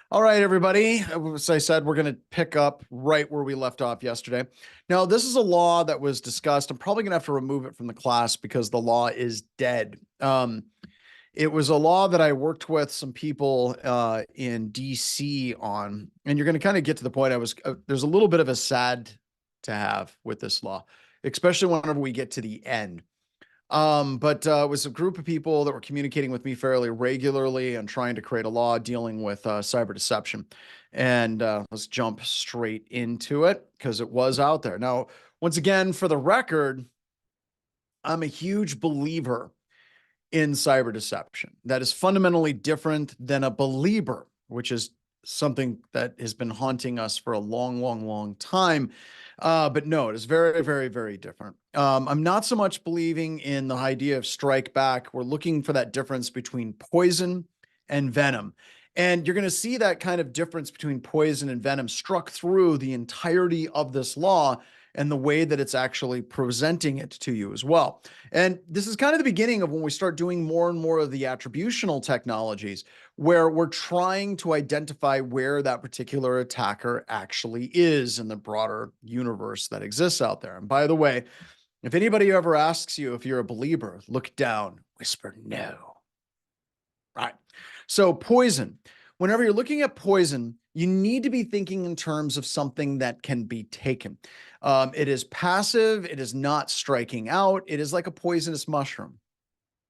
All right, everybody. As I said, we're going to pick up right where we left off yesterday. Now, this is a law that was discussed. I'm probably going to have to remove it from the class because the law is dead. It was a law that I worked with some people in DC on, and you're going to kind of get to the point. There's a little bit of a sad to have with this law, especially whenever we get to the end. But it was a group of people that were communicating with me fairly regularly and trying to create a law dealing with cyber deception. And let's jump straight into it because it was out there. Now, once again, for the record, I'm a huge believer in cyber deception. That is fundamentally different than a believer, which is something that has been haunting us for a long, long, long time. But no, it is very, very, very different. I'm not so much believing in the idea of strike back. We're looking for that difference between poison and venom. And you're going to see that kind of difference between poison and venom struck through the entirety of this law and the way that it's actually presenting it to you as well. And this is kind of the beginning of when we start doing more and more of the attributional technologies, where we're trying to identify where that particular attacker actually is in the broader universe that exists out there. And by the way, if anybody ever asks you if you're a believer, look down, whisper no. Right. So poison, whenever you're looking at poison, you need to be thinking in terms of something that can be taken. It is passive. It is not striking out. It is like a poisonous mushroom,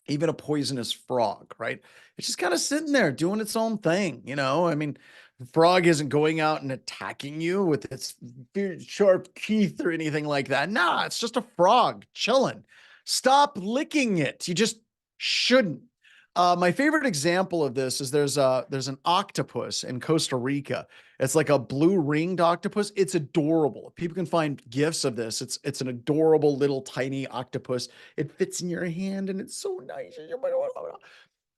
even a poisonous frog, right? It's just kind of sitting there doing its own thing. I mean, the frog isn't going out and attacking you with its sharp teeth or anything like that. Nah, it's just a frog chilling. Stop licking it. You just shouldn't. My favorite example of this is there's an octopus in Costa Rica. It's like a blue ringed octopus. It's adorable. If people can find GIFs of this, it's an adorable little tiny octopus. It fits in your hand and it's so nice.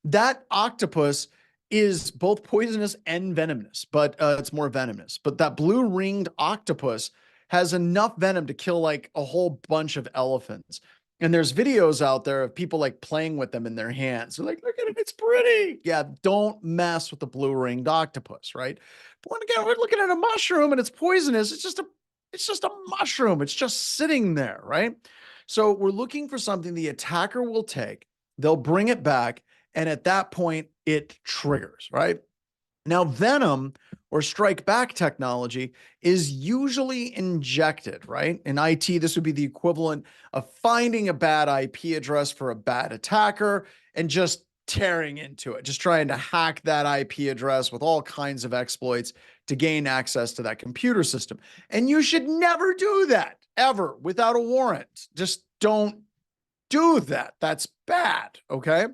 That octopus is both poisonous and venomous, but it's more venomous. But that blue ringed octopus has enough venom to kill like a whole bunch of elephants. And there's videos out there of people like playing with them in their hands. They're like, look at it, it's pretty. Yeah, don't mess with the blue ringed octopus, right? But when again, we're looking at a mushroom and it's poisonous. It's just a mushroom. It's just sitting there, right? So we're looking for something the attacker will take. They'll bring it back, and at that point, it triggers, right? Now, venom or strike back technology is usually injected, right? In IT, this would be the equivalent of finding a bad IP address for a bad attacker and just tearing into it, just trying to hack that IP address with all kinds of exploits to gain access to that computer system. And you should never do that ever without a warrant. Just don't do that. That's bad, okay?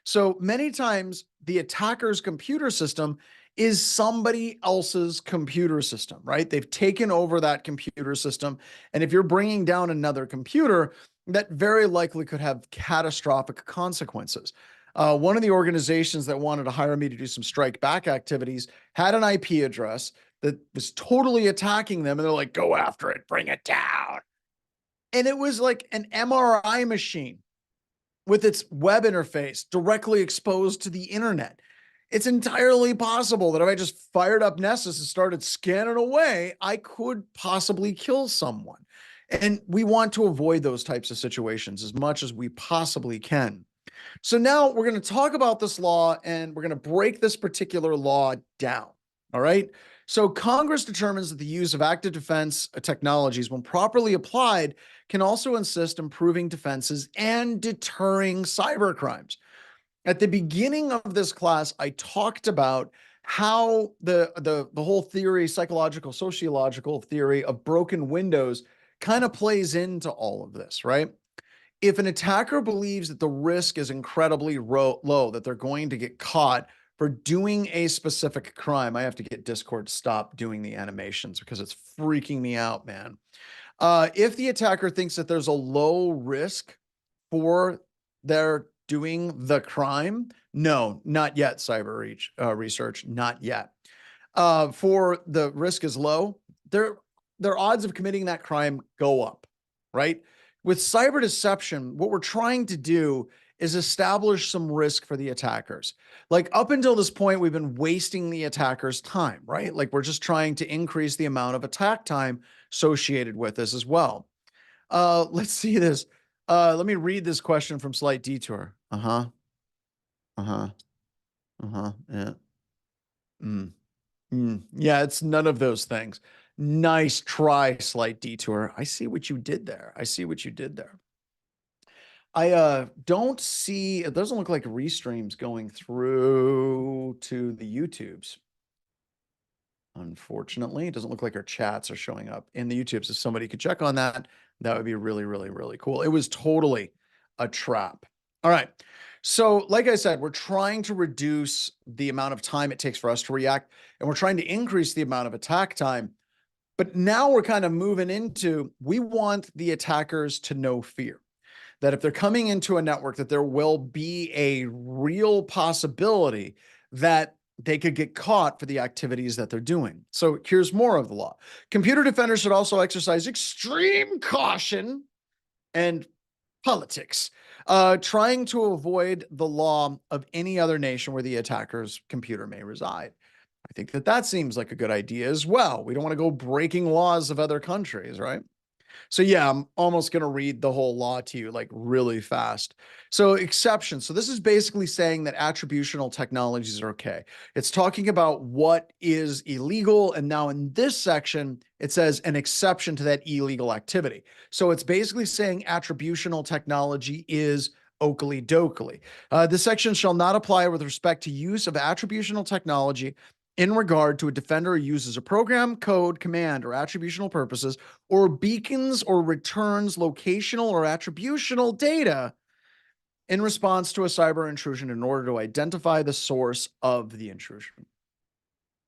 So many times the attacker's computer system is somebody else's computer system, right? They've taken over that computer system. And if you're bringing down another computer, that very likely could have catastrophic consequences. One of the organizations that wanted to hire me to do some strike back activities had an IP address that was totally attacking them. And they're like, go after it, bring it down. And it was like an MRI machine with its web interface directly exposed to the internet. It's entirely possible that if I just fired up Nessus and started scanning away, I could possibly kill someone. And we want to avoid those types of situations as much as we possibly can. So now we're going to talk about this law and we're going to break this particular law down. All right. So Congress determines that the use of active defense technologies, when properly applied, can also assist improving defenses and deterring cyber crimes. At the beginning of this class, I talked about how the whole theory, psychological, sociological theory of broken windows kind of plays into all of this, right? If an attacker believes that the risk is incredibly low, that they're going to get caught for doing a specific crime, I have to get Discord to stop doing the animations because it's freaking me out, man. If the attacker thinks that there's a low risk for their doing the crime, no, not yet, cyber research, not yet. For the risk is low, their odds of committing that crime go up, right? With cyber deception, what we're trying to do is establish some risk for the attackers. Like up until this point, we've been wasting the attackers' time, right? Like we're just trying to increase the amount of attack time associated with this as well. Let's see this. Let me read this question from Slight Detour. Uh-huh. Uh-huh. Uh-huh. Yeah. Yeah, it's none of those things. Nice try, Slight Detour. I see what you did there. I see what you did there. I don't see, it doesn't look like restreams going through to the YouTubes. Unfortunately, it doesn't look like our chats are showing up in the YouTubes. If somebody could check on that, that would be really, really, really cool. It was totally a trap. All right. So, like I said, we're trying to reduce the amount of time it takes for us to react, and we're trying to increase the amount of attack time. But now we're kind of moving into, we want the attackers to know fear, that if they're coming into a network, that there will be a real possibility that they could get caught for the activities that they're doing. So here's more of the law. Computer defenders should also exercise extreme caution and politics, trying to avoid the law of any other nation where the attacker's computer may reside. I think that that seems like a good idea as well. We don't want to go breaking laws of other countries, right? So yeah, I'm almost going to read the whole law to you like really fast. So exceptions. So this is basically saying that attributional technologies are okay. It's talking about what is illegal. And now in this section, it says an exception to that illegal activity. So it's basically saying attributional technology is oakley dokley. This section shall not apply with respect to use of attributional technology in regard to a defender who uses a program, code, command, or attributional purposes, or beacons or returns locational or attributional data in response to a cyber intrusion in order to identify the source of the intrusion.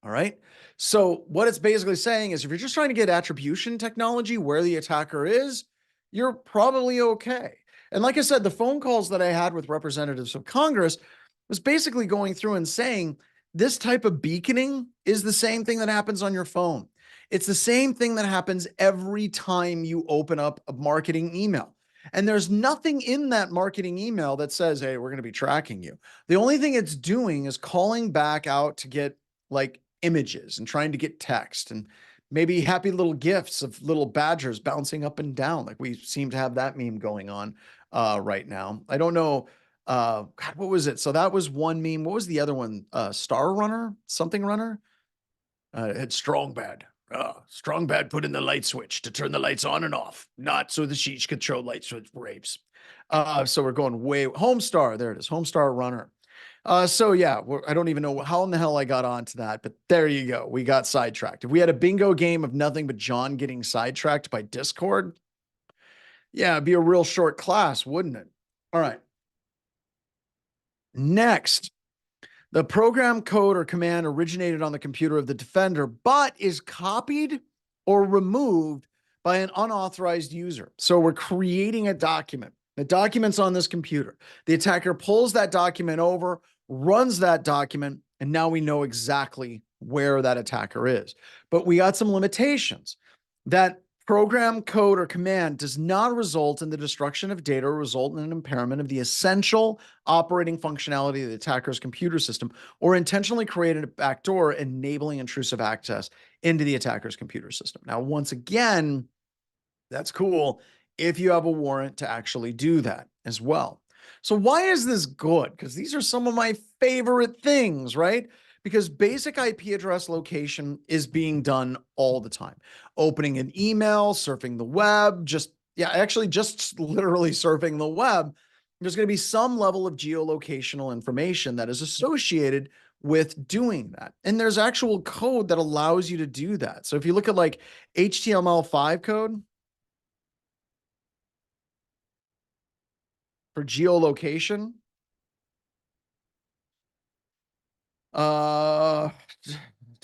All right. So what it's basically saying is if you're just trying to get attribution technology where the attacker is, you're probably okay. And like I said, the phone calls that I had with representatives of Congress was basically going through and saying, this type of beaconing is the same thing that happens on your phone. It's the same thing that happens every time you open up a marketing email. And there's nothing in that marketing email that says, hey, we're going to be tracking you. The only thing it's doing is calling back out to get like images and trying to get text and maybe happy little gifts of little badgers bouncing up and down. Like we seem to have that meme going on right now. I don't know. God, what was it? So that was one meme. What was the other one? Star Runner, something runner. It had Strong Bad. Strong Bad put in the light switch to turn the lights on and off, not so the sheets control light switch rapes. So we're going way Homestar. There it is. Homestar Runner. So yeah, I don't even know how in the hell I got onto that, but there you go. We got sidetracked. If we had a bingo game of nothing but John getting sidetracked by Discord, yeah, it'd be a real short class, wouldn't it? All right. Next, the program code or command originated on the computer of the defender, but is copied or removed by an unauthorized user. So we're creating a document. The document's on this computer. The attacker pulls that document over, runs that document, and now we know exactly where that attacker is. But we got some limitations. That program, code, or command does not result in the destruction of data or result in an impairment of the essential operating functionality of the attacker's computer system or intentionally created a backdoor enabling intrusive access into the attacker's computer system. Now, once again, that's cool if you have a warrant to actually do that as well. So why is this good? Because these are some of my favorite things, right? Because basic IP address location is being done all the time. Opening an email, surfing the web, just literally surfing the web. There's going to be some level of geolocational information that is associated with doing that. And there's actual code that allows you to do that. So if you look at like HTML5 code for geolocation,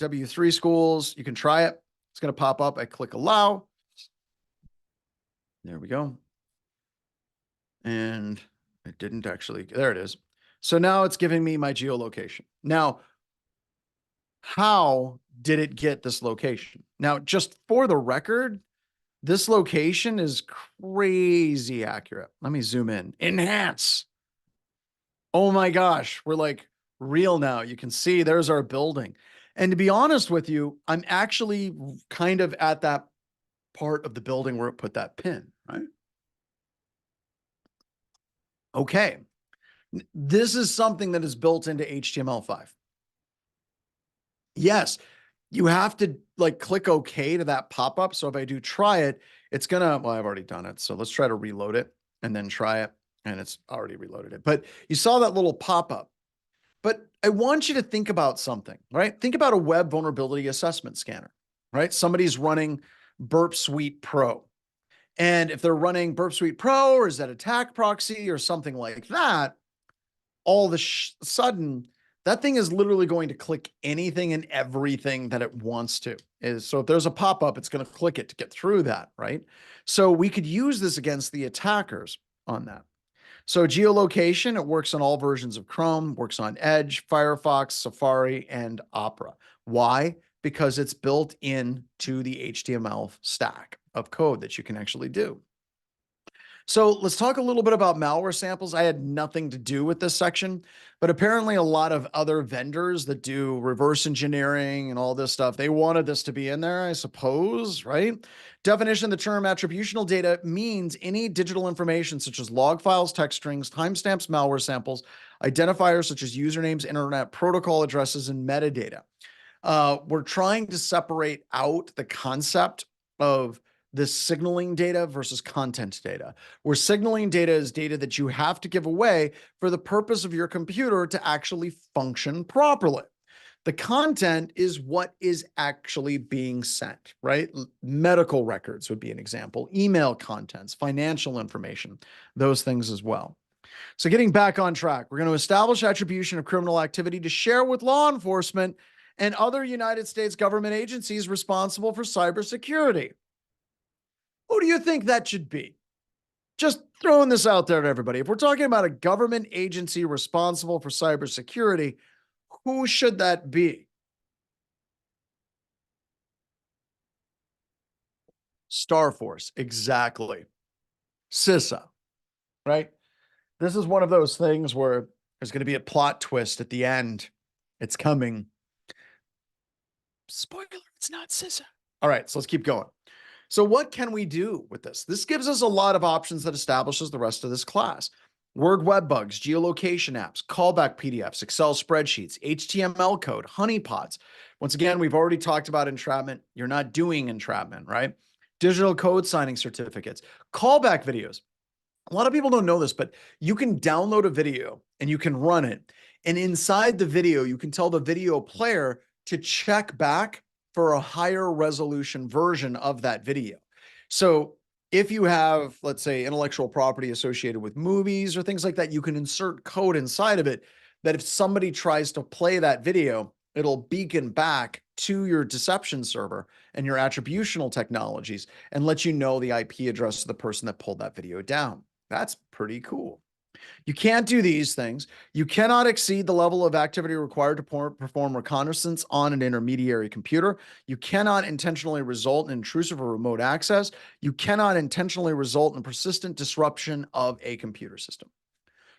W3 schools, you can try it. It's going to pop up. I click allow. There we go. And it didn't actually, there it is. So now it's giving me my geolocation. Now, how did it get this location? Now, just for the record, this location is crazy accurate. Let me zoom in. Enhance. Oh my gosh, we're like real now. You can see there's our building. And to be honest with you, I'm actually kind of at that part of the building where it put that pin, right? Okay. This is something that is built into HTML5. Yes, you have to like click OK to that pop-up. So if I do try it, it's gonna, well, I've already done it. So let's try to reload it and then try it. And it's already reloaded it. But you saw that little pop-up. But I want you to think about something, right? Think about a web vulnerability assessment scanner, right? Somebody's running Burp Suite Pro. And if they're running Burp Suite Pro or is that attack proxy or something like that, all of a sudden, that thing is literally going to click anything and everything that it wants to. So if there's a pop-up, it's going to click it to get through that, right? So we could use this against the attackers on that. So geolocation, it works on all versions of Chrome, works on Edge, Firefox, Safari, and Opera. Why? Because it's built into the HTML stack of code that you can actually do. So let's talk a little bit about malware samples. I had nothing to do with this section, but apparently a lot of other vendors that do reverse engineering and all this stuff, they wanted this to be in there, I suppose, right? Definition, the term attributional data means any digital information such as log files, text strings, timestamps, malware samples, identifiers such as usernames, internet protocol addresses, and metadata. We're trying to separate out the concept of this signaling data versus content data, where signaling data is data that you have to give away for the purpose of your computer to actually function properly. The content is what is actually being sent, right? Medical records would be an example, email contents, financial information, those things as well. So getting back on track, we're going to establish attribution of criminal activity to share with law enforcement and other United States government agencies responsible for cybersecurity. Who do you think that should be? Just throwing this out there to everybody. If we're talking about a government agency responsible for cybersecurity, who should that be? Star Force, exactly. CISA, right? This is one of those things where there's going to be a plot twist at the end. It's coming. Spoiler, it's not CISA. All right, so let's keep going. So what can we do with this? This gives us a lot of options that establishes the rest of this class. Word web bugs, geolocation apps, callback PDFs, Excel spreadsheets, HTML code, honeypots. Once again, we've already talked about entrapment. You're not doing entrapment, right? Digital code signing certificates, callback videos. A lot of people don't know this, but you can download a video and you can run it. And inside the video, you can tell the video player to check back for a higher resolution version of that video. So if you have, let's say, intellectual property associated with movies or things like that, you can insert code inside of it that if somebody tries to play that video, it'll beacon back to your deception server and your attributional technologies and let you know the IP address of the person that pulled that video down. That's pretty cool. You can't do these things. You cannot exceed the level of activity required to perform reconnaissance on an intermediary computer. You cannot intentionally result in intrusive or remote access. You cannot intentionally result in persistent disruption of a computer system.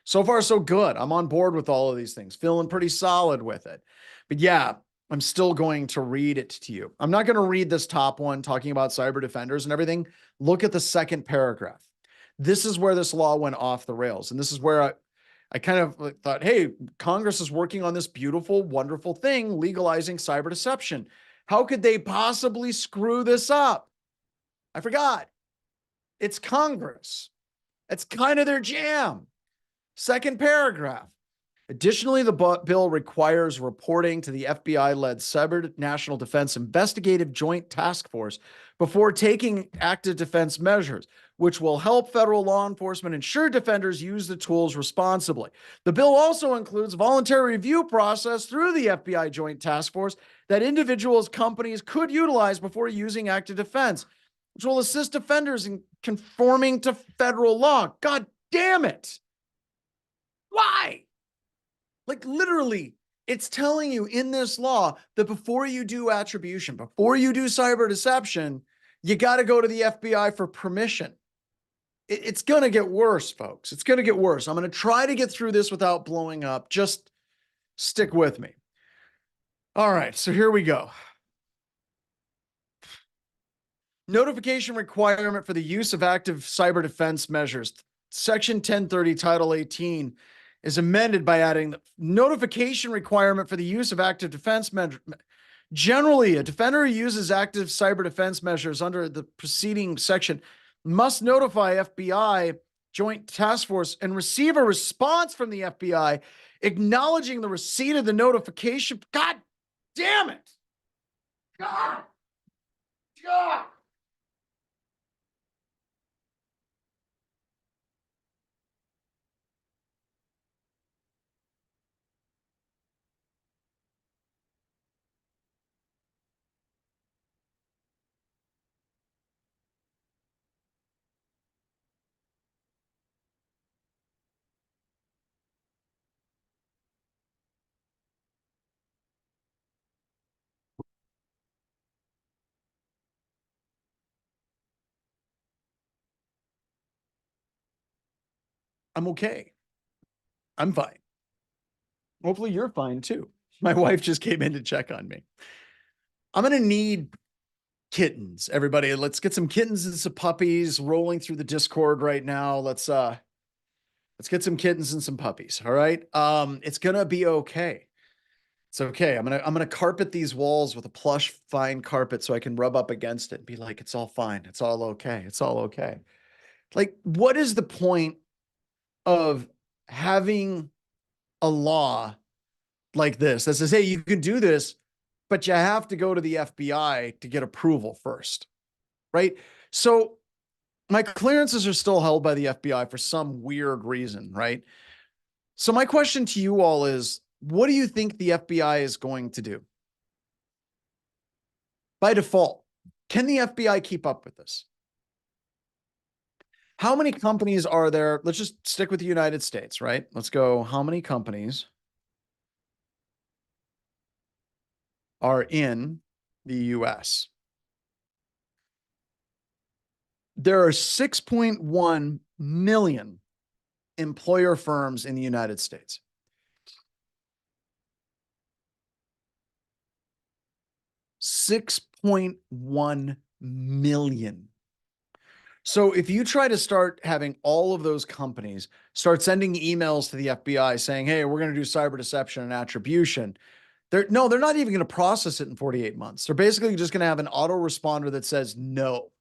So far, so good. I'm on board with all of these things, feeling pretty solid with it. But yeah, I'm still going to read it to you. I'm not going to read this top one talking about cyber defenders and everything. Look at the second paragraph. This is where this law went off the rails. And this is where I kind of thought, hey, Congress is working on this beautiful, wonderful thing, legalizing cyber deception. How could they possibly screw this up? I forgot. It's Congress. It's kind of their jam. Second paragraph. Additionally, the bill requires reporting to the FBI-led Cyber National Defense Investigative Joint Task Force before taking active defense measures, which will help federal law enforcement ensure defenders use the tools responsibly. The bill also includes a voluntary review process through the FBI Joint Task Force that individuals, companies could utilize before using active defense, which will assist defenders in conforming to federal law. God damn it. Why? Like literally, it's telling you in this law that before you do attribution, before you do cyber deception, you got to go to the FBI for permission. it's going to get worse, folks. It's going to get worse. I'm going to try to get through this without blowing up. Just stick with me. All right, so here we go. Notification requirement for the use of active cyber defense measures. Section 1030, Title 18 is amended by adding the notification requirement for the use of active defense measures. Generally, a defender who uses active cyber defense measures under the preceding section must notify FBI Joint Task Force and receive a response from the FBI acknowledging the receipt of the notification. God damn it. God. God. I'm okay. I'm fine. Hopefully you're fine too. My wife just came in to check on me. I'm going to need kittens, everybody. Let's get some kittens and some puppies rolling through the Discord right now. Let's get some kittens and some puppies. All right. It's going to be okay. It's okay. I'm going to carpet these walls with a plush fine carpet so I can rub up against it and be like, it's all fine. It's all okay. It's all okay. Like, what is the point of having a law like this that says, hey, you can do this, but you have to go to the FBI to get approval first, right? So my clearances are still held by the FBI for some weird reason, right? So my question to you all is, what do you think the FBI is going to do? By default, can the FBI keep up with this? How many companies are there? Let's just stick with the United States, right? Let's go. How many companies are in the US? There are 6.1 million employer firms in the United States. 6.1 million. So if you try to start having all of those companies start sending emails to the FBI saying, hey, we're going to do cyber deception and attribution, they're not even going to process it in 48 months. They're basically just going to have an autoresponder that says no.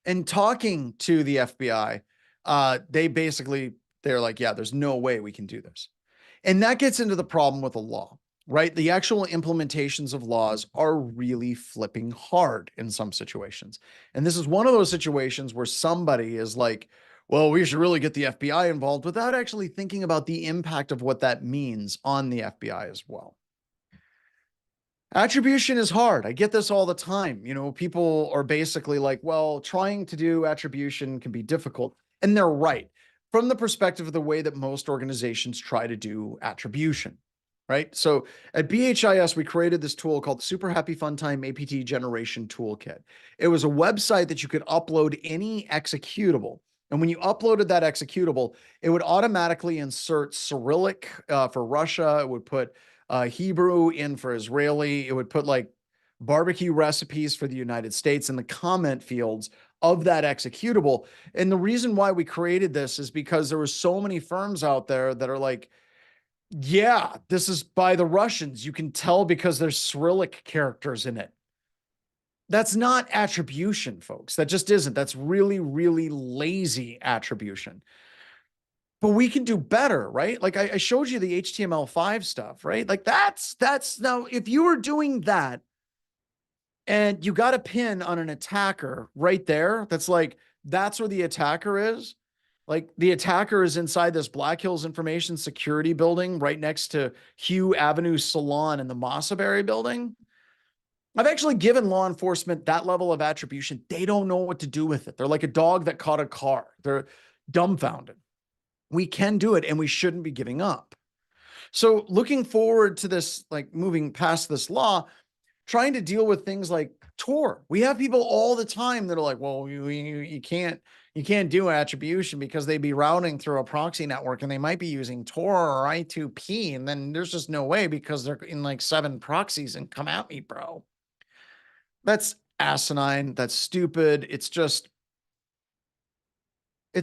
And talking to the FBI, they're like, yeah, there's no way we can do this. And that gets into the problem with the law, right? The actual implementations of laws are really flipping hard in some situations. And this is one of those situations where somebody is like, well, we should really get the FBI involved without actually thinking about the impact of what that means on the FBI as well. Attribution is hard. I get this all the time. You know, people are basically like, well, trying to do attribution can be difficult. And they're right from the perspective of the way that most organizations try to do attribution, right? So at BHIS, we created this tool called the Super Happy Fun Time APT Generation Toolkit. It was a website that you could upload any executable. And when you uploaded that executable, it would automatically insert Cyrillic for Russia. It would put Hebrew in for Israeli. It would put like barbecue recipes for the United States in the comment fields of that executable. And the reason why we created this is because there were so many firms out there that are like, yeah, this is by the Russians. You can tell because there's Cyrillic characters in it. That's not attribution, folks. That just isn't. That's really, really lazy attribution. But we can do better, right? Like I showed you the HTML5 stuff, right? Like that's now, if you were doing that and you got a pin on an attacker right there, that's where the attacker is. Like the attacker is inside this Black Hills Information Security building right next to Hugh Avenue Salon in the Mossaberry building. I've actually given law enforcement that level of attribution. They don't know what to do with it. They're like a dog that caught a car. They're dumbfounded. We can do it and we shouldn't be giving up. So looking forward to this, like moving past this law, trying to deal with things like Tor. We have people all the time that are like, well, you can't do attribution because they'd be routing through a proxy network and they might be using Tor or I2P. And then there's just no way because they're in like 7 proxies and come at me, bro. That's asinine. That's stupid. It's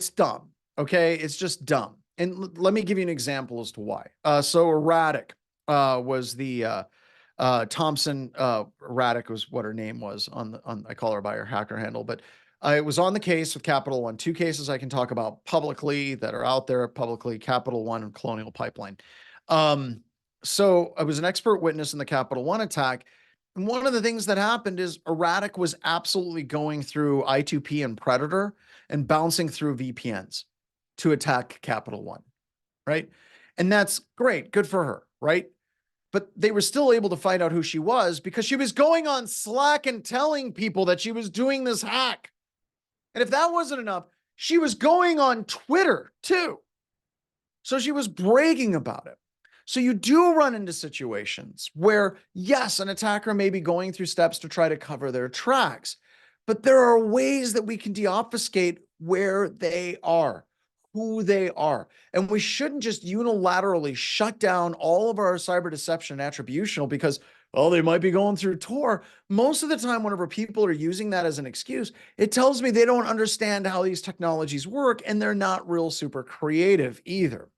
dumb. Okay. It's just dumb. And let me give you an example as to why. So erratic was the Thompson Raddick was what her name was on I call her by her hacker handle, but it was on the case with Capital One. 2 cases I can talk about publicly that are out there publicly: Capital One and Colonial Pipeline. So I was an expert witness in the Capital One attack. And one of the things that happened is Erratic was absolutely going through I2P and Predator and bouncing through VPNs to attack Capital One, right? And that's great. Good for her, right? But they were still able to find out who she was because she was going on Slack and telling people that she was doing this hack. And if that wasn't enough, she was going on Twitter too. So she was bragging about it. So you do run into situations where, yes, an attacker may be going through steps to try to cover their tracks, but there are ways that we can deobfuscate where they are, who they are. And we shouldn't just unilaterally shut down all of our cyber deception and attributional because, oh, they might be going through Tor. Most of the time, whenever people are using that as an excuse, it tells me they don't understand how these technologies work and they're not real super creative either.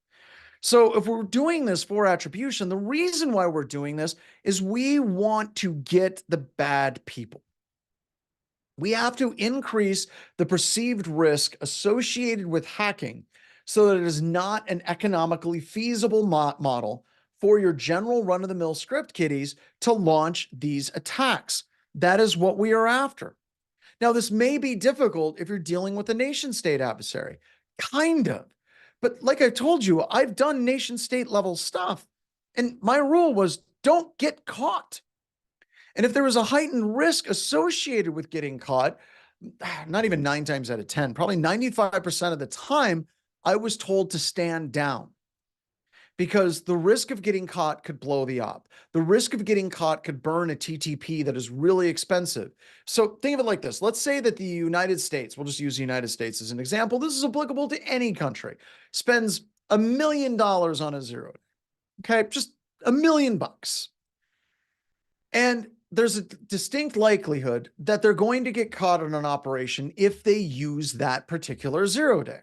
So if we're doing this for attribution, the reason why we're doing this is we want to get the bad people. We have to increase the perceived risk associated with hacking so that it is not an economically feasible model for your general run-of-the-mill script kiddies to launch these attacks. That is what we are after. Now, this may be difficult if you're dealing with a nation-state adversary. Kind of. But like I told you, I've done nation-state level stuff. And my rule was don't get caught. And if there was a heightened risk associated with getting caught, not even 9 times out of 10, probably 95% of the time, I was told to stand down because the risk of getting caught could blow the op. The risk of getting caught could burn a TTP that is really expensive. So think of it like this. Let's say that the United States, we'll just use the United States as an example. This is applicable to any country, spends $1 million on a zero day. Okay, just $1 million. And there's a distinct likelihood that they're going to get caught in an operation if they use that particular zero day.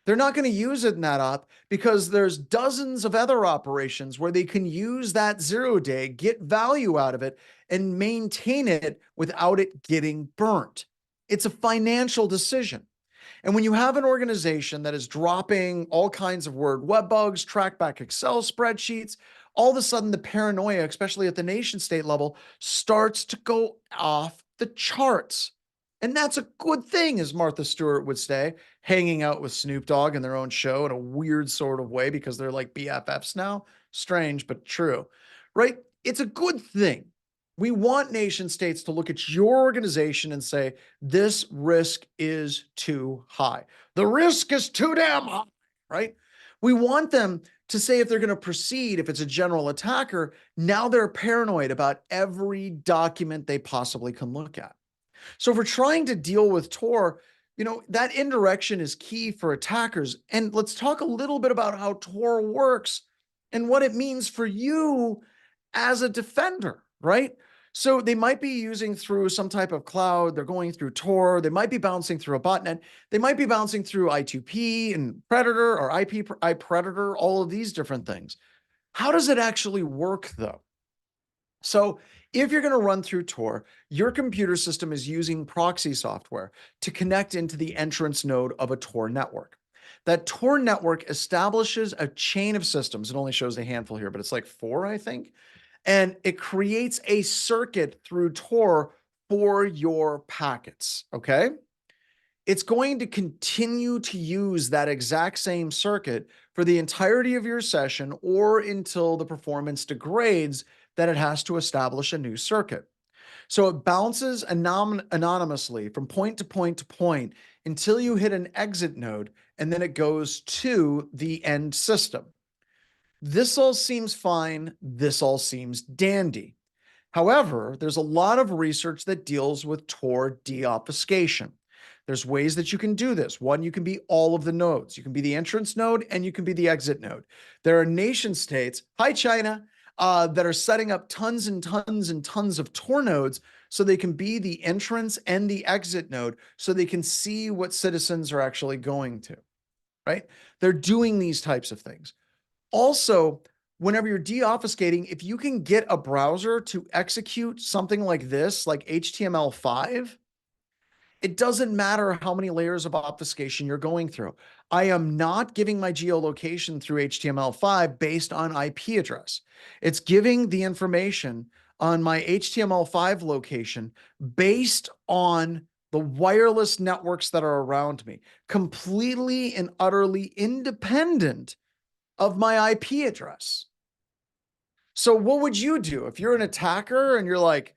They're not going to use it in that op because there's dozens of other operations where they can use that zero day, get value out of it, and maintain it without it getting burnt. It's a financial decision. And when you have an organization that is dropping all kinds of word web bugs, trackback Excel spreadsheets, all of a sudden the paranoia, especially at the nation state level, starts to go off the charts. And that's a good thing, as Martha Stewart would say, hanging out with Snoop Dogg in their own show in a weird sort of way because they're like BFFs now. Strange, but true, right? It's a good thing. We want nation states to look at your organization and say, this risk is too high. The risk is too damn high, right? We want them to say if they're going to proceed, if it's a general attacker, now they're paranoid about every document they possibly can look at. So if we're trying to deal with Tor, that indirection is key for attackers. And let's talk a little bit about how Tor works and what it means for you as a defender, right? So they might be using through some type of cloud. They're going through Tor. They might be bouncing through a botnet. They might be bouncing through I2P and Predator or iPredator, all of these different things. How does it actually work though? So if you're going to run through Tor, your computer system is using proxy software to connect into the entrance node of a Tor network. That Tor network establishes a chain of systems. It only shows a handful here, but it's like 4, I think. And it creates a circuit through Tor for your packets, okay? It's going to continue to use that exact same circuit for the entirety of your session or until the performance degrades that it has to establish a new circuit. So it bounces anonymously from point to point to point until you hit an exit node, and then it goes to the end system. This all seems fine. This all seems dandy. However, there's a lot of research that deals with Tor deobfuscation. There's ways that you can do this. One, you can be all of the nodes. You can be the entrance node and you can be the exit node. There are nation states, hi China, that are setting up tons and tons and tons of Tor nodes so they can be the entrance and the exit node so they can see what citizens are actually going to, right? They're doing these types of things. Also, whenever you're deobfuscating, if you can get a browser to execute something like this, like HTML5, it doesn't matter how many layers of obfuscation you're going through. I am not giving my geolocation through HTML5 based on IP address. It's giving the information on my HTML5 location based on the wireless networks that are around me, completely and utterly independent of my IP address. So what would you do if you're an attacker and you're like,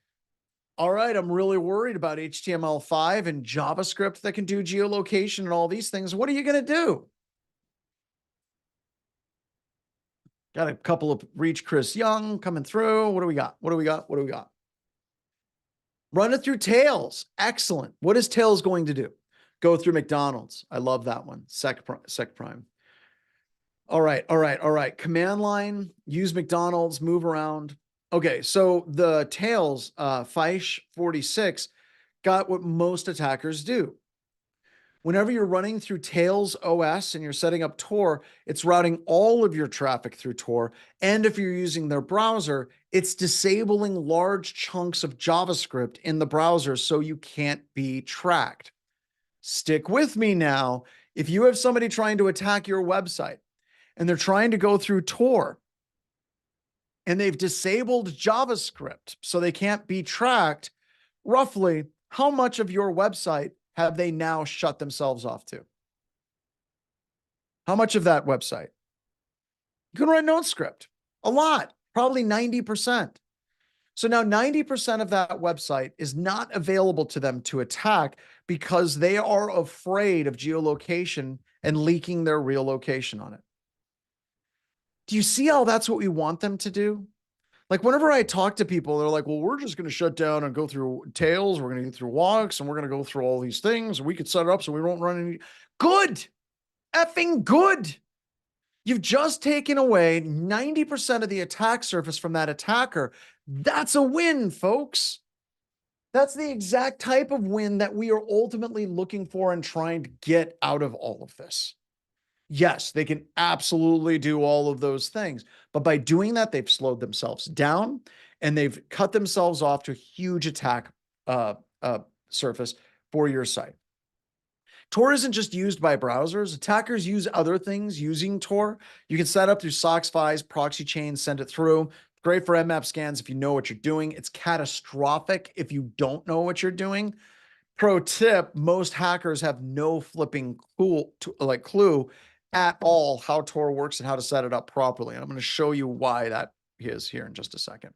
all right, I'm really worried about HTML5 and JavaScript that can do geolocation and all these things. What are you going to do? Got a couple of Reach Chris Young coming through. What do we got? What do we got? What do we got? Run it through Tails. Excellent. What is Tails going to do? Go through McDonald's. I love that one. Sec prime. All right. Command line, use McDonald's, move around. Okay, so the Tails, Fish 46, got what most attackers do. Whenever you're running through Tails OS and you're setting up Tor, it's routing all of your traffic through Tor. And if you're using their browser, it's disabling large chunks of JavaScript in the browser so you can't be tracked. Stick with me now. If you have somebody trying to attack your website and they're trying to go through Tor and they've disabled JavaScript so they can't be tracked, roughly how much of your website have they now shut themselves off to? How much of that website? You can write node script, a lot, probably 90%. So now 90% of that website is not available to them to attack because they are afraid of geolocation and leaking their real location on it. Do you see how that's what we want them to do? Like whenever I talk to people, they're like, well, we're just going to shut down and go through Tails. We're going to go through walks and we're going to go through all these things. We could set it up so we won't run any. Good. Effing good. You've just taken away 90% of the attack surface from that attacker. That's a win, folks. That's the exact type of win that we are ultimately looking for and trying to get out of all of this. Yes, they can absolutely do all of those things. But by doing that, they've slowed themselves down and they've cut themselves off to a huge attack surface for your site. Tor isn't just used by browsers. Attackers use other things using Tor. You can set up through socks files, proxy chains, send it through. Great for Nmap scans if you know what you're doing. It's catastrophic if you don't know what you're doing. Pro tip, most hackers have no flipping clue at all how Tor works and how to set it up properly. And I'm going to show you why that is here in just a second.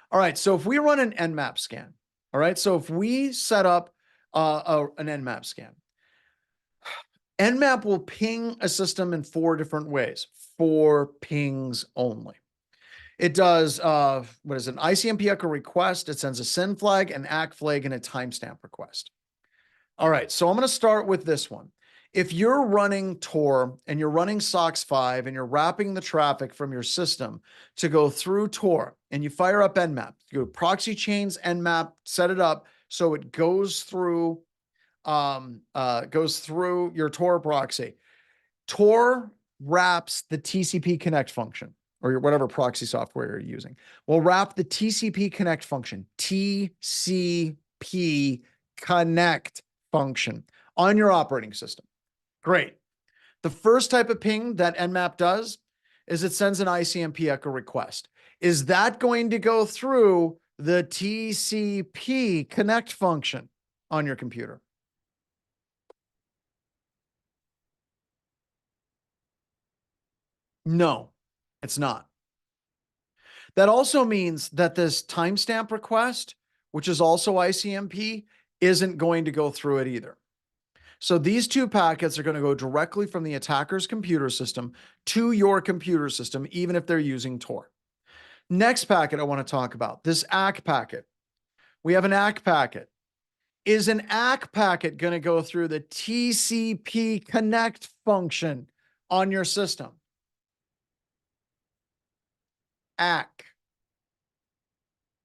All right, so if we run an Nmap scan, all right, so if we set up an Nmap scan, Nmap will ping a system in 4 different ways, 4 pings only. It does, what is it, an ICMP echo request, it sends a send flag, an ACK flag, and a timestamp request. All right, so I'm going to start with this one. If you're running Tor and you're running SOCKS 5 and you're wrapping the traffic from your system to go through Tor and you fire up Nmap, you go proxy chains, Nmap, set it up so it goes through your Tor proxy. Tor wraps the TCP connect function or whatever proxy software you're using. Will wrap the TCP connect function, TCP connect function on your operating system. Great. The first type of ping that Nmap does is it sends an ICMP echo request. Is that going to go through the TCP connect function on your computer? No, it's not. That also means that this timestamp request, which is also ICMP, isn't going to go through it either. So these 2 packets are going to go directly from the attacker's computer system to your computer system, even if they're using Tor. Next packet I want to talk about, this ACK packet. We have an ACK packet. Is an ACK packet going to go through the TCP connect function on your system? ACK.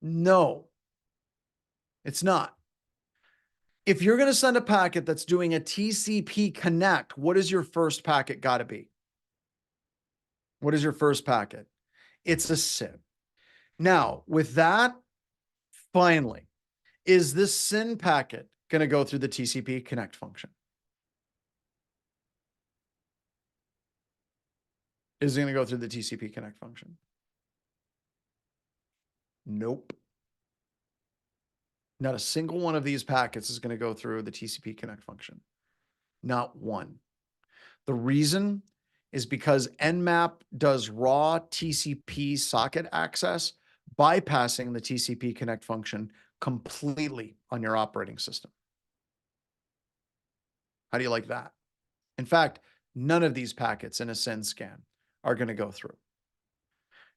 No, it's not. If you're going to send a packet that's doing a TCP connect, what is your first packet got to be? What is your first packet? It's a SYN. Now, with that, finally, is this SYN packet going to go through the TCP connect function? Is it going to go through the TCP connect function? Nope. Not a single one of these packets is going to go through the TCP connect function. Not one. The reason is because Nmap does raw TCP socket access, bypassing the TCP connect function completely on your operating system. How do you like that? In fact, none of these packets in a SYN scan are going to go through.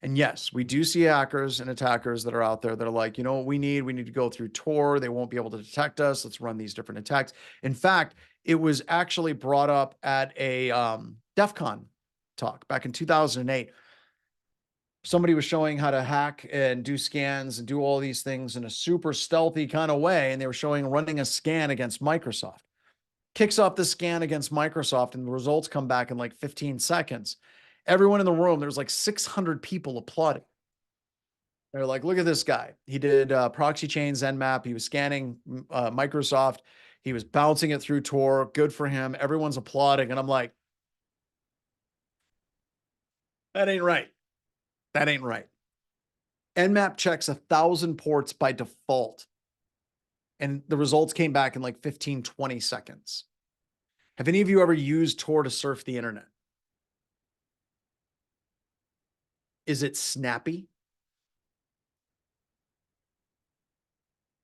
And yes, we do see hackers and attackers that are out there that are like, you know what we need? We need to go through Tor. They won't be able to detect us. Let's run these different attacks. In fact, it was actually brought up at a DEF CON talk back in 2008. Somebody was showing how to hack and do scans and do all these things in a super stealthy kind of way. And they were showing running a scan against Microsoft. Kicks off the scan against Microsoft and the results come back in like 15 seconds. Everyone in the room, there's like 600 people applauding. They're like, look at this guy. He did proxy chains, Nmap. He was scanning Microsoft. He was bouncing it through Tor. Good for him. Everyone's applauding. And I'm like, that ain't right. That ain't right. Nmap checks 1,000 ports by default. And the results came back in like 15, 20 seconds. Have any of you ever used Tor to surf the internet? Is it snappy?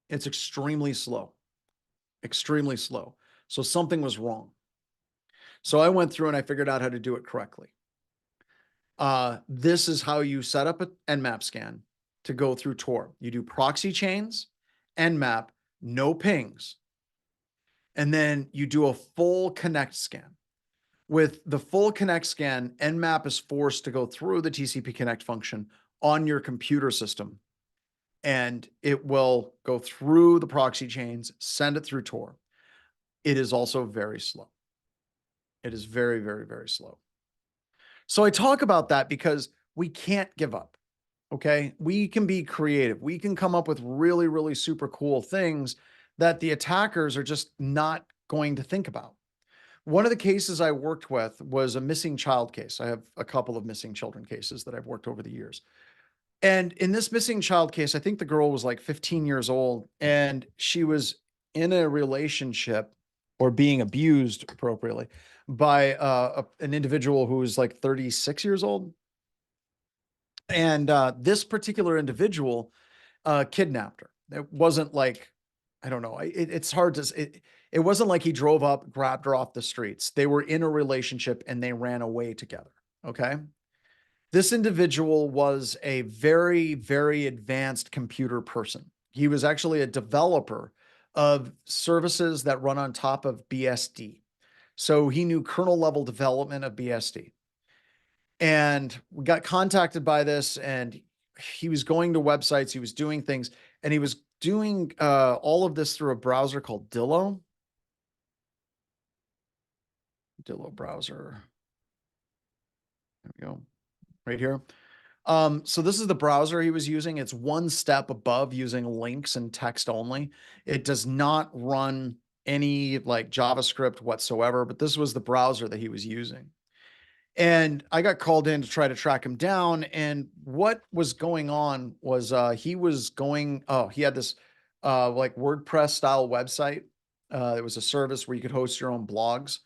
It's extremely slow, extremely slow. So something was wrong. So I went through and I figured out how to do it correctly. This is how you set up an Nmap scan to go through Tor. You do proxy chains, Nmap, no pings. And then you do a full connect scan. With the full connect scan, Nmap is forced to go through the TCP connect function on your computer system. And it will go through the proxy chains, send it through Tor. It is also very slow. It is very, very, very slow. So I talk about that because we can't give up. Okay. We can be creative. We can come up with really, really super cool things that the attackers are just not going to think about. One of the cases I worked with was a missing child case. I have a couple of missing children cases that I've worked over the years. And in this missing child case, I think the girl was like 15 years old and she was in a relationship or being abused appropriately by an individual who was like 36 years old. And this particular individual kidnapped her. It wasn't like, I don't know. It's hard to, it wasn't like he drove up, grabbed her off the streets. They were in a relationship and they ran away together. Okay. This individual was a very, very advanced computer person. He was actually a developer of services that run on top of BSD. So he knew kernel level development of BSD. And we got contacted by this, and he was going to websites, he was doing things, and he was doing all of this through a browser called Dillo. Dillo browser. There we go. Right here. So this is the browser he was using. It's one step above using links and text only. It does not run any like JavaScript whatsoever, but this was the browser that he was using. And I got called in to try to track him down. And what was going on was he was going, he had this like WordPress style website. It was a service where you could host your own blogs.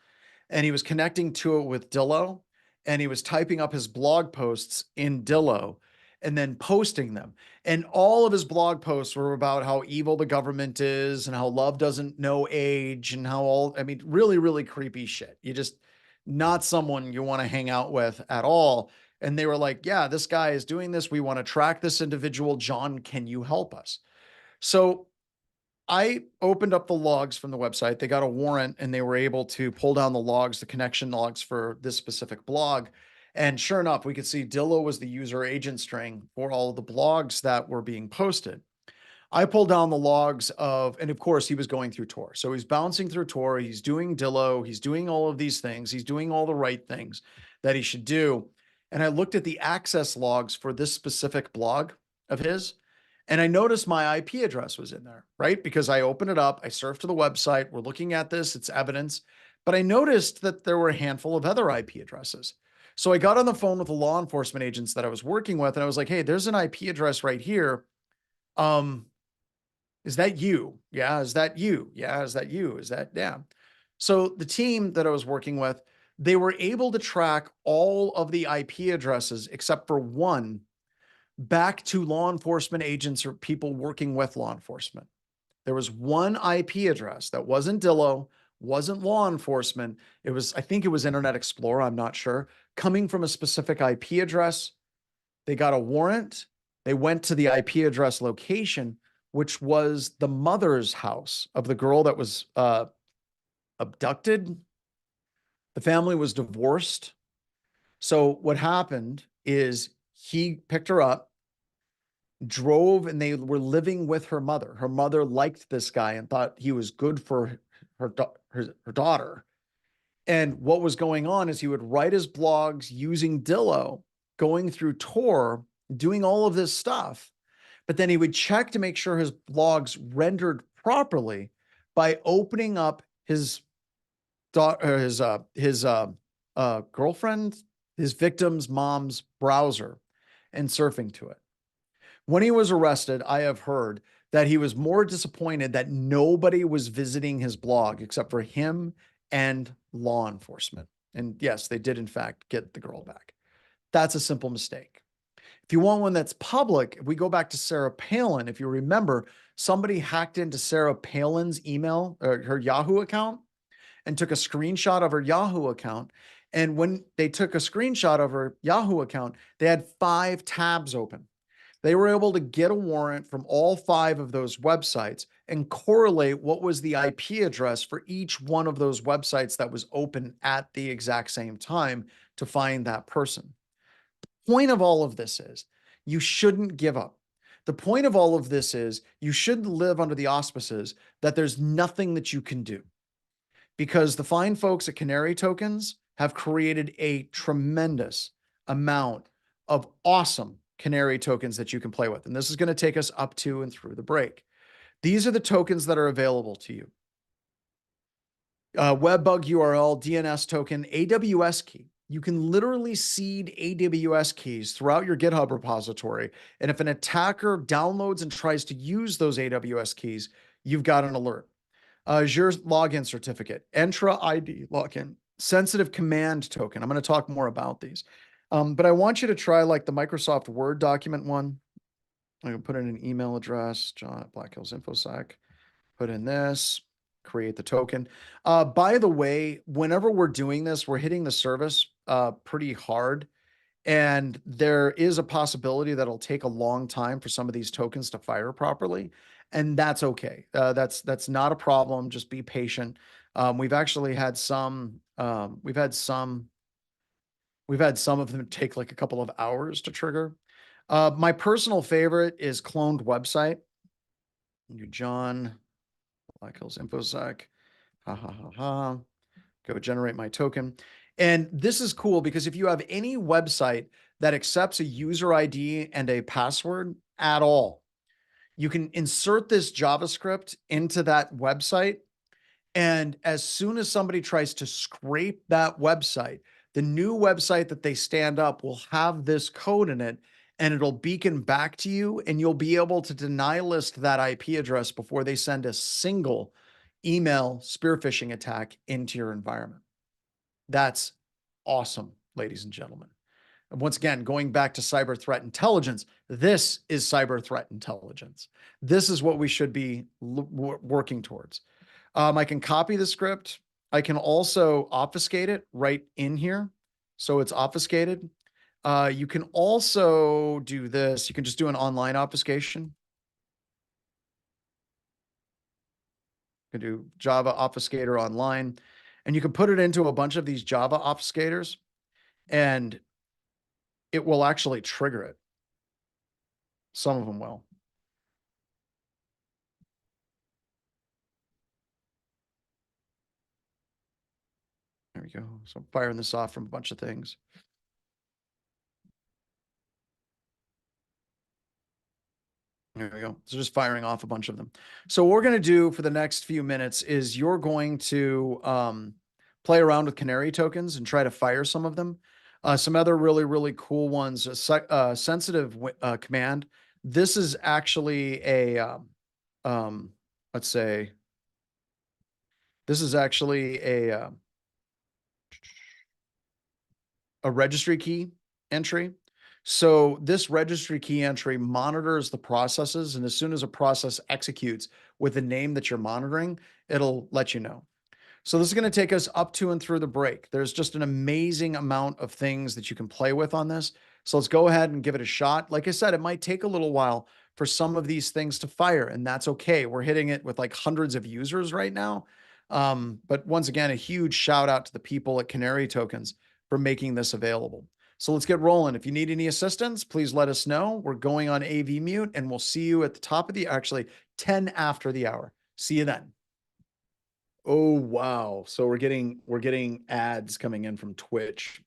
And he was connecting to it with Dillo. And he was typing up his blog posts in Dillo and then posting them. And all of his blog posts were about how evil the government is and how love doesn't know age and how all, I mean, really, really creepy shit. You just, not someone you want to hang out with at all. And they were like, yeah, this guy is doing this. We want to track this individual. John, can you help us? So I opened up the logs from the website. They got a warrant and they were able to pull down the logs, the connection logs for this specific blog. And sure enough, we could see Dillo was the user agent string for all of the blogs that were being posted. I pulled down the logs of, and of course, he was going through Tor. So he's bouncing through Tor. He's doing Dillo. He's doing all of these things. He's doing all the right things that he should do. And I looked at the access logs for this specific blog of his, and I noticed my IP address was in there, right? Because I opened it up, I surfed to the website. We're looking at this, it's evidence. But I noticed that there were a handful of other IP addresses. So I got on the phone with the law enforcement agents that I was working with, and I was like, hey, there's an IP address right here. Is that you? Yeah. Is that you? Yeah. Is that you? Is that, yeah. So the team that I was working with, they were able to track all of the IP addresses except for one back to law enforcement agents or people working with law enforcement. There was one IP address that wasn't Dillo, wasn't law enforcement. It was, I think it was Internet Explorer. I'm not sure. Coming from a specific IP address. They got a warrant. They went to the IP address location, which was the mother's house of the girl that was abducted. The family was divorced. So what happened is he picked her up, drove, and they were living with her mother. Her mother liked this guy and thought he was good for her daughter. And what was going on is he would write his blogs using Dillo, going through Tor, doing all of this stuff. But then he would check to make sure his blogs rendered properly by opening up his daughter, his girlfriend, his victim's mom's browser and surfing to it. When he was arrested, I have heard that he was more disappointed that nobody was visiting his blog except for him and law enforcement. And yes, they did in fact get the girl back. That's a simple mistake. If you want one that's public, if we go back to Sarah Palin, if you remember, somebody hacked into Sarah Palin's email or her Yahoo account and took a screenshot of her Yahoo account. And when they took a screenshot of her Yahoo account, they had 5 tabs open. They were able to get a warrant from all 5 of those websites and correlate what was the IP address for each one of those websites that was open at the exact same time to find that person. The point of all of this is you shouldn't give up. The point of all of this is you should live under the auspices that there's nothing that you can do, because the fine folks at Canary Tokens have created a tremendous amount of awesome Canary tokens that you can play with. And this is going to take us up to and through the break. These are the tokens that are available to you. Webbug URL, DNS token, AWS key. You can literally seed AWS keys throughout your GitHub repository. And if an attacker downloads and tries to use those AWS keys, you've got an alert. Azure login certificate, Entra ID login, sensitive command token. I'm going to talk more about these. But I want you to try like the Microsoft Word document one. I can put in an email address, John at Black Hills InfoSec, put in this, create the token. By the way, whenever we're doing this, we're hitting the service pretty hard. And there is a possibility that it'll take a long time for some of these tokens to fire properly. And that's okay. That's not a problem. Just be patient. We've actually had some, we've had some of them take like a couple of hours to trigger. My personal favorite is cloned website. You John, Black Hills InfoSec, go generate my token. And this is cool because if you have any website that accepts a user ID and a password at all, you can insert this JavaScript into that website. And as soon as somebody tries to scrape that website, the new website that they stand up will have this code in it, and it'll beacon back to you, and you'll be able to deny list that IP address before they send a single email spear phishing attack into your environment. That's awesome, ladies and gentlemen. And once again, going back to cyber threat intelligence, this is cyber threat intelligence. This is what we should be working towards. I can copy the script. I can also obfuscate it right in here. So it's obfuscated. You can also do this. You can just do an online obfuscation. You can do Java obfuscator online, and you can put it into a bunch of these Java obfuscators, and it will actually trigger it. Some of them will. There we go. So I'm firing this off from a bunch of things. There we go. So just firing off a bunch of them. So what we're going to do for the next few minutes is you're going to play around with Canary tokens and try to fire some of them. Some other really, really cool ones, sensitive command. This is actually a, let's say, this is actually a registry key entry. So this registry key entry monitors the processes, and as soon as a process executes with the name that you're monitoring, it'll let you know. So this is going to take us up to and through the break. There's just an amazing amount of things that you can play with on this. So let's go ahead and give it a shot. Like I said, it might take a little while for some of these things to fire, and that's okay. We're hitting it with like hundreds of users right now. But once again, a huge shout out to the people at Canary Tokens for making this available. So let's get rolling. If you need any assistance, please let us know. We're going on AV mute, and we'll see you at the top of the, actually 10 after the hour. See you then. Oh, wow. So we're getting ads coming in from Twitch,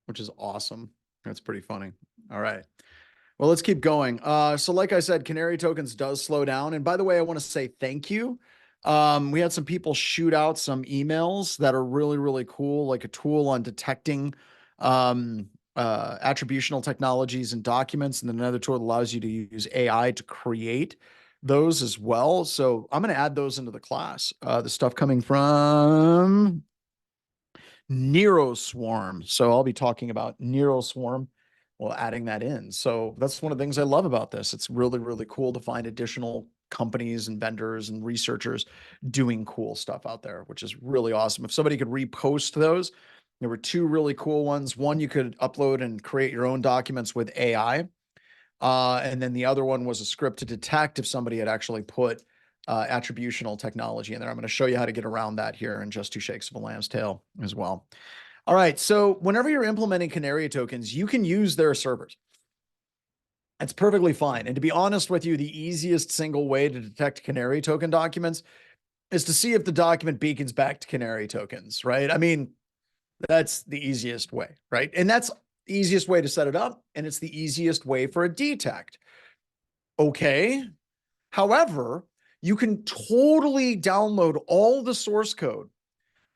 which is awesome. That's pretty funny. All right. Well, let's keep going. So like I said, Canary tokens does slow down. And by the way, I want to say thank you. We had some people shoot out some emails that are really, really cool, like a tool on detecting attributional technologies and documents, and then another tool that allows you to use AI to create those as well. So I'm going to add those into the class. The stuff coming from NeuroSwarm. So I'll be talking about NeuroSwarm while adding that in. So that's one of the things I love about this. It's really, really cool to find additional companies and vendors and researchers doing cool stuff out there, which is really awesome. If somebody could repost those, there were two really cool ones. One, you could upload and create your own documents with AI. And then the other one was a script to detect if somebody had actually put attributional technology in there. I'm going to show you how to get around that here in just two shakes of a lamb's tail as well. All right. So whenever you're implementing Canary tokens, you can use their servers. It's perfectly fine. And to be honest with you, the easiest single way to detect Canary token documents is to see if the document beacons back to Canary tokens, right? I mean, that's the easiest way, right? And that's the easiest way to set it up. And it's the easiest way for a detect. Okay. However, you can totally download all the source code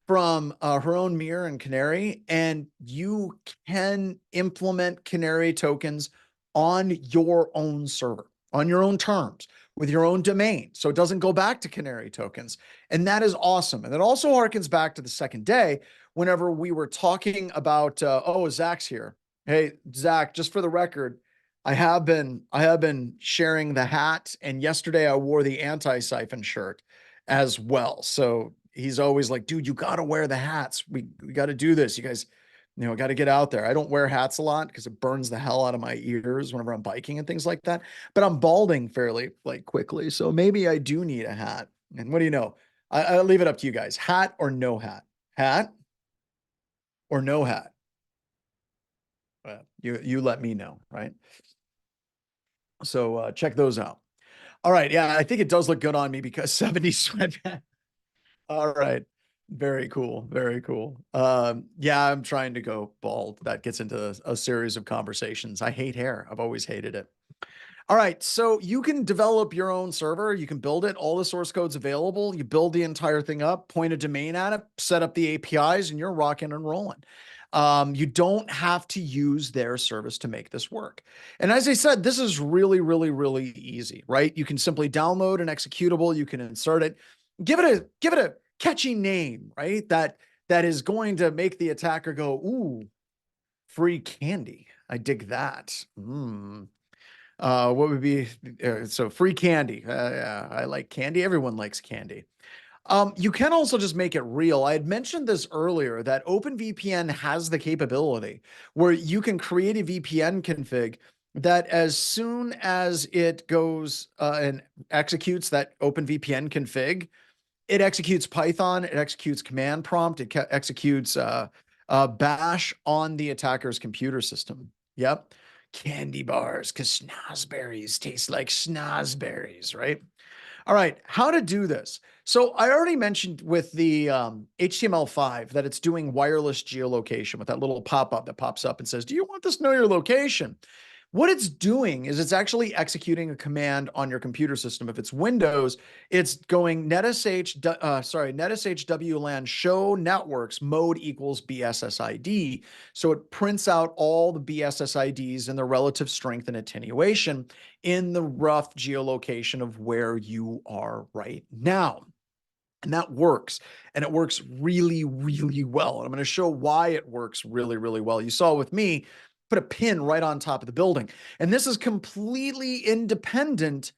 from her own Mirror and Canary, and you can implement Canary tokens on your own server, on your own terms, with your own domain. So it doesn't go back to Canary tokens. And that is awesome. And it also harkens back to the second day whenever we were talking about, oh, Zach's here. Hey, Zach, just for the record, I have been sharing the hat, and yesterday I wore the anti-siphon shirt as well. So he's always like, dude, you got to wear the hats. We got to do this. You guys, got to get out there. I don't wear hats a lot because it burns the hell out of my ears whenever I'm biking and things like that. But I'm balding fairly like quickly. So maybe I do need a hat. And what do you know? I'll leave it up to you guys. Hat or no hat? Hat or no hat? Well, you let me know, right? So check those out. All right. Yeah, I think it does look good on me because 70 sweatpants. All right. Very cool. Very cool. Yeah, I'm trying to go bald. That gets into a series of conversations. I hate hair. I've always hated it. All right. So you can develop your own server. You can build it. All the source code's available. You build the entire thing up, point a domain at it, set up the APIs, and you're rocking and rolling. You don't have to use their service to make this work. And as I said, this is really, really, really easy, right? You can simply download an executable. You can insert it, give it a catchy name, right? That is going to make the attacker go, ooh, free candy. I dig that. What would be so free candy? Yeah, I like candy. Everyone likes candy. You can also just make it real. I had mentioned this earlier that OpenVPN has the capability where you can create a VPN config that as soon as it goes and executes that OpenVPN config, it executes Python, it executes command prompt, it executes bash on the attacker's computer system. Yep. Candy bars, because schnozberries taste like schnozberries, right? All right, how to do this. So I already mentioned with the HTML5 that it's doing wireless geolocation with that little pop-up that pops up and says, do you want this to know your location? What it's doing is it's actually executing a command on your computer system. If it's Windows, it's going netsh wlan show networks mode equals BSSID. So it prints out all the BSSIDs and the relative strength and attenuation in the rough geolocation of where you are right now. And that works. And it works really, really well. And I'm going to show why it works really, really well. You saw with me, put a pin right on top of the building. And this is completely independent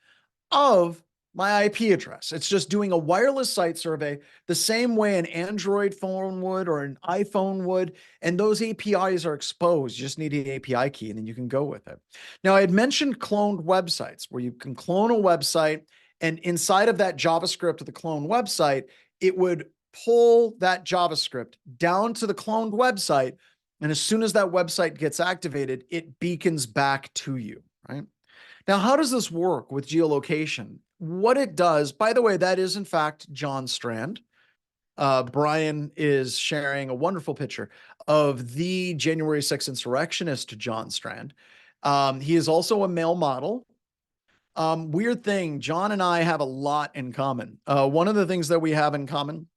of my IP address. It's just doing a wireless site survey the same way an Android phone would or an iPhone would. And those APIs are exposed. You just need an API key and then you can go with it. Now, I had mentioned cloned websites where you can clone a website, and inside of that JavaScript of the cloned website, it would pull that JavaScript down to the cloned website. And as soon as that website gets activated, it beacons back to you, right? Now, how does this work with geolocation? What it does, by the way, that is in fact John Strand. Brian is sharing a wonderful picture of the January 6th insurrectionist, John Strand. He is also a male model. Weird thing, John and I have a lot in common. One of the things that we have in common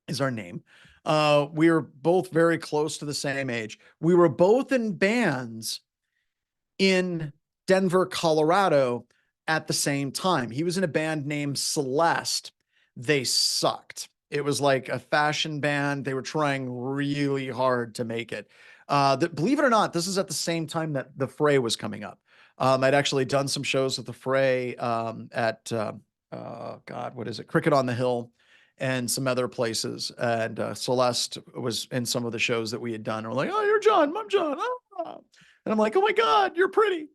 is our name. We are both very close to the same age. We were both in bands in Denver, Colorado at the same time. He was in a band named Celeste. They sucked. It was like a fashion band. They were trying really hard to make it. Believe it or not, this is at the same time that The Fray was coming up. I'd actually done some shows with The Fray at, God, what is it? Cricket on the Hill and some other places. And Celeste was in some of the shows that we had done. And we're like, oh, you're John, I'm John. Oh. And I'm like, oh my God, you're pretty.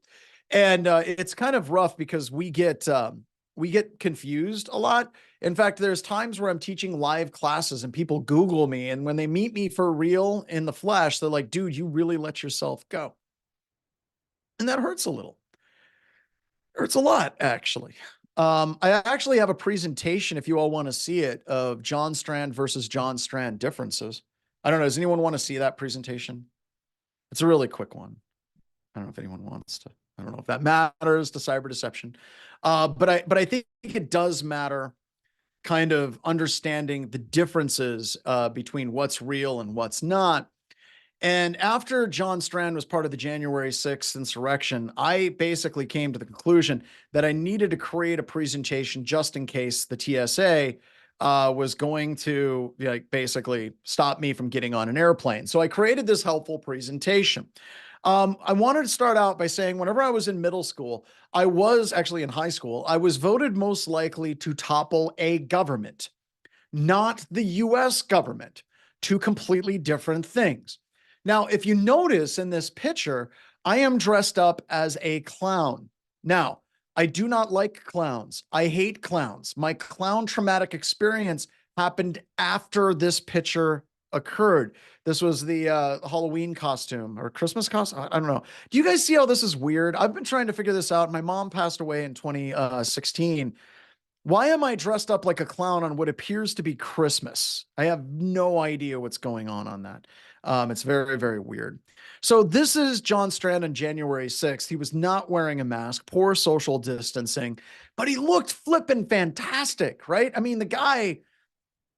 And it's kind of rough because we get confused a lot. In fact, there's times where I'm teaching live classes and people Google me. And when they meet me for real in the flesh, they're like, dude, you really let yourself go. And that hurts a little. Hurts a lot, actually. I actually have a presentation, if you all want to see it, of John Strand versus John Strand differences. I don't know. Does anyone want to see that presentation? It's a really quick one. I don't know if anyone wants to. I don't know if that matters to cyber deception. But I think it does matter kind of understanding the differences between what's real and what's not. And after John Strand was part of the January 6th insurrection, I basically came to the conclusion that I needed to create a presentation just in case the TSA was going to basically stop me from getting on an airplane. So I created this helpful presentation. I wanted to start out by saying whenever I was in middle school, I was actually in high school, I was voted most likely to topple a government, not the US government, two completely different things. Now, if you notice in this picture, I am dressed up as a clown. Now, I do not like clowns. I hate clowns. My clown traumatic experience happened after this picture occurred. This was the Halloween costume or Christmas costume. I don't know. Do you guys see how this is weird? I've been trying to figure this out. My mom passed away in 2016. Why am I dressed up like a clown on what appears to be Christmas? I have no idea what's going on that. It's very, very weird. So this is John Strand on January 6th. He was not wearing a mask, poor social distancing, but he looked flippin' fantastic, right? I mean, the guy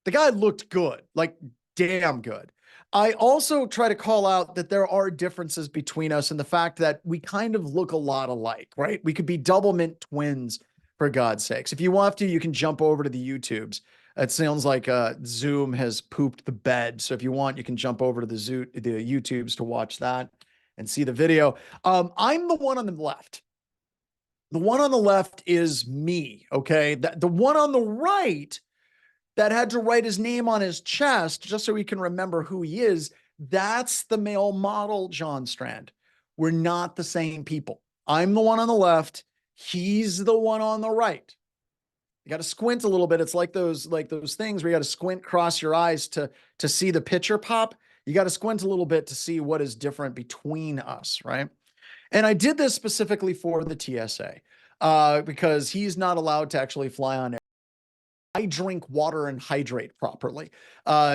looked good, like damn good. I also try to call out that there are differences between us and the fact that we kind of look a lot alike, right? We could be double mint twins, for God's sakes. If you want to, you can jump over to the YouTubes. It sounds like Zoom has pooped the bed. So if you want, you can jump over to the YouTubes to watch that and see the video. I'm the one on the left. The one on the left is me, okay? The one on the right that had to write his name on his chest just so he can remember who he is. That's the male model, John Strand. We're not the same people. I'm the one on the left. He's the one on the right. You got to squint a little bit. It's like those things where you got to squint, cross your eyes to see the picture pop. You got to squint a little bit to see what is different between us, right? And I did this specifically for the TSA because he's not allowed to actually fly on air. I drink water and hydrate properly.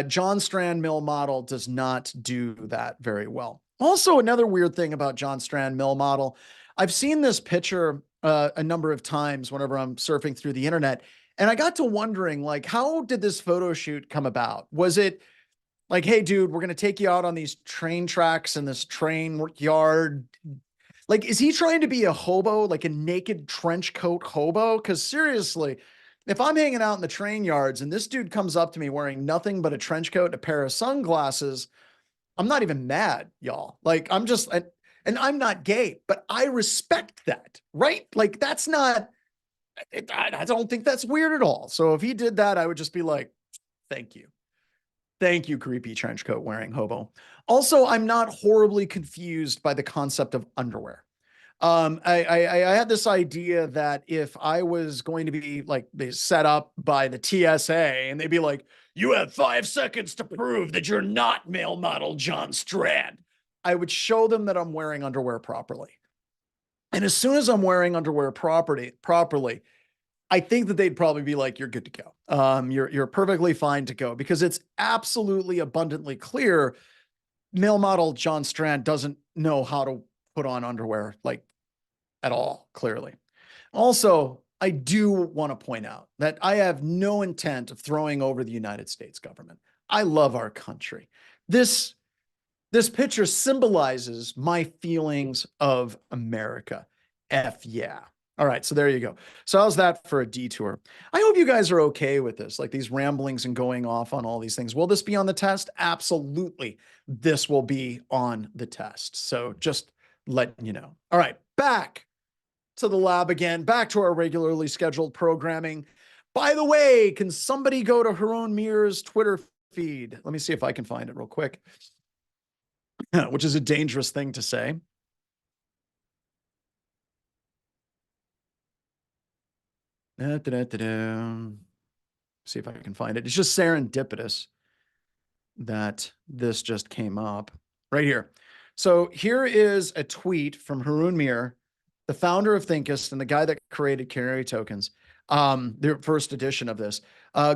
John Strand Mill model does not do that very well. Also, another weird thing about John Strand Mill model, I've seen this picture a number of times whenever I'm surfing through the internet, and I got to wondering, like, how did this photo shoot come about? Was it like, hey, dude, we're going to take you out on these train tracks in this train yard? Like, is he trying to be a hobo, like a naked trench coat hobo? Because seriously, if I'm hanging out in the train yards and this dude comes up to me wearing nothing but a trench coat and a pair of sunglasses, I'm not even mad, y'all. Like, I'm just, and I'm not gay, but I respect that, right? Like, that's not, I don't think that's weird at all. So if he did that, I would just be like, thank you. Thank you, creepy trench coat wearing hobo. Also, I'm not horribly confused by the concept of underwear. I had this idea that if I was going to be like set up by the TSA and they'd be like, you have 5 seconds to prove that you're not male model John Strand, I would show them that I'm wearing underwear properly. And as soon as I'm wearing underwear properly, I think that they'd probably be like, you're good to go. You're perfectly fine to go, because it's absolutely abundantly clear male model John Strand doesn't know how to put on underwear like at all, clearly. Also, I do want to point out that I have no intent of throwing over the United States government. I love our country. This picture symbolizes my feelings of America. F yeah. All right, so there you go. So how's that for a detour? I hope you guys are okay with this, like these ramblings and going off on all these things. Will this be on the test? Absolutely. This will be on the test. So just letting you know. All right, back to the lab again, back to our regularly scheduled programming. By the way, can somebody go to Haroon Mir's Twitter feed? Let me see if I can find it real quick, which is a dangerous thing to say. See if I can find it. It's just serendipitous that this just came up right here. So here is a tweet from Haroon Mir, the founder of Thinkist and the guy that created Canary tokens. The first edition of this.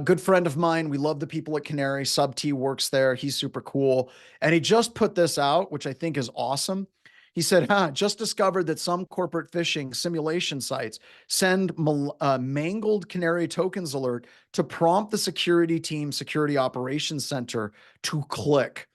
Good friend of mine. We love the people at Canary. Sub T works there. He's super cool. And he just put this out, which I think is awesome. He said, just discovered that some corporate phishing simulation sites send mangled Canary tokens alert to prompt the security team, security operations center to click.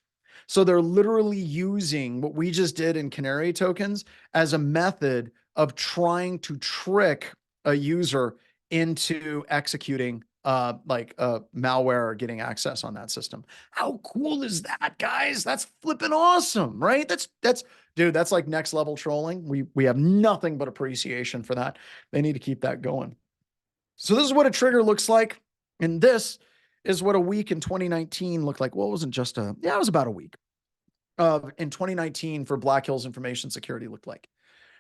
So they're literally using what we just did in Canary tokens as a method of trying to trick a user into executing malware or getting access on that system. How cool is that, guys? That's flipping awesome, right? That's dude, that's like next level trolling. We have nothing but appreciation for that. They need to keep that going. So this is what a trigger looks like. And this is what a week in 2019 looked like. Well, it wasn't just it was about a week in 2019 for Black Hills information security looked like.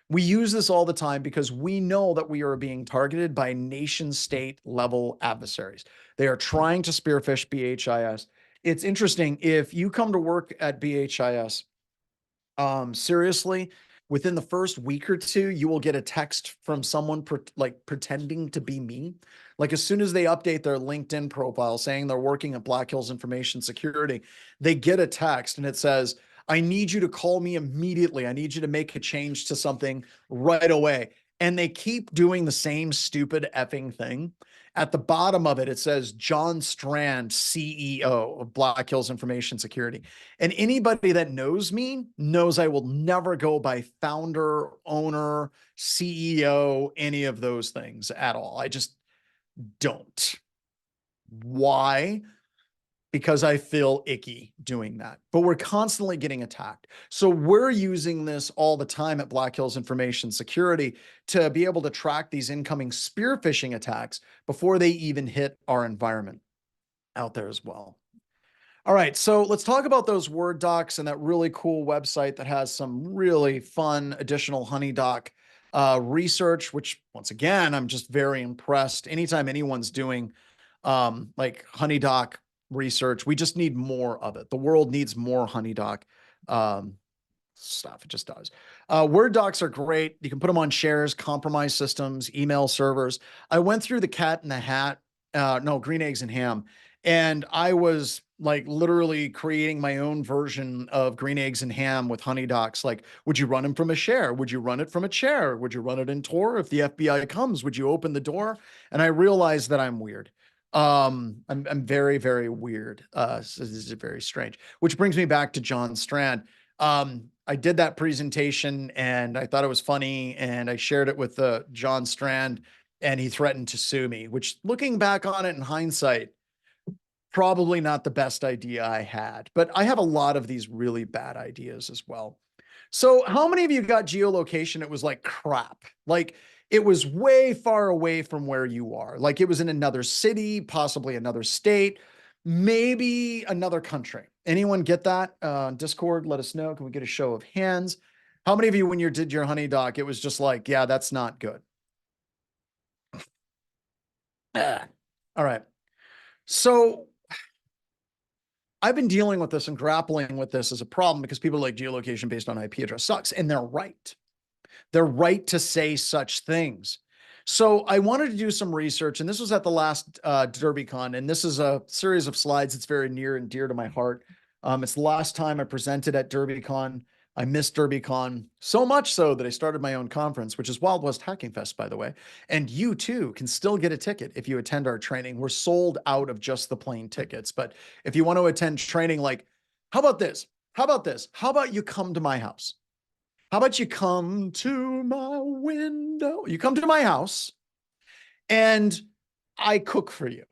We use this all the time because we know that we are being targeted by nation state level adversaries. They are trying to spearfish BHIS. It's interesting. If you come to work at BHIS, seriously, within the first week or two, you will get a text from someone pretending to be me. Like as soon as they update their LinkedIn profile saying they're working at Black Hills Information Security, they get a text and it says, I need you to call me immediately. I need you to make a change to something right away. And they keep doing the same stupid effing thing. At the bottom of it, it says John Strand, CEO of Black Hills Information Security. And anybody that knows me knows I will never go by founder, owner, CEO, any of those things at all. I just don't. Why? Because I feel icky doing that. But we're constantly getting attacked. So we're using this all the time at Black Hills Information Security to be able to track these incoming spear phishing attacks before they even hit our environment. out there as well. All right, so let's talk about those Word docs and that really cool website that has some really fun additional HoneyDoc research, which once again, I'm just very impressed. Anytime anyone's doing like HoneyDoc research, we just need more of it. The world needs more HoneyDoc stuff. It just does. Word docs are great. You can put them on shares, compromise systems, email servers. I went through the cat in the hat, no, green eggs and ham. And I was like literally creating my own version of green eggs and ham with HoneyDocs. Like, would you run them from a share? Would you run it from a chair? Would you run it in Tor? If the FBI comes, would you open the door? And I realized that I'm weird. I'm very, very weird. So this is very strange, which brings me back to John Strand. I did that presentation and I thought it was funny and I shared it with John Strand and he threatened to sue me, which looking back on it in hindsight, probably not the best idea I had, but I have a lot of these really bad ideas as well. So how many of you got geolocation? It was like crap. Like it was way far away from where you are. Like it was in another city, possibly another state, maybe another country. Anyone get that? Discord, let us know. Can we get a show of hands? How many of you, when you did your HoneyDoc, it was just like, yeah, that's not good. All right. So I've been dealing with this and grappling with this as a problem because people are like geolocation based on IP address sucks, and they're right. They're right to say such things. So I wanted to do some research, and this was at the last DerbyCon, and this is a series of slides that's very near and dear to my heart. It's the last time I presented at DerbyCon. I missed DerbyCon so much so that I started my own conference, which is Wild West Hacking Fest, by the way. And you too can still get a ticket if you attend our training. We're sold out of just the plain tickets. But if you want to attend training, like, how about this? How about this? How about you come to my house? How about you come to my window? You come to my house and I cook for you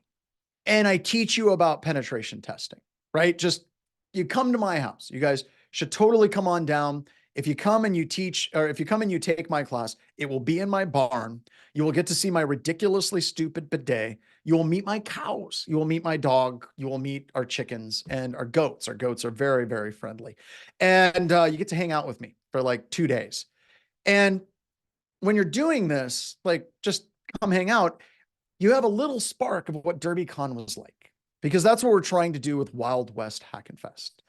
and I teach you about penetration testing, right? Just you come to my house. You guys should totally come on down. If you come and you teach, or if you come and you take my class, it will be in my barn. You will get to see my ridiculously stupid bidet. You will meet my cows. You will meet my dog. You will meet our chickens and our goats. Our goats are very, very friendly. And you get to hang out with me for like 2 days. And when you're doing this, like just come hang out, you have a little spark of what DerbyCon was like, because that's what we're trying to do with Wild West Hack and Fest.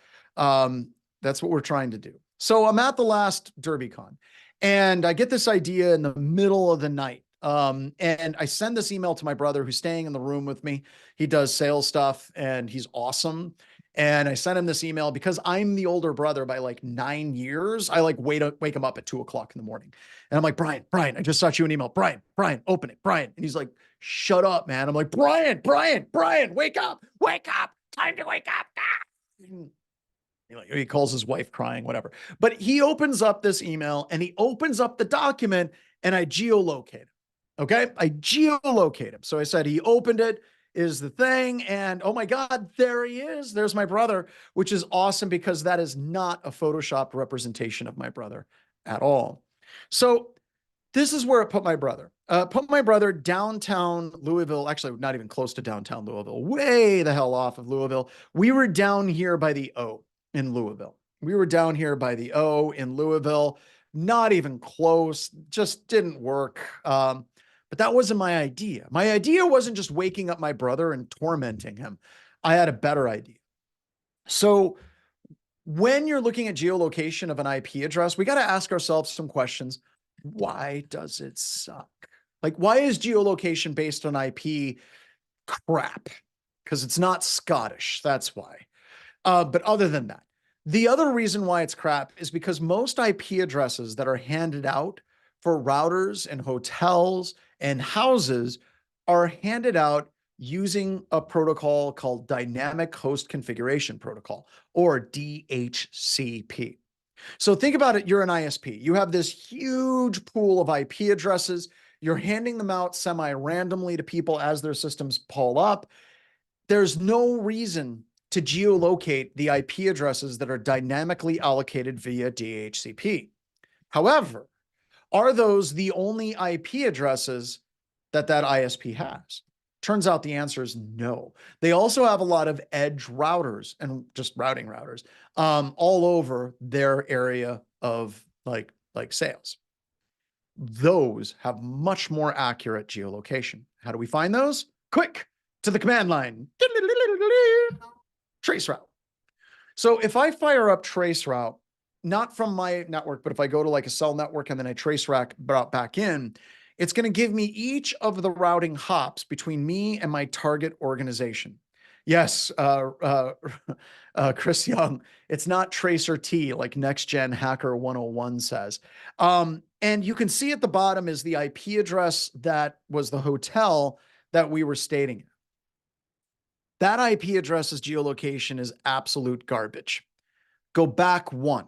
That's what we're trying to do. So I'm at the last DerbyCon and I get this idea in the middle of the night. And I send this email to my brother who's staying in the room with me. He does sales stuff and he's awesome. And I sent him this email because I'm the older brother by like 9 years. I like wake him up at 2 o'clock in the morning. And I'm like, Brian, I just sent you an email. Brian, open it, Brian. And he's like, shut up, man. I'm like, Brian, wake up, time to wake up. He calls his wife crying, whatever. But he opens up this email and he opens up the document and I geolocate him. Okay. I geolocate him. So I said, he opened it, is the thing. And oh my God, there he is. There's my brother, which is awesome because that is not a Photoshopped representation of my brother at all. So this is where it put my brother. Put my brother downtown Louisville, actually not even close to downtown Louisville, way the hell off of Louisville. We were down here by the O in Louisville. We were down here by the O in Louisville, not even close, just didn't work. But that wasn't my idea. My idea wasn't just waking up my brother and tormenting him. I had a better idea. So when you're looking at geolocation of an IP address, we got to ask ourselves some questions. Why does it suck? Like, why is geolocation based on IP crap? Because it's not Scottish. That's why. But other than that, the other reason why it's crap is because most IP addresses that are handed out for routers and hotels and houses are handed out using a protocol called Dynamic Host Configuration Protocol, or DHCP. So think about it. You're an ISP. You have this huge pool of IP addresses. You're handing them out semi-randomly to people as their systems pull up. There's no reason to geolocate the IP addresses that are dynamically allocated via DHCP. However, are those the only IP addresses that ISP has? Turns out the answer is no. They also have a lot of edge routers and just routing routers all over their area of like sales. Those have much more accurate geolocation. How do we find those? Quick, to the command line. Traceroute. So if I fire up Traceroute, not from my network, but if I go to like a cell network and then I traceroute back in, it's going to give me each of the routing hops between me and my target organization. Yes, Chris Young, it's not Tracer T like Next Gen Hacker 101 says. And you can see at the bottom is the IP address that was the hotel that we were staying. That IP address's geolocation is absolute garbage. Go back one.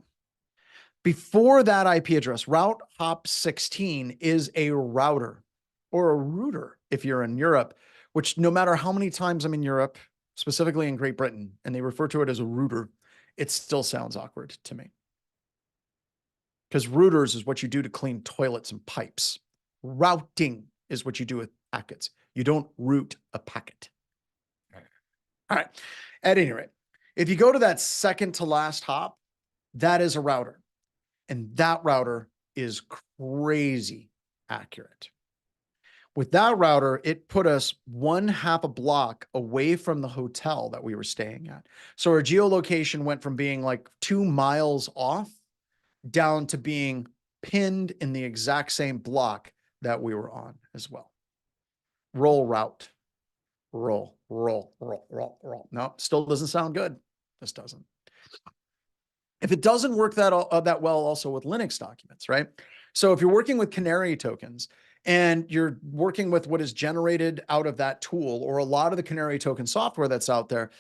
Before that IP address, route hop 16 is a router or a router if you're in Europe, which no matter how many times I'm in Europe, specifically in Great Britain, and they refer to it as a router, it still sounds awkward to me. Because routers is what you do to clean toilets and pipes. Routing is what you do with packets. You don't route a packet. All right. At any rate, if you go to that second to last hop, that is a router. And that router is crazy accurate. With that router, it put us 1/2 a block away from the hotel that we were staying at. So our geolocation went from being like 2 miles off down to being pinned in the exact same block that we were on as well. Roll route. Roll. No, still doesn't sound good. This doesn't. If it doesn't work that well also with Linux documents, right? So if you're working with Canary tokens and you're working with what is generated out of that tool or a lot of the Canary token software that's out there,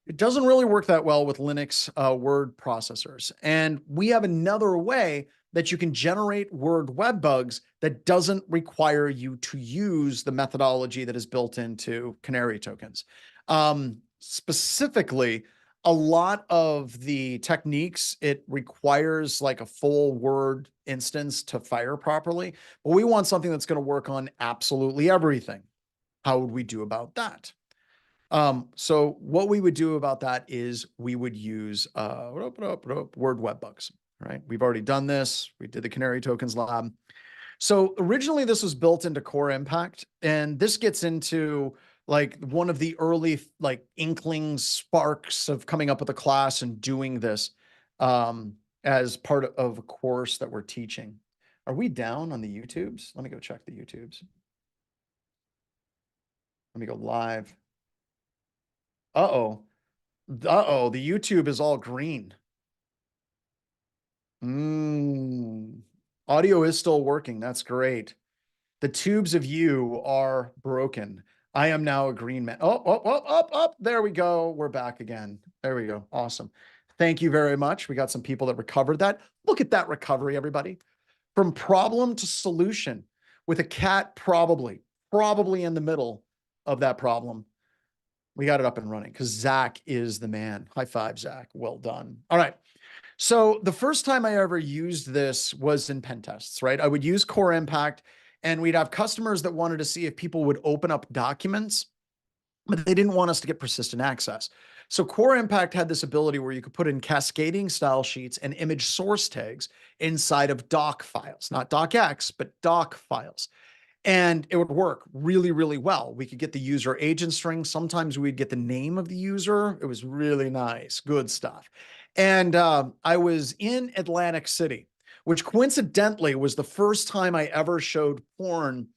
it doesn't really work that well with Linux word processors. And we have another way that you can generate word web bugs that doesn't require you to use the methodology that is built into Canary tokens. Specifically, a lot of the techniques, it requires like a full word instance to fire properly, but we want something that's going to work on absolutely everything. How would we do about that? So what we would do about that is we would use word web bugs, right? We've already done this. We did the Canary tokens lab. So originally this was built into Core Impact, and this gets into like one of the early like inkling sparks of coming up with a class and doing this as part of a course that we're teaching. Are we down on the YouTubes? Let me go check the YouTubes. Let me go live. Uh-oh. Uh-oh, the YouTube is all green. Audio is still working. That's great. The tubes of you are broken. I am now a green man. Oh, there we go. We're back again. There we go. Awesome. Thank you very much. We got some people that recovered that. Look at that recovery, everybody. From problem to solution with a cat probably in the middle of that problem. We got it up and running because Zach is the man. High five, Zach. Well done. All right. So the first time I ever used this was in pen tests, right? I would use Core Impact and we'd have customers that wanted to see if people would open up documents, but they didn't want us to get persistent access. So Core Impact had this ability where you could put in cascading style sheets and image source tags inside of doc files, not docx, but doc files. And it would work really, really well. We could get the user agent string. Sometimes we'd get the name of the user. It was really nice, good stuff. And I was in Atlantic City, which coincidentally was the first time I ever showed porn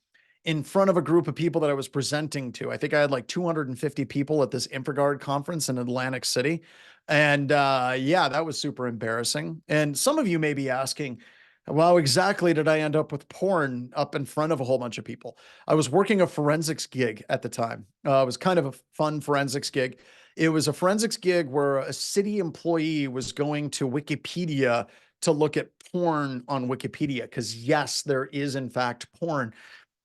in front of a group of people that I was presenting to. I think I had like 250 people at this InfraGard conference in Atlantic City. And yeah, that was super embarrassing. And some of you may be asking, well, how exactly did I end up with porn up in front of a whole bunch of people? I was working a forensics gig at the time. It was kind of a fun forensics gig. It was a forensics gig where a city employee was going to Wikipedia to look at porn on Wikipedia. Because yes, there is in fact porn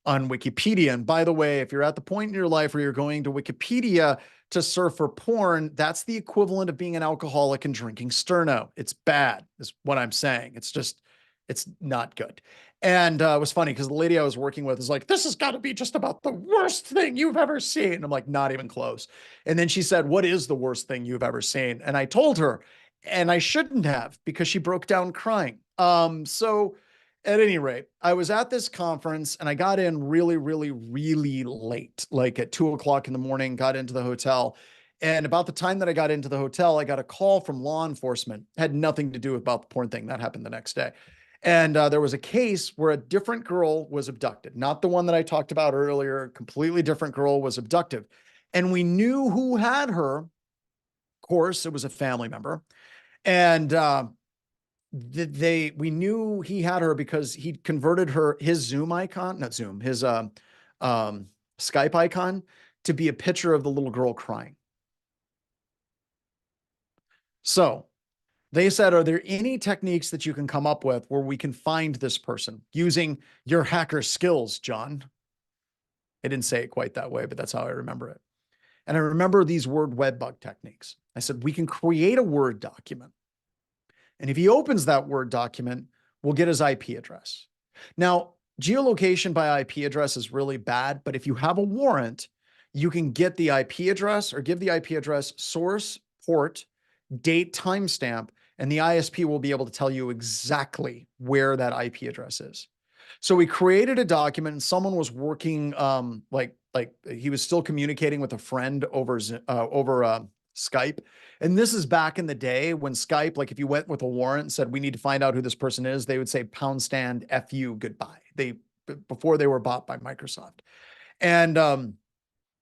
on Wikipedia. And by the way, if you're at the point in your life where you're going to Wikipedia to surf for porn, that's the equivalent of being an alcoholic and drinking Sterno. It's bad, is what I'm saying. It's just, it's not good. And it was funny because the lady I was working with is like, this has got to be just about the worst thing you've ever seen. And I'm like, not even close. And then she said, what is the worst thing you've ever seen? And I told her, and I shouldn't have because she broke down crying. So at any rate, I was at this conference and I got in really, really, really late, like at 2 o'clock in the morning, got into the hotel. And about the time that I got into the hotel, I got a call from law enforcement. Had nothing to do with about the porn thing. That happened the next day. And there was a case where a different girl was abducted, not the one that I talked about earlier. Completely different girl was abducted. And we knew who had her. Of course, it was a family member. And we knew he had her because he'd converted his Zoom icon, not Zoom, his Skype icon to be a picture of the little girl crying. So they said, are there any techniques that you can come up with where we can find this person using your hacker skills, John? I didn't say it quite that way, but that's how I remember it. And I remember these word web bug techniques. I said, we can create a Word document. And if he opens that Word document, we'll get his IP address. Now, geolocation by IP address is really bad, but if you have a warrant, you can get the IP address or give the IP address, source, port, date, timestamp, and the ISP will be able to tell you exactly where that IP address is. So we created a document and someone was working like he was still communicating with a friend over Skype. And this is back in the day when Skype, like if you went with a warrant and said, we need to find out who this person is, they would say # FU goodbye. Before they were bought by Microsoft. And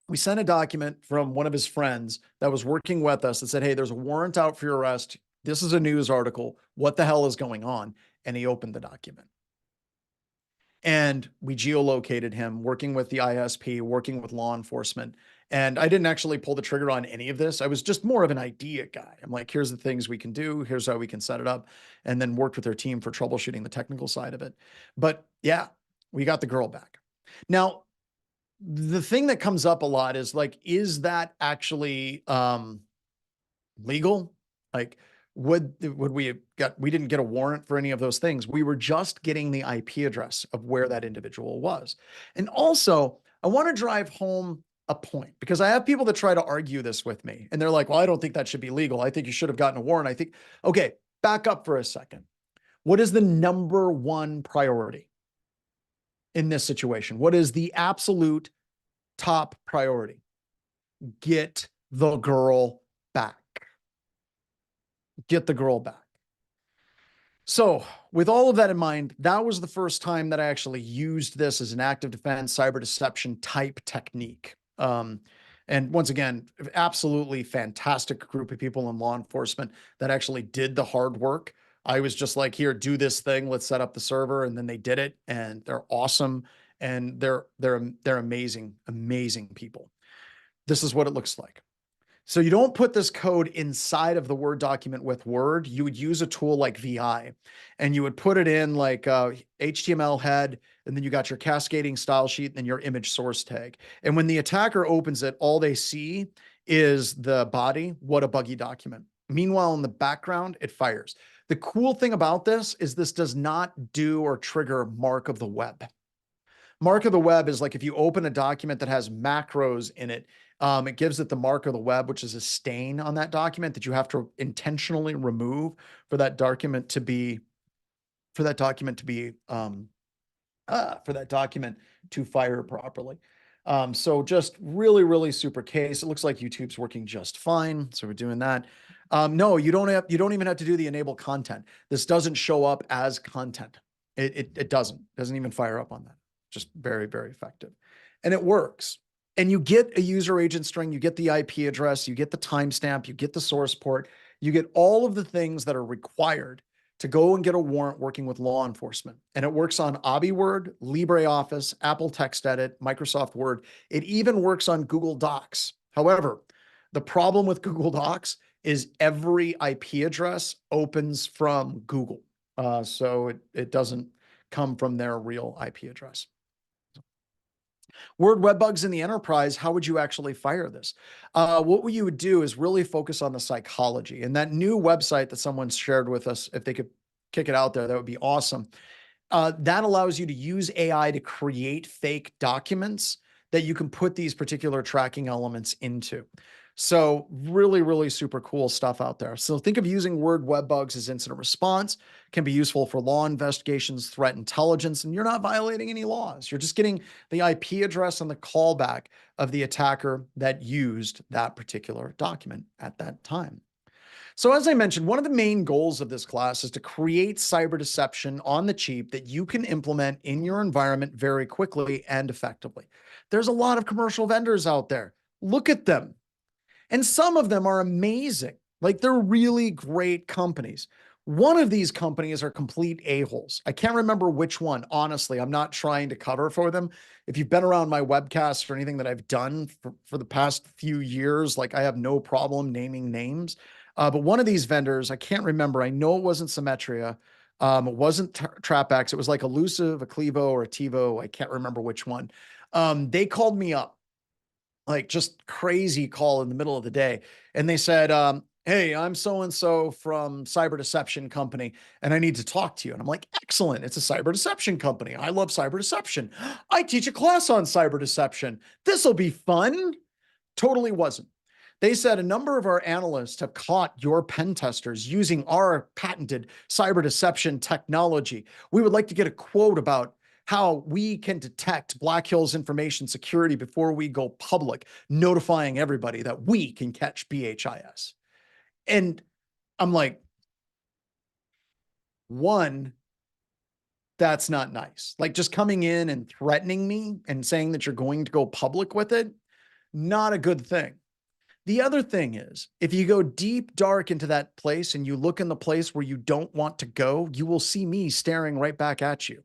we sent a document from one of his friends that was working with us that said, hey, there's a warrant out for your arrest. This is a news article. What the hell is going on? And he opened the document. And we geolocated him, working with the ISP, working with law enforcement. And I didn't actually pull the trigger on any of this. I was just more of an idea guy. I'm like, here's the things we can do. Here's how we can set it up. And then worked with their team for troubleshooting the technical side of it. But yeah, we got the girl back. Now, the thing that comes up a lot is like, is that actually legal? Like, would we didn't get a warrant for any of those things. We were just getting the IP address of where that individual was. And also, I want to drive home a point because I have people that try to argue this with me and they're like, well, I don't think that should be legal. I think you should have gotten a warrant. I think, okay, back up for a second. What is the number one priority in this situation? What is the absolute top priority? Get the girl back. Get the girl back. So with all of that in mind, that was the first time that I actually used this as an active defense, cyber deception type technique. And once again, absolutely fantastic group of people in law enforcement that actually did the hard work. I was just like, here, do this thing. Let's set up the server. And then they did it and they're awesome. And they're amazing, amazing people. This is what it looks like. So you don't put this code inside of the Word document with Word. You would use a tool like VI and you would put it in like HTML head, and then you got your cascading style sheet and then your image source tag. And when the attacker opens it, all they see is the body. What a buggy document. Meanwhile, in the background, it fires. The cool thing about this is this does not do or trigger mark of the web. Mark of the web is like if you open a document that has macros in it, it gives it the mark of the web, which is a stain on that document that you have to intentionally remove for that document to be fire properly. So just really, really super case. It looks like YouTube's working just fine. So we're doing that. No, you don't even have to do the enable content. This doesn't show up as content. It doesn't even fire up on that. Just very, very effective. And it works. And you get a user agent string, you get the IP address, you get the timestamp, you get the source port, you get all of the things that are required to go and get a warrant working with law enforcement. And it works on AbiWord, LibreOffice, Apple TextEdit, Microsoft Word. It even works on Google Docs. However, the problem with Google Docs is every IP address opens from Google. So it doesn't come from their real IP address. Word web bugs in the enterprise, how would you actually fire this? What you would do is really focus on the psychology. And that new website that someone shared with us, if they could kick it out there, that would be awesome. that allows you to use AI to create fake documents that you can put these particular tracking elements into. So really, really super cool stuff out there. So think of using Word web bugs as incident response, can be useful for law investigations, threat intelligence, and you're not violating any laws. You're just getting the IP address and the callback of the attacker that used that particular document at that time. So as I mentioned, one of the main goals of this class is to create cyber deception on the cheap that you can implement in your environment very quickly and effectively. There's a lot of commercial vendors out there. Look at them. And some of them are amazing. Like they're really great companies. One of these companies are complete a-holes. I can't remember which one. Honestly, I'm not trying to cover for them. If you've been around my webcasts or anything that I've done for the past few years, like I have no problem naming names. But one of these vendors, I can't remember. I know it wasn't Symmetria. It wasn't TrapX. It was like Elusive, a Clevo, or a TiVo. I can't remember which one. They called me up, like just crazy call in the middle of the day. And they said, hey, I'm so-and-so from cyber deception company, and I need to talk to you. And I'm like, excellent. It's a cyber deception company. I love cyber deception. I teach a class on cyber deception. This'll be fun. Totally wasn't. They said a number of our analysts have caught your pen testers using our patented cyber deception technology. We would like to get a quote about how we can detect Black Hills information security before we go public, notifying everybody that we can catch BHIS. And I'm like, one, that's not nice. Like just coming in and threatening me and saying that you're going to go public with it, not a good thing. The other thing is, if you go deep, dark into that place and you look in the place where you don't want to go, you will see me staring right back at you.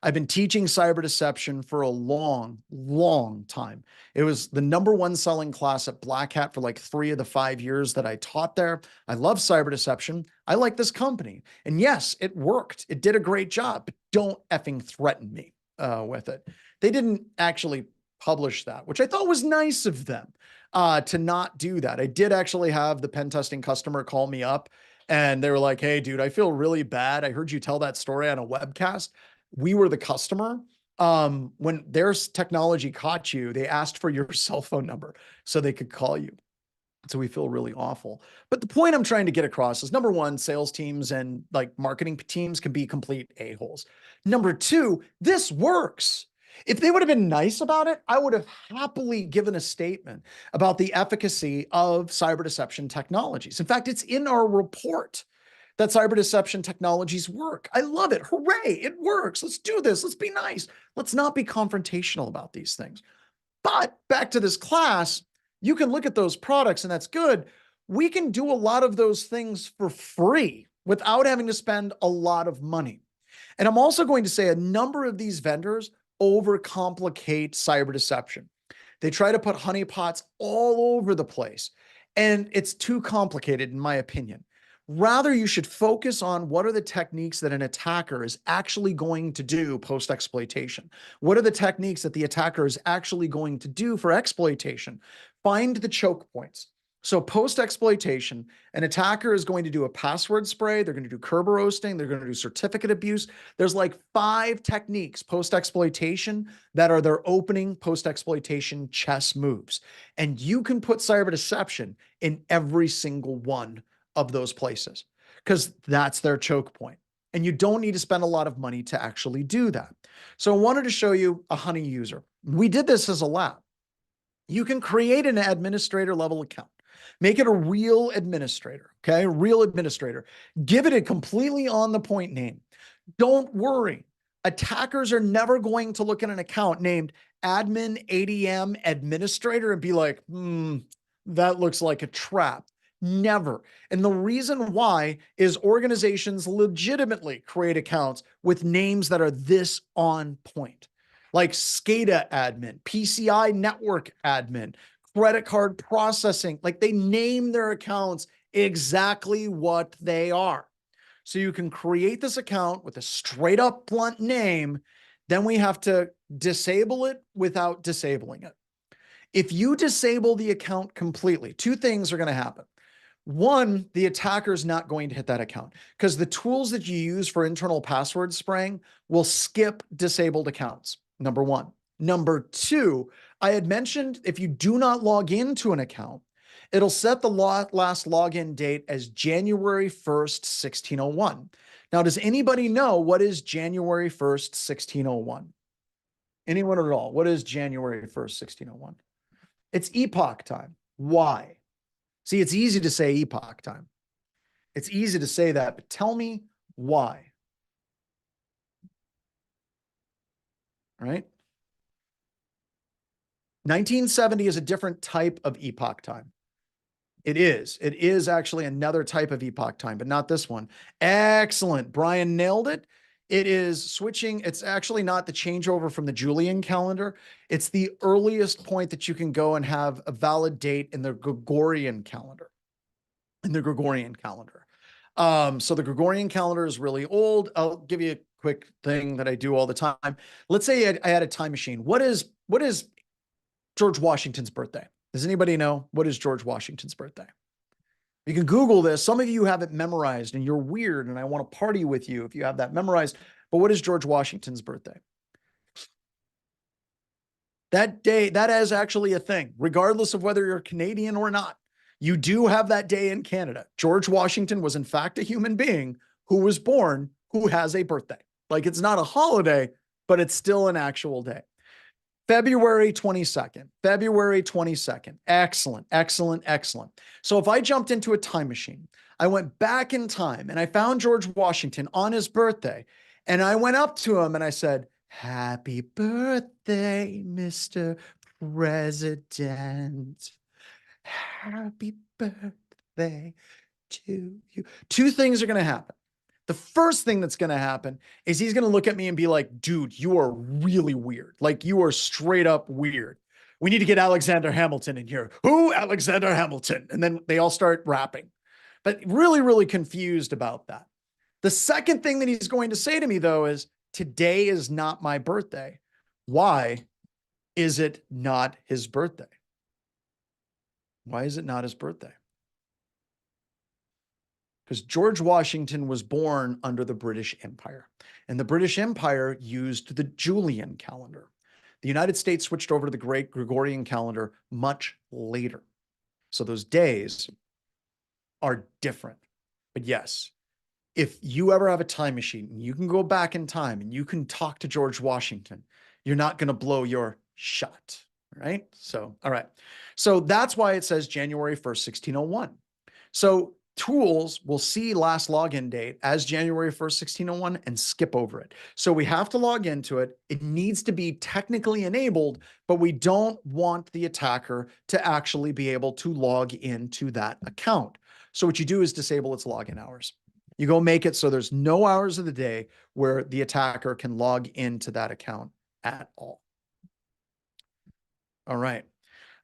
I've been teaching cyber deception for a long, long time. It was the #1 selling class at Black Hat for like 3 of the 5 years that I taught there. I love cyber deception. I like this company. And yes, it worked. It did a great job, but don't effing threaten me with it. They didn't actually publish that, which I thought was nice of them to not do that. I did actually have the pen testing customer call me up and they were like, hey, dude, I feel really bad. I heard you tell that story on a webcast. We were the customer. When their technology caught you, they asked for your cell phone number so they could call you. So we feel really awful. But the point I'm trying to get across is #1, sales teams and like marketing teams can be complete a-holes. #2, this works. If they would have been nice about it, I would have happily given a statement about the efficacy of cyber deception technologies. In fact, it's in our report that cyber deception technologies work. I love it. Hooray, it works. Let's do this. Let's be nice. Let's not be confrontational about these things. But back to this class, you can look at those products and that's good. We can do a lot of those things for free without having to spend a lot of money. And I'm also going to say a number of these vendors overcomplicate cyber deception. They try to put honeypots all over the place, and it's too complicated, in my opinion. Rather, you should focus on what are the techniques that an attacker is actually going to do post-exploitation. What are the techniques that the attacker is actually going to do for exploitation? Find the choke points. So post-exploitation, an attacker is going to do a password spray. They're going to do Kerber roasting. They're going to do certificate abuse. There's like 5 techniques post-exploitation that are their opening post-exploitation chess moves. And you can put cyber deception in every single one of those places because that's their choke point. And you don't need to spend a lot of money to actually do that. So I wanted to show you a Honey user. We did this as a lab. You can create an administrator level account. Make it a real administrator, okay? Real administrator. Give it a completely on the point name. Don't worry. Attackers are never going to look at an account named admin ADM administrator and be like, that looks like a trap. Never. And the reason why is organizations legitimately create accounts with names that are this on point, like SCADA admin, PCI network admin, credit card processing. Like they name their accounts exactly what they are. So you can create this account with a straight up blunt name. Then we have to disable it without disabling it. If you disable the account completely, 2 things are going to happen. One, the attacker's not going to hit that account because the tools that you use for internal password spraying will skip disabled accounts. Number one. Number two, I had mentioned if you do not log into an account, it'll set the last login date as January 1st, 1601. Now, does anybody know what is January 1st, 1601? Anyone at all? What is January 1st, 1601? It's epoch time. Why? See, it's easy to say epoch time. It's easy to say that, but tell me why. All right? 1970 is a different type of epoch time. It is. It is actually another type of epoch time, but not this one. Excellent. Brian nailed it. It is switching. It's actually not the changeover from the Julian calendar. It's the earliest point that you can go and have a valid date in the Gregorian calendar. So the Gregorian calendar is really old. I'll give you a quick thing that I do all the time. Let's say I had a time machine. What is George Washington's birthday? Does anybody know what is George Washington's birthday? You can Google this. Some of you have it memorized and you're weird and I want to party with you if you have that memorized. But what is George Washington's birthday? That day, that is actually a thing, regardless of whether you're Canadian or not. You do have that day in Canada. George Washington was in fact a human being who was born, who has a birthday. Like it's not a holiday, but it's still an actual day. February 22nd. February 22nd. Excellent, excellent, excellent. So if I jumped into a time machine, I went back in time and I found George Washington on his birthday, and I went up to him and I said, "Happy birthday, Mr. President. Happy birthday to you." Two things are going to happen. The first thing that's going to happen is he's going to look at me and be like, "Dude, you are really weird. Like you are straight up weird. We need to get Alexander Hamilton in here." Who? Alexander Hamilton. And then they all start rapping, but really, really confused about that. The second thing that he's going to say to me though is, "Today is not my birthday." Why is it not his birthday? Why is it not his birthday? Because George Washington was born under the British Empire, and the British Empire used the Julian calendar. The United States switched over to the Great Gregorian calendar much later. So those days are different. But yes, if you ever have a time machine and you can go back in time and you can talk to George Washington, you're not going to blow your shot, right? So, all right. So that's why it says January 1st, 1601. So tools will see last login date as January 1st, 1601 and skip over it. So we have to log into it. It needs to be technically enabled, but we don't want the attacker to actually be able to log into that account. So what you do is disable its login hours. You go make it so there's no hours of the day where the attacker can log into that account at all. All right.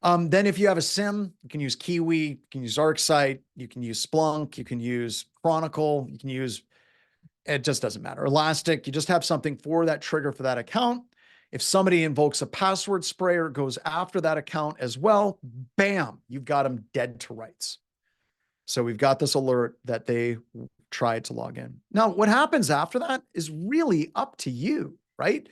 Then if you have a SIM, you can use Kiwi, you can use ArcSight, you can use Splunk, you can use Chronicle, you can use, it just doesn't matter. Elastic, you just have something for that trigger for that account. If somebody invokes a password sprayer, goes after that account as well, bam, you've got them dead to rights. So we've got this alert that they tried to log in. Now, what happens after that is really up to you, right?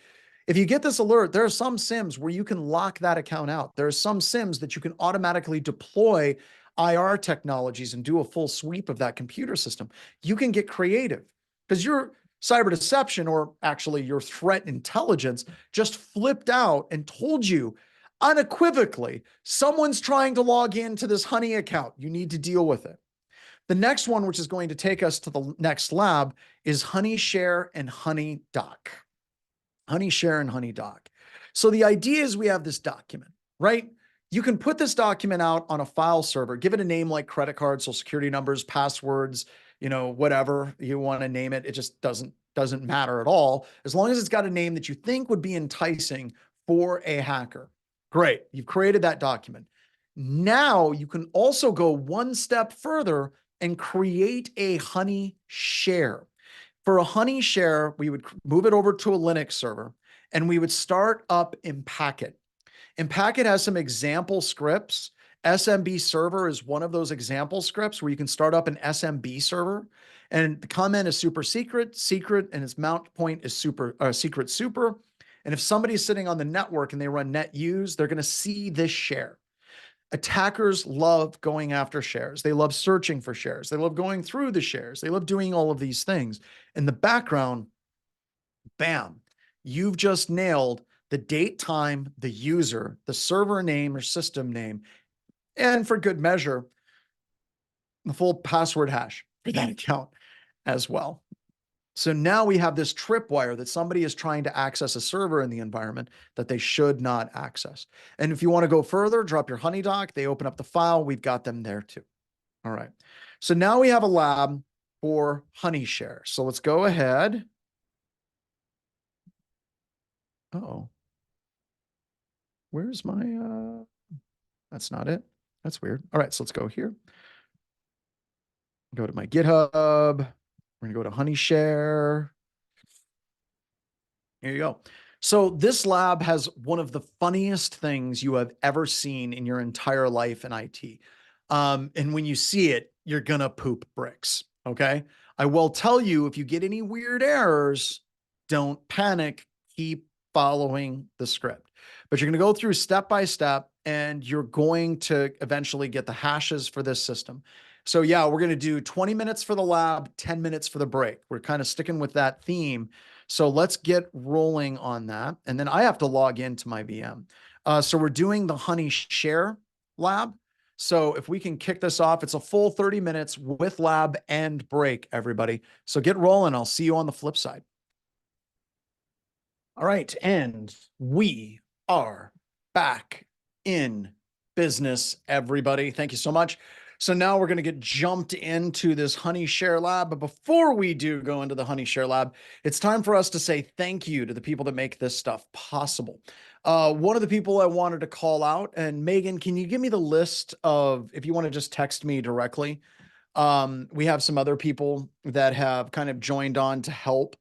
If you get this alert, there are some SIMs where you can lock that account out. There are some SIMs that you can automatically deploy IR technologies and do a full sweep of that computer system. You can get creative because your cyber deception, or actually your threat intelligence, just flipped out and told you unequivocally, someone's trying to log into this Honey account. You need to deal with it. The next one, which is going to take us to the next lab, is HoneyShare and HoneyDoc. HoneyShare and HoneyDoc. So the idea is we have this document, right? You can put this document out on a file server, give it a name like credit cards, social security numbers, passwords, whatever you want to name it. It just doesn't matter at all. As long as it's got a name that you think would be enticing for a hacker. Great. You've created that document. Now you can also go one step further and create a HoneyShare. For a HoneyShare, we would move it over to a Linux server and we would start up Impacket. Impacket has some example scripts SMB server is one of those example scripts where you can start up an SMB server, and the comment is super secret, and its mount point is secret super. And if somebody's sitting on the network and they run net use, they're going to see this share. Attackers love going after shares. They love searching for shares. They love going through the shares. They love doing all of these things. In the background, bam, you've just nailed the date, time, the user, the server name or system name, and for good measure, the full password hash for that account as well. So now we have this tripwire that somebody is trying to access a server in the environment that they should not access. And if you want to go further, drop your HoneyDoc. They open up the file. We've got them there too. All right. So now we have a lab for HoneyShare. So let's go ahead. Oh, where's my, that's not it. That's weird. All right. So let's go here. Go to my GitHub. We're going to go to HoneyShare. Here you go. So this lab has one of the funniest things you have ever seen in your entire life in IT. And when you see it, you're going to poop bricks. Okay. I will tell you, if you get any weird errors, don't panic. Keep following the script. But you're going to go through step by step, and you're going to eventually get the hashes for this system. So yeah, we're going to do 20 minutes for the lab, 10 minutes for the break. We're kind of sticking with that theme. So let's get rolling on that. And then I have to log into my VM. So we're doing the HoneyShare lab. So if we can kick this off, it's a full 30 minutes with lab and break, everybody. So get rolling. I'll see you on the flip side. All right. And we are back in business, everybody. Thank you so much. So now we're going to get jumped into this HoneyShare lab. But before we do go into the HoneyShare lab, it's time for us to say thank you to the people that make this stuff possible. One of the people I wanted to call out, and Megan, can you give me the list of, if you want to just text me directly? We have some other people that have kind of joined on to help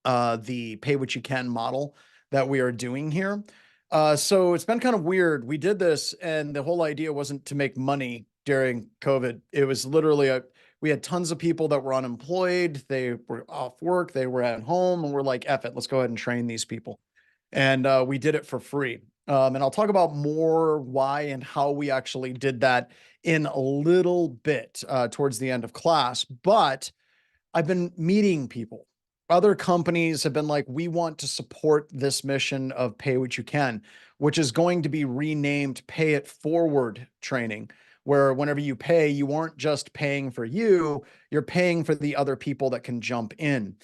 the pay what you can model that we are doing here. So it's been kind of weird. We did this, and the whole idea wasn't to make money during COVID. It was literally we had tons of people that were unemployed. They were off work. They were at home, and we're like, F it, let's go ahead and train these people. And we did it for free. And I'll talk about more why and how we actually did that in a little bit towards the end of class. But I've been meeting people. Other companies have been like, we want to support this mission of pay what you can, which is going to be renamed Pay It Forward training, where whenever you pay, you aren't just paying for you, you're paying for the other people that can jump in.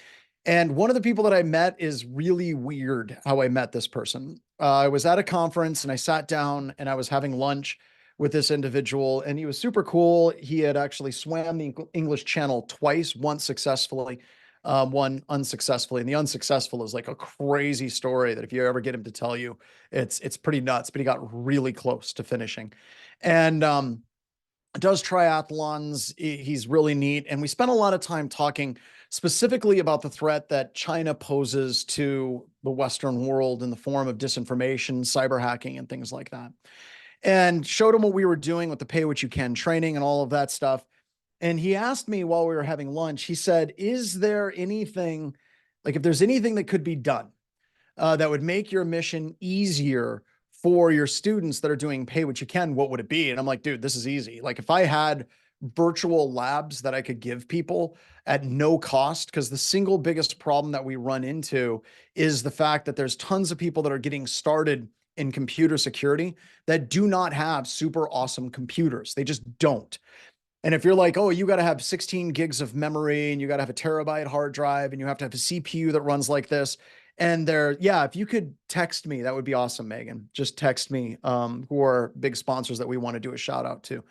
And one of the people that I met is really weird how I met this person. I was at a conference and I sat down and I was having lunch with this individual, and he was super cool. He had actually swam the English Channel twice, once successfully, one unsuccessfully. And the unsuccessful is like a crazy story that if you ever get him to tell you, it's pretty nuts, but he got really close to finishing. And does triathlons. He's really neat. And we spent a lot of time talking specifically about the threat that China poses to the Western world in the form of disinformation, cyber hacking, and things like that. And showed him what we were doing with the pay what you can training and all of that stuff. And he asked me while we were having lunch, he said, is there anything, like if there's anything that could be done that would make your mission easier for your students that are doing pay what you can, what would it be? And I'm like, dude, this is easy. Like if I had virtual labs that I could give people at no cost, because the single biggest problem that we run into is the fact that there's tons of people that are getting started in computer security that do not have super awesome computers. They just don't. And if you're like, oh, you got to have 16 gigs of memory and you got to have a terabyte hard drive and you have to have a CPU that runs like this. And yeah, if you could text me, that would be awesome, Megan. Just text me, who are big sponsors that we want to do a shout out to.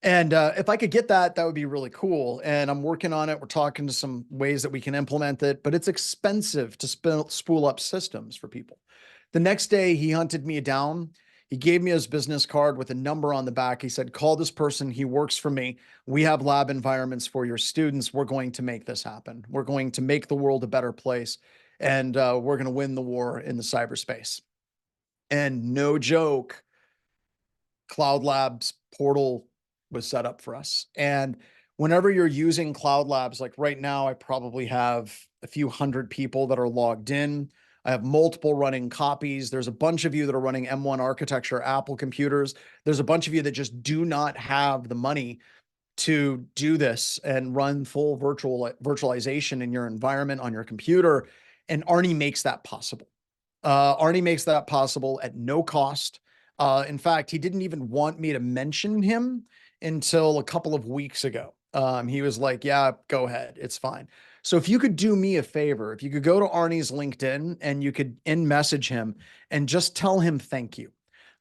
And if I could get that, that would be really cool. And I'm working on it. We're talking to some ways that we can implement it, but it's expensive to spool up systems for people. The next day, he hunted me down. He gave me his business card with a number on the back. He said, call this person. He works for me. We have lab environments for your students. We're going to make this happen. We're going to make the world a better place. And we're going to win the war in the cyberspace. And no joke, Cloud Labs portal was set up for us. And whenever you're using Cloud Labs, like right now, I probably have a few hundred people that are logged in. I have multiple running copies. There's a bunch of you that are running M1 architecture, Apple computers. There's a bunch of you that just do not have the money to do this and run full virtualization in your environment on your computer. And Arnie makes that possible. Arnie makes that possible at no cost. In fact, he didn't even want me to mention him until a couple of weeks ago. He was like, yeah, go ahead. It's fine. So if you could do me a favor, if you could go to Arnie's LinkedIn and you could message him and just tell him thank you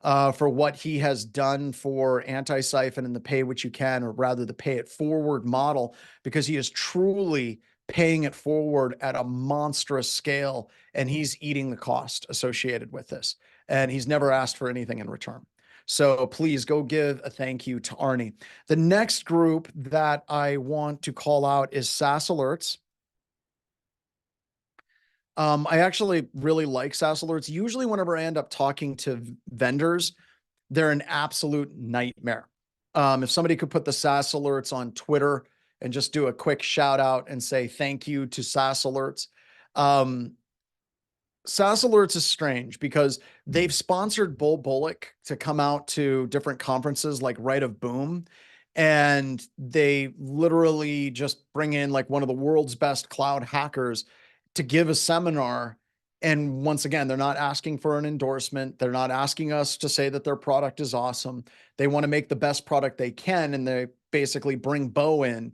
for what he has done for anti-siphon and the pay what you can, or rather the pay it forward model, because he is truly paying it forward at a monstrous scale, and he's eating the cost associated with this. And he's never asked for anything in return. So please go give a thank you to Arnie. The next group that I want to call out is SaaS Alerts. I actually really like SaaS Alerts. Usually whenever I end up talking to vendors, they're an absolute nightmare. If somebody could put the SaaS Alerts on Twitter and just do a quick shout out and say thank you to SaaS Alerts. SaaS Alerts is strange because they've sponsored Bull Bullock to come out to different conferences like Right of Boom. And they literally just bring in like one of the world's best cloud hackers to give a seminar. And once again, they're not asking for an endorsement. They're not asking us to say that their product is awesome. They want to make the best product they can. And they basically bring Bo in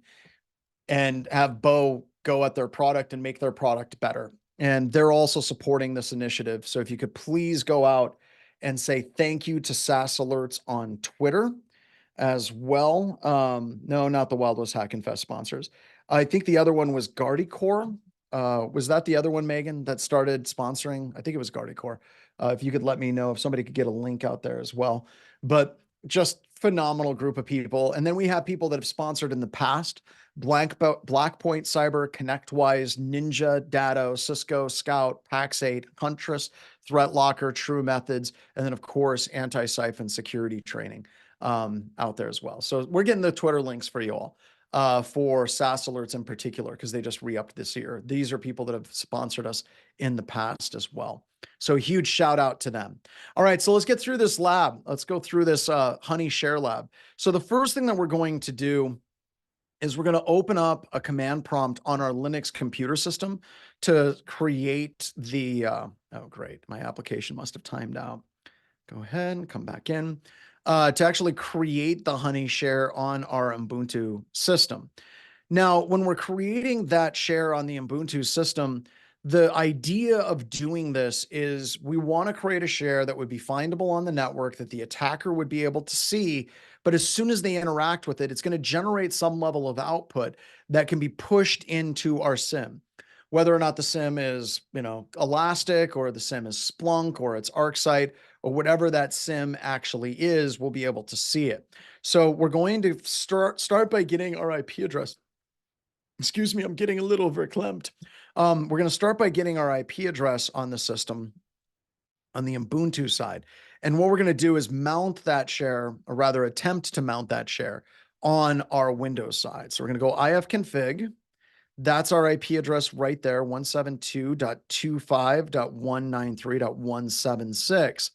and have Bo go at their product and make their product better. And they're also supporting this initiative. So if you could please go out and say thank you to SaaS Alerts on Twitter as well. No, not the Wild West Hack and Fest sponsors. I think the other one was Guardicore. Was that the other one, Megan, that started sponsoring? I think it was Guardicore. If you could let me know if somebody could get a link out there as well. But just phenomenal group of people. And then we have people that have sponsored in the past: Blackpoint Cyber, ConnectWise, Ninja, Datto, Cisco, Scout, Pax8, Huntress, ThreatLocker, True Methods, and then of course, anti-siphon security training out there as well. So we're getting the Twitter links for you all. For SaaS Alerts in particular, because they just re-upped this year. These are people that have sponsored us in the past as well. So huge shout out to them. All right, so let's get through this lab. Let's go through this Honey Share Lab. So the first thing that we're going to do is we're going to open up a command prompt on our Linux computer system to create the, oh great, my application must have timed out. Go ahead and come back in. To actually create the Honey share on our Ubuntu system. Now, when we're creating that share on the Ubuntu system, the idea of doing this is we want to create a share that would be findable on the network, that the attacker would be able to see. But as soon as they interact with it, it's going to generate some level of output that can be pushed into our SIM. Whether or not the SIM is, Elastic, or the SIM is Splunk, or it's ArcSight, or whatever that SIM actually is, we'll be able to see it. So we're going to start by getting our IP address. Excuse me, I'm getting a little verklempt. We're going to start by getting our IP address on the system on the Ubuntu side. And what we're going to do is mount that share, or rather attempt to mount that share on our Windows side. So we're going to go ifconfig. That's our IP address right there, 172.25.193.176.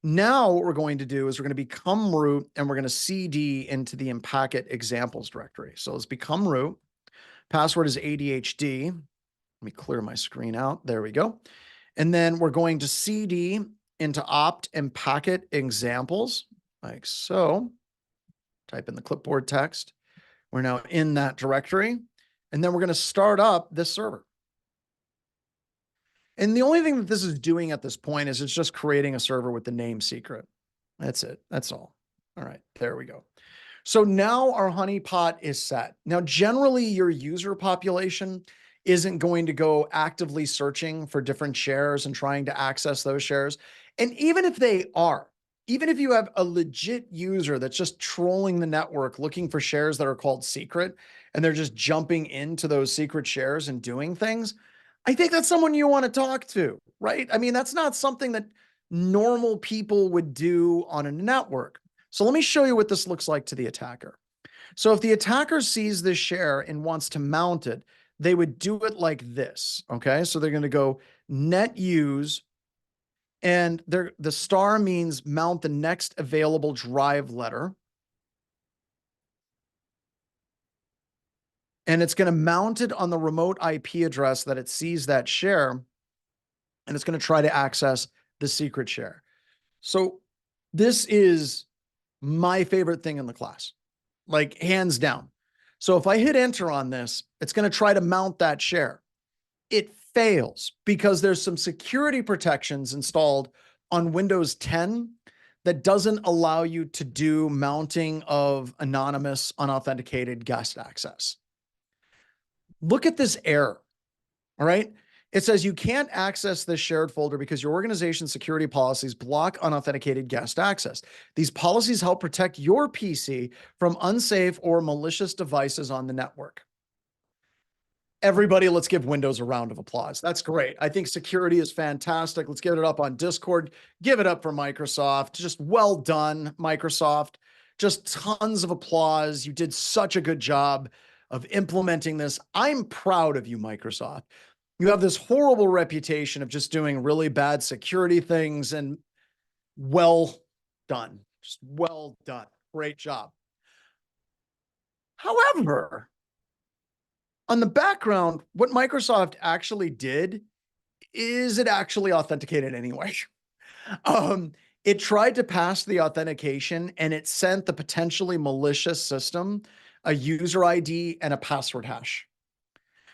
Now what we're going to do is we're going to become root, and we're going to cd into the Impacket examples directory. So let's become root. Password is ADHD. Let me clear my screen out. There we go. And then we're going to cd into opt Impacket examples, like so. Type in the clipboard text. We're now in that directory. And then we're going to start up this server. And the only thing that this is doing at this point is it's just creating a server with the name secret. That's it. That's all. All right, there we go. So now our honeypot is set. Now, generally your user population isn't going to go actively searching for different shares and trying to access those shares. And even if they are, even if you have a legit user that's just trolling the network looking for shares that are called secret, and they're just jumping into those secret shares and doing things, I think that's someone you want to talk to, right? I mean, that's not something that normal people would do on a network. So let me show you what this looks like to the attacker. So if the attacker sees this share and wants to mount it, they would do it like this. Okay. So they're going to go net use, and the star means mount the next available drive letter. And it's going to mount it on the remote IP address that it sees that share. And it's going to try to access the secret share. So this is my favorite thing in the class, like hands down. So if I hit enter on this, it's going to try to mount that share. It fails because there's some security protections installed on Windows 10 that doesn't allow you to do mounting of anonymous, unauthenticated guest access. Look at this error. All right. It says you can't access this shared folder because your organization's security policies block unauthenticated guest access. These policies help protect your PC from unsafe or malicious devices on the network. Everybody, let's give Windows a round of applause. That's great. I think security is fantastic. Let's give it up on Discord. Give it up for Microsoft. Just well done, Microsoft. Just tons of applause. You did such a good job of implementing this. I'm proud of you, Microsoft. You have this horrible reputation of just doing really bad security things, and well done. Just well done. Great job. However, on the background, what Microsoft actually did is it actually authenticated anyway. It tried to pass the authentication, and it sent the potentially malicious system a user ID and a password hash.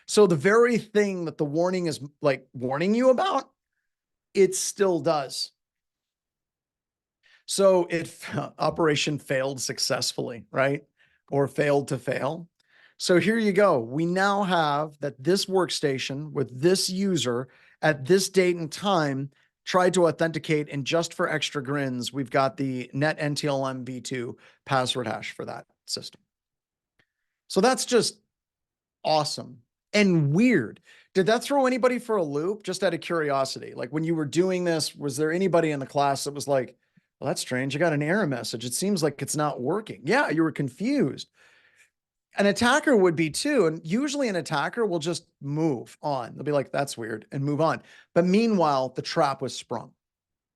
So the very thing that the warning is like warning you about, it still does. So operation failed successfully, right? Or failed to fail. So here you go. We now have that this workstation with this user at this date and time tried to authenticate, and just for extra grins, we've got the net NTLM v2 password hash for that system. So that's just awesome and weird. Did that throw anybody for a loop? Just out of curiosity, like when you were doing this, was there anybody in the class that was like, well, that's strange. I got an error message. It seems like it's not working. Yeah, you were confused. An attacker would be too. And usually an attacker will just move on. They'll be like, that's weird, and move on. But meanwhile, the trap was sprung.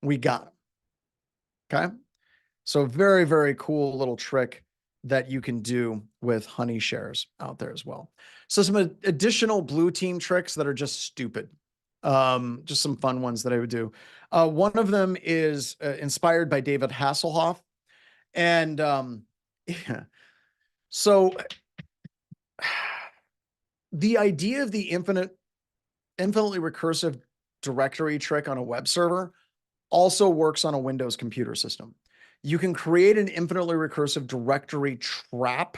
We got him. Okay. So very, very cool little trick that you can do with honey shares out there as well. So some additional blue team tricks that are just stupid. Just some fun ones that I would do. One of them is inspired by David Hasselhoff. And yeah. So the idea of the infinitely recursive directory trick on a web server also works on a Windows computer system. You can create an infinitely recursive directory trap.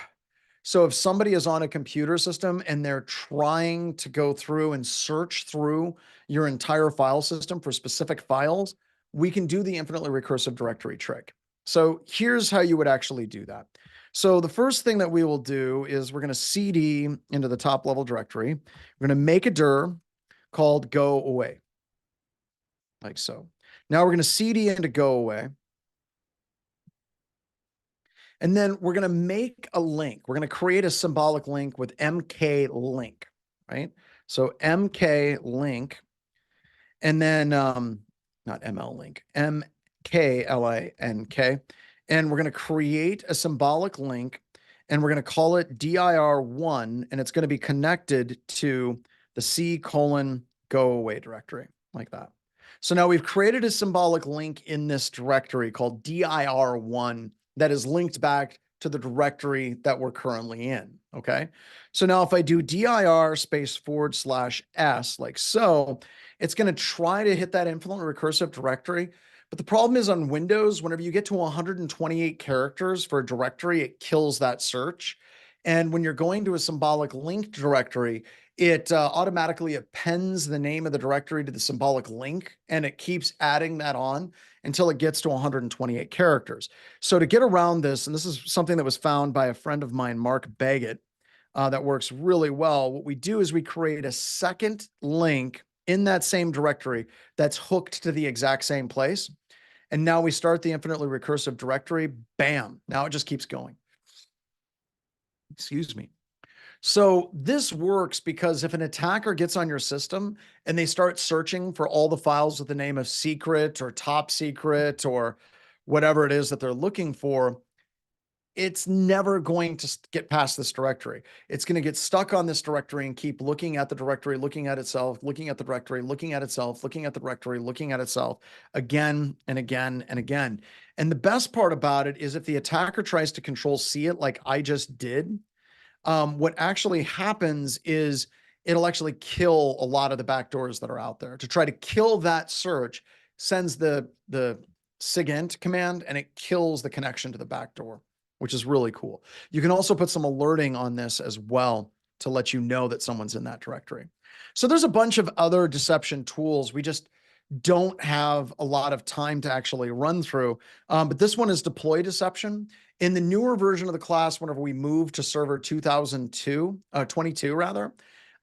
So if somebody is on a computer system and they're trying to go through and search through your entire file system for specific files, we can do the infinitely recursive directory trick. So here's how you would actually do that. So the first thing that we will do is we're going to cd into the top level directory. We're going to make a dir called go away, like so. Now we're going to cd into go away. And then we're going to make a link. We're going to create a symbolic link with mk link, right? So mk link, and then not ml link, mklink. And we're going to create a symbolic link, and we're going to call it dir1, and it's going to be connected to the c:\go away directory, like that. So now we've created a symbolic link in this directory called dir1 that is linked back to the directory that we're currently in. Okay. So now if I do dir /s like so, it's going to try to hit that infinite recursive directory. But the problem is on Windows, whenever you get to 128 characters for a directory, it kills that search. And when you're going to a symbolic link directory, it automatically appends the name of the directory to the symbolic link, and it keeps adding that on until it gets to 128 characters. So to get around this, and this is something that was found by a friend of mine, Mark Baggett, that works really well. What we do is we create a second link in that same directory that's hooked to the exact same place. And now we start the infinitely recursive directory. Bam. Now it just keeps going. Excuse me. So this works because if an attacker gets on your system and they start searching for all the files with the name of secret or top secret or whatever it is that they're looking for, it's never going to get past this directory. It's going to get stuck on this directory and keep looking at the directory, looking at itself, looking at the directory, looking at itself, looking at the directory, looking at itself again and again and again. And the best part about it is if the attacker tries to control C it like I just did, what actually happens is it'll actually kill a lot of the backdoors that are out there. To try to kill that search sends the SIGINT command and it kills the connection to the backdoor, which is really cool. You can also put some alerting on this as well to let you know that someone's in that directory. So there's a bunch of other deception tools. We just don't have a lot of time to actually run through. But this one is deploy deception. In the newer version of the class, whenever we move to server 22 rather,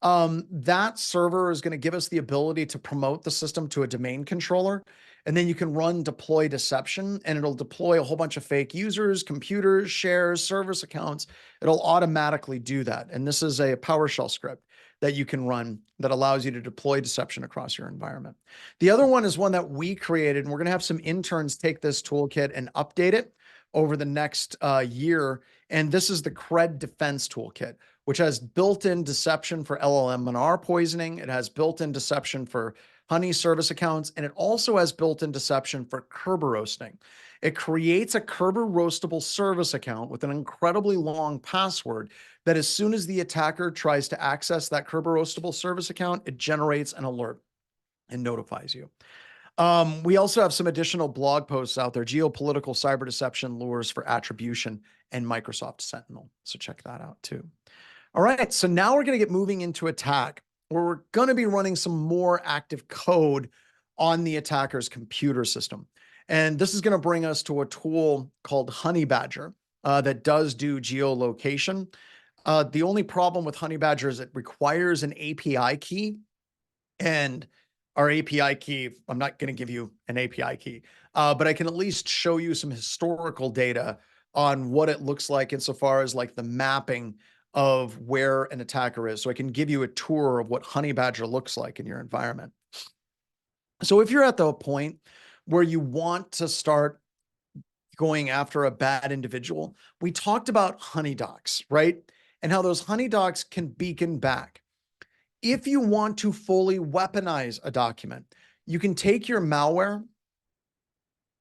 that server is going to give us the ability to promote the system to a domain controller. And then you can run deploy deception and it'll deploy a whole bunch of fake users, computers, shares, service accounts. It'll automatically do that. And this is a PowerShell script that you can run that allows you to deploy deception across your environment. The other one is one that we created, and we're going to have some interns take this toolkit and update it over the next year. And this is the CRED Defense Toolkit, which has built-in deception for LLM and R poisoning. It has built-in deception for Honey service accounts, and it also has built-in deception for Kerber roasting. It creates a Kerber roastable service account with an incredibly long password that as soon as the attacker tries to access that Kerber roastable service account, it generates an alert and notifies you. We also have some additional blog posts out there, geopolitical cyber deception lures for attribution and Microsoft Sentinel. So check that out too. All right, so now we're going to get moving into attack, where we're going to be running some more active code on the attacker's computer system. And this is going to bring us to a tool called Honeybadger that does do geolocation. The only problem with Honeybadger is it requires an API key. And our API key, I'm not going to give you an API key, but I can at least show you some historical data on what it looks like insofar as like the mapping of where an attacker is. So I can give you a tour of what Honeybadger looks like in your environment. So if you're at the point where you want to start going after a bad individual, we talked about honey docs, right? And how those honey docs can beacon back. If you want to fully weaponize a document, you can take your malware,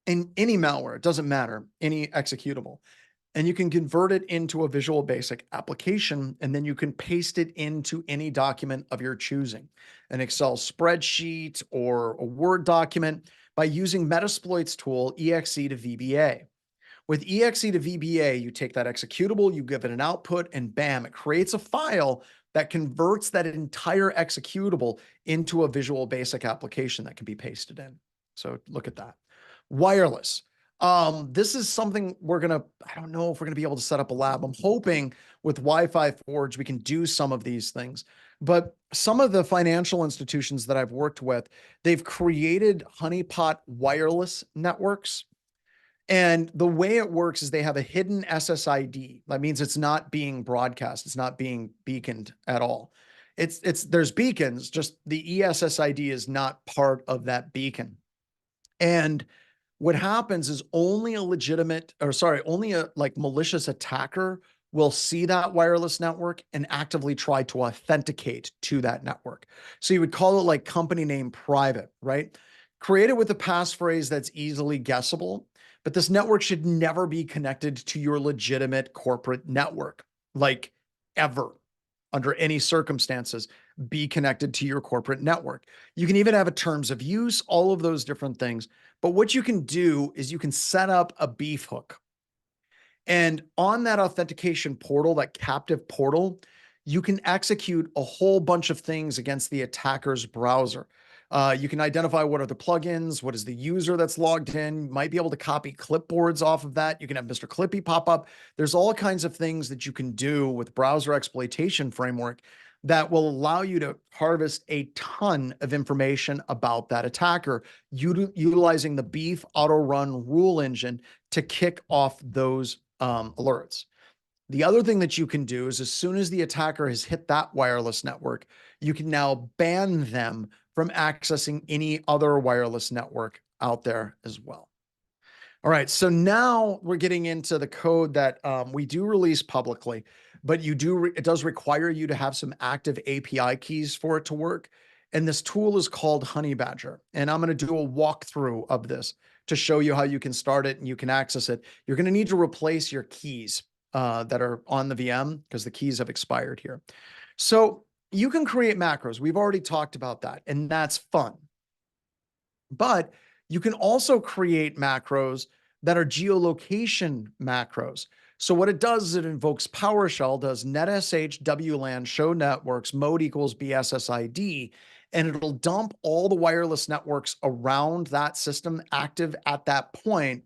and any malware, it doesn't matter, any executable, and you can convert it into a Visual Basic application, and then you can paste it into any document of your choosing, an Excel spreadsheet or a Word document, by using Metasploit's tool, exe to VBA. With exe to VBA, you take that executable, you give it an output, and bam, it creates a file that converts that entire executable into a Visual Basic application that can be pasted in. So look at that. Wireless. This is something I don't know if we're going to be able to set up a lab. I'm hoping with Wi-Fi Forge, we can do some of these things. But some of the financial institutions that I've worked with, they've created honeypot wireless networks. And the way it works is they have a hidden SSID. That means it's not being broadcast. It's not being beaconed at all. There's beacons, just the ESSID is not part of that beacon. And what happens is only a malicious attacker will see that wireless network and actively try to authenticate to that network. So you would call it like company name private, right? Create it with a passphrase that's easily guessable, but this network should never be connected to your legitimate corporate network, like ever, under any circumstances, be connected to your corporate network. You can even have a terms of use, all of those different things. But what you can do is you can set up a beef hook. And on that authentication portal, that captive portal, you can execute a whole bunch of things against the attacker's browser. You can identify what are the plugins, what is the user that's logged in. You might be able to copy clipboards off of that. You can have Mr. Clippy pop up. There's all kinds of things that you can do with browser exploitation framework that will allow you to harvest a ton of information about that attacker, utilizing the Beef auto run rule engine to kick off those alerts. The other thing that you can do is as soon as the attacker has hit that wireless network, you can now ban them from accessing any other wireless network out there as well. All right, so now we're getting into the code that we do release publicly, but it does require you to have some active API keys for it to work. And this tool is called Honeybadger. And I'm going to do a walkthrough of this to show you how you can start it and you can access it. You're going to need to replace your keys that are on the VM because the keys have expired here. So you can create macros. We've already talked about that, and that's fun. But you can also create macros that are geolocation macros. So what it does is it invokes PowerShell, does netsh wlan show networks mode equals BSSID, and it'll dump all the wireless networks around that system active at that point.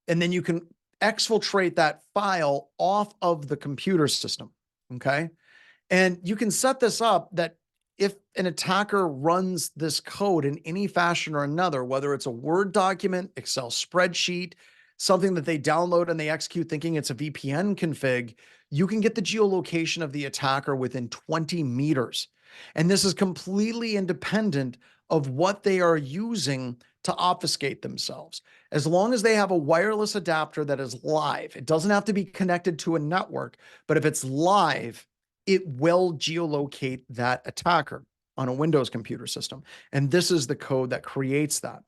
And then you can exfiltrate that file off of the computer system. Okay. And you can set this up that if an attacker runs this code in any fashion or another, whether it's a Word document, Excel spreadsheet, something that they download and they execute thinking it's a VPN config, you can get the geolocation of the attacker within 20 meters. And this is completely independent of what they are using to obfuscate themselves. As long as they have a wireless adapter that is live, it doesn't have to be connected to a network, but if it's live, it will geolocate that attacker on a Windows computer system. And this is the code that creates that.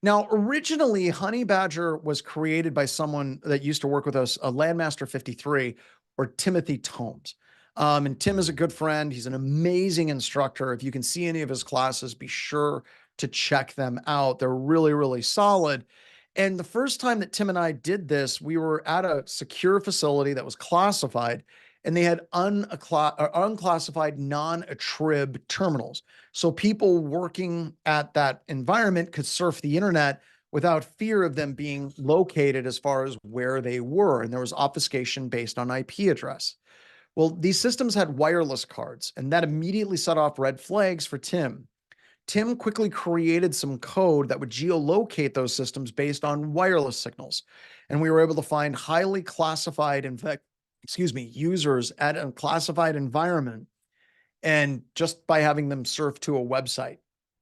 Now, originally, Honeybadger was created by someone that used to work with us, a Landmaster 53, or Timothy Tomes. And Tim is a good friend. He's an amazing instructor. If you can see any of his classes, be sure to check them out. They're really, really solid. And the first time that Tim and I did this, we were at a secure facility that was classified, and they had unclassified non-attrib terminals. So people working at that environment could surf the internet without fear of them being located as far as where they were. And there was obfuscation based on IP address. Well, these systems had wireless cards, and that immediately set off red flags for Tim. Tim quickly created some code that would geolocate those systems based on wireless signals. And we were able to find highly classified, users at a classified environment. And just by having them surf to a website,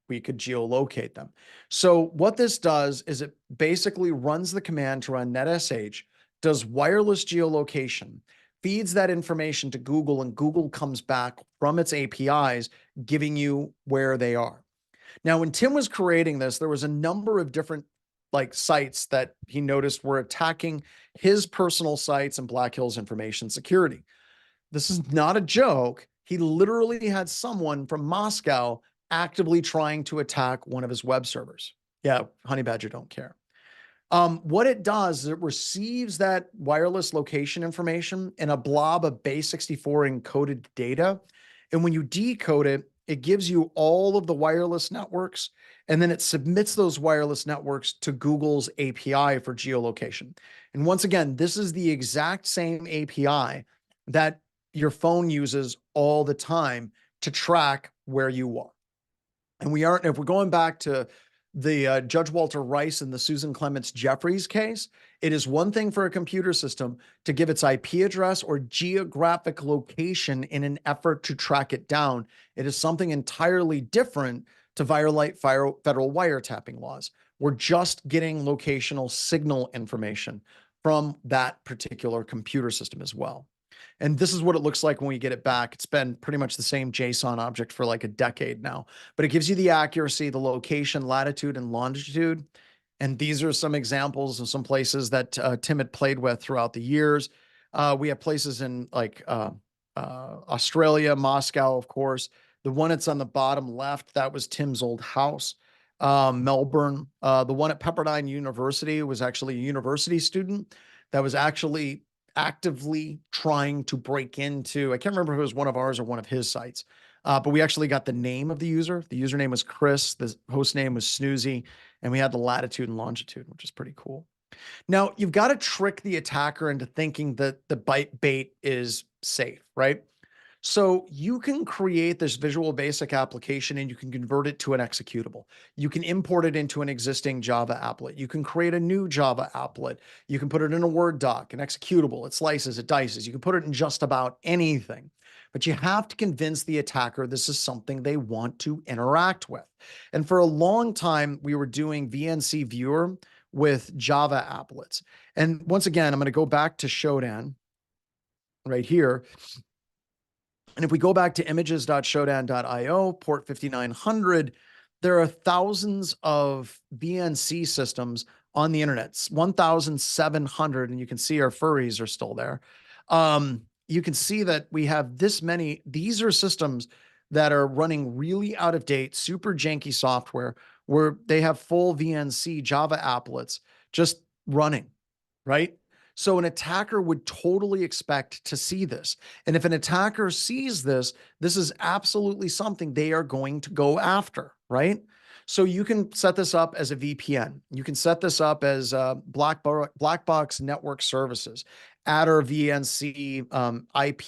we could geolocate them. So what this does is it basically runs the command to run netsh, does wireless geolocation, feeds that information to Google, and Google comes back from its APIs, giving you where they are. Now, when Tim was creating this, there was a number of different sites that he noticed were attacking his personal sites and Black Hills Information Security. This is not a joke. He literally had someone from Moscow actively trying to attack one of his web servers. Yeah, Honeybadger don't care. What it does is it receives that wireless location information in a blob of base64 encoded data. And when you decode it, it gives you all of the wireless networks, and then it submits those wireless networks to Google's API for geolocation. And once again, this is the exact same API that your phone uses all the time to track where you are. And if we're going back to the Judge Walter Rice and the Susan Clements Jeffries case, it is one thing for a computer system to give its IP address or geographic location in an effort to track it down. It is something entirely different to violate federal wiretapping laws. We're just getting locational signal information from that particular computer system as well. And this is what it looks like when we get it back. It's been pretty much the same JSON object for like a decade now, but it gives you the accuracy, the location, latitude, and longitude. And these are some examples of some places that Tim had played with throughout the years. We have places in Australia, Moscow, of course. The one that's on the bottom left, that was Tim's old house. Melbourne. The one at Pepperdine University was actually a university student that was actually actively trying to break into, I can't remember if it was one of ours or one of his sites, but we actually got the name of the user. The username was Chris, the host name was Snoozy, and we had the latitude and longitude, which is pretty cool. Now, you've got to trick the attacker into thinking that the bait is safe, right? So you can create this Visual Basic application and you can convert it to an executable. You can import it into an existing Java applet. You can create a new Java applet. You can put it in a Word doc, an executable. It slices, it dices. You can put it in just about anything. But you have to convince the attacker this is something they want to interact with. And for a long time, we were doing VNC Viewer with Java applets. And once again, I'm going to go back to Shodan right here. And if we go back to images.shodan.io, port 5900, there are thousands of VNC systems on the internet, 1,700, and you can see our furries are still there. You can see that we have this many. These are systems that are running really out of date, super janky software where they have full VNC Java applets just running, right? So an attacker would totally expect to see this. And if an attacker sees this, this is absolutely something they are going to go after, right? So you can set this up as a VPN. You can set this up as black box network services, Adder VNC IP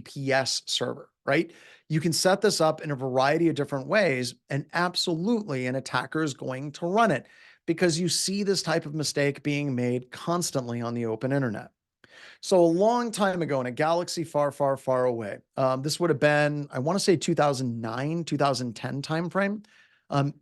EPS server, right? You can set this up in a variety of different ways, and absolutely an attacker is going to run it, because you see this type of mistake being made constantly on the open internet. So a long time ago in a galaxy far, far, far away, this would have been, I want to say 2009, 2010 timeframe,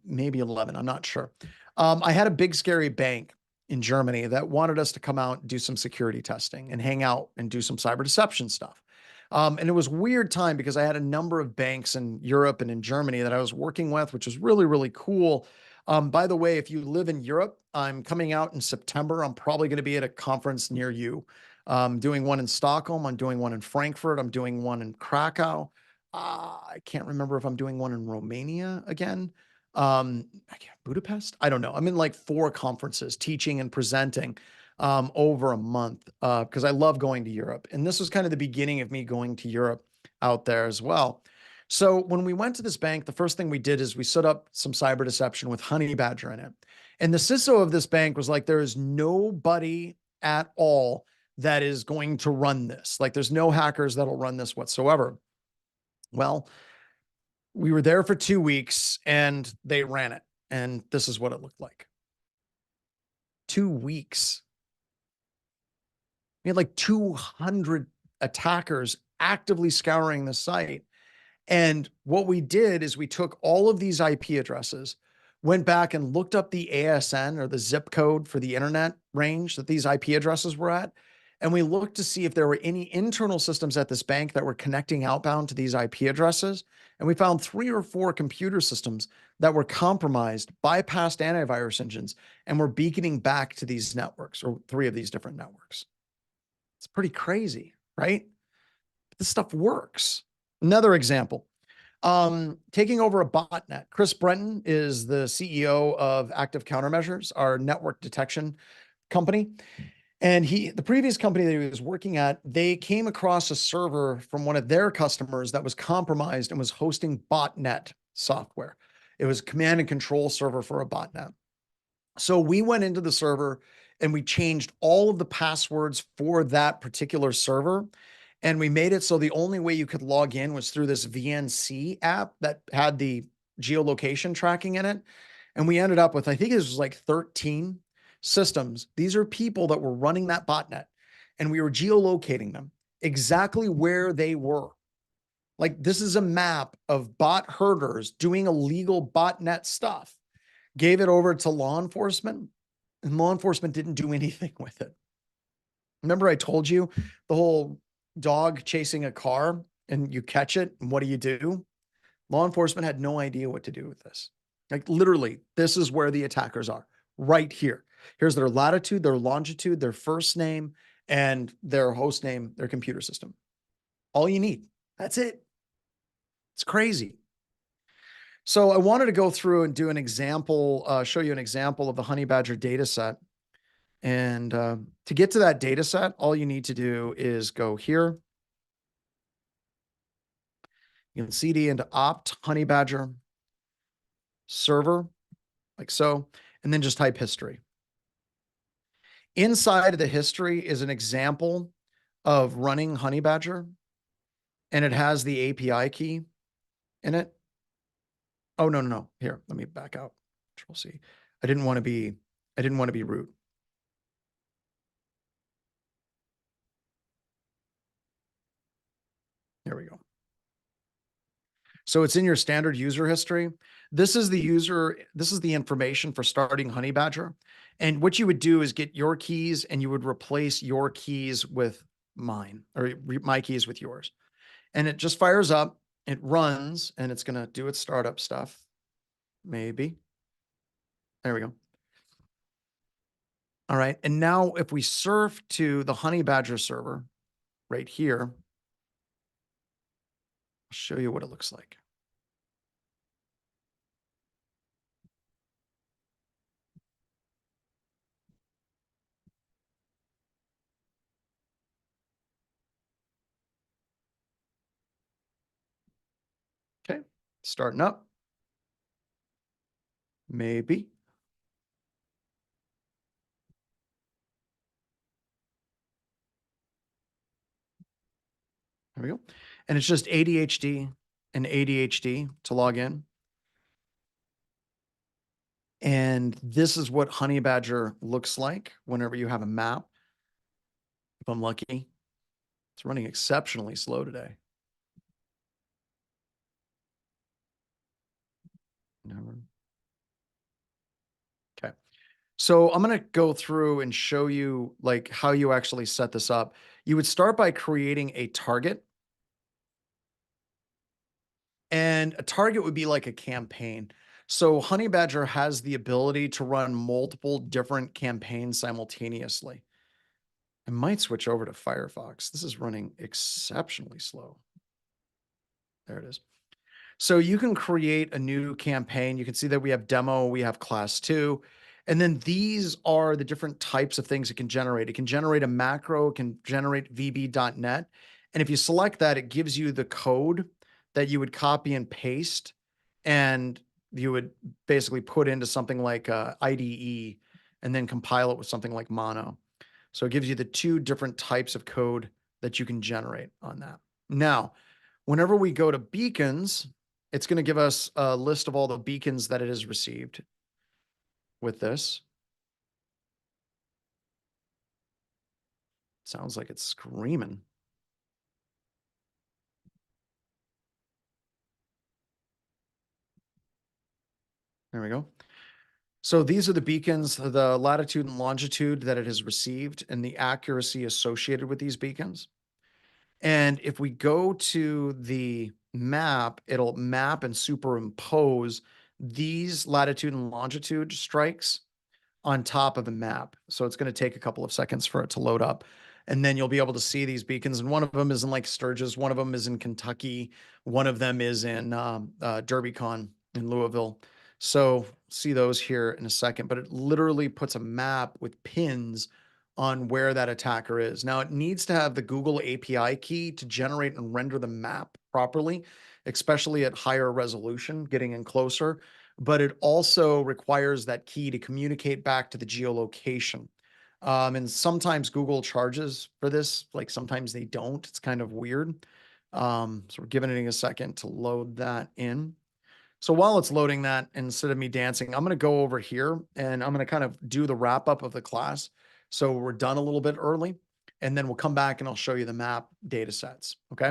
maybe 11, I'm not sure. I had a big scary bank in Germany that wanted us to come out and do some security testing and hang out and do some cyber deception stuff. And it was a weird time because I had a number of banks in Europe and in Germany that I was working with, which was really, really cool. By the way, if you live in Europe, I'm coming out in September. I'm probably going to be at a conference near you. I'm doing one in Stockholm. I'm doing one in Frankfurt. I'm doing one in Krakow. I can't remember if I'm doing one in Romania again. I can't, Budapest? I don't know. I'm in like 4 conferences teaching and presenting over a month because I love going to Europe. And this was kind of the beginning of me going to Europe out there as well. So when we went to this bank, the first thing we did is we set up some cyber deception with Honeybadger in it. And the CISO of this bank was like, there is nobody at all that is going to run this. Like there's no hackers that'll run this whatsoever. Well, we were there for 2 weeks and they ran it. And this is what it looked like. 2 weeks. We had like 200 attackers actively scouring the site. And what we did is we took all of these IP addresses, went back and looked up the ASN or the zip code for the internet range that these IP addresses were at. And we looked to see if there were any internal systems at this bank that were connecting outbound to these IP addresses. And we found 3 or 4 computer systems that were compromised, bypassed antivirus engines, and were beaconing back to these networks, or 3 of these different networks. It's pretty crazy, right? But this stuff works. Another example, taking over a botnet. Chris Brenton is the CEO of Active Countermeasures, our network detection company. And the previous company that he was working at, they came across a server from one of their customers that was compromised and was hosting botnet software. It was a command and control server for a botnet. So we went into the server and we changed all of the passwords for that particular server. And we made it so the only way you could log in was through this VNC app that had the geolocation tracking in it. And we ended up with, I think it was like 13 systems. These are people that were running that botnet, and we were geolocating them exactly where they were. Like this is a map of bot herders doing illegal botnet stuff. Gave it over to law enforcement, and law enforcement didn't do anything with it. Remember I told you the whole dog chasing a car and you catch it, and what do? Law enforcement had no idea what to do with this. Like literally, this is where the attackers are, right here. Here's their latitude, their longitude, their first name, and their host name, their computer system. All you need. That's it. It's crazy. So I wanted to go through and do an example, show you an example of the Honeybadger data set. And to get to that data set, all you need to do is go here. You can cd into opt Honeybadger server, like so, and then just type history. Inside of the history is an example of running Honeybadger. and it has the API key in it. Oh, no, no, no. Here, let me back out. Control C. I didn't want to be root. There we go. So it's in your standard user history. This is the information for starting Honeybadger. And what you would do is get your keys and you would replace your keys with mine, or my keys with yours. And it just fires up, it runs, and it's going to do its startup stuff. Maybe. There we go. All right. And now if we surf to the Honeybadger server right here, I'll show you what it looks like. Okay. Starting up. Maybe. There we go. And it's just ADHD and ADHD to log in. And this is what Honeybadger looks like whenever you have a map. If I'm lucky, it's running exceptionally slow today. Never. Okay. So I'm going to go through and show you like how you actually set this up. You would start by creating a target. And a target would be like a campaign. So Honeybadger has the ability to run multiple different campaigns simultaneously. I might switch over to Firefox. This is running exceptionally slow. There it is. So you can create a new campaign. You can see that we have demo, we have class 2, and then these are the different types of things it can generate. It can generate a macro, it can generate vb.net. And if you select that, it gives you the code that you would copy and paste, and you would basically put into something like IDE and then compile it with something like mono. So it gives you the two different types of code that you can generate on that. Now, whenever we go to beacons, it's going to give us a list of all the beacons that it has received with this. Sounds like it's screaming. There we go. So these are the beacons, the latitude and longitude that it has received and the accuracy associated with these beacons. And if we go to the map, it'll map and superimpose these latitude and longitude strikes on top of the map. So it's going to take a couple of seconds for it to load up. And then you'll be able to see these beacons. And one of them is in like Sturgis. One of them is in Kentucky. One of them is in DerbyCon in Louisville. So see those here in a second, but it literally puts a map with pins on where that attacker is. Now it needs to have the Google API key to generate and render the map properly, especially at higher resolution, getting in closer, but it also requires that key to communicate back to the geolocation. And sometimes Google charges for this, like sometimes they don't. It's kind of weird. So we're giving it a second to load that in. So while it's loading that, instead of me dancing, I'm going to go over here and I'm going to kind of do the wrap up of the class. So we're done a little bit early, and then we'll come back and I'll show you the map data sets. Okay.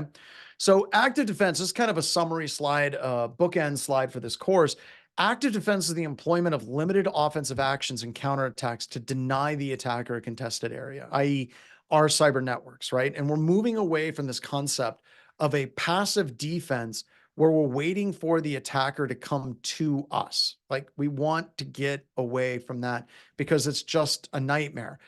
So active defense is kind of a summary slide, bookend slide for this course. Active defense is the employment of limited offensive actions and counterattacks to deny the attacker a contested area, i.e. our cyber networks, right? And we're moving away from this concept of a passive defense where we're waiting for the attacker to come to us. Like we want to get away from that because it's just a nightmare.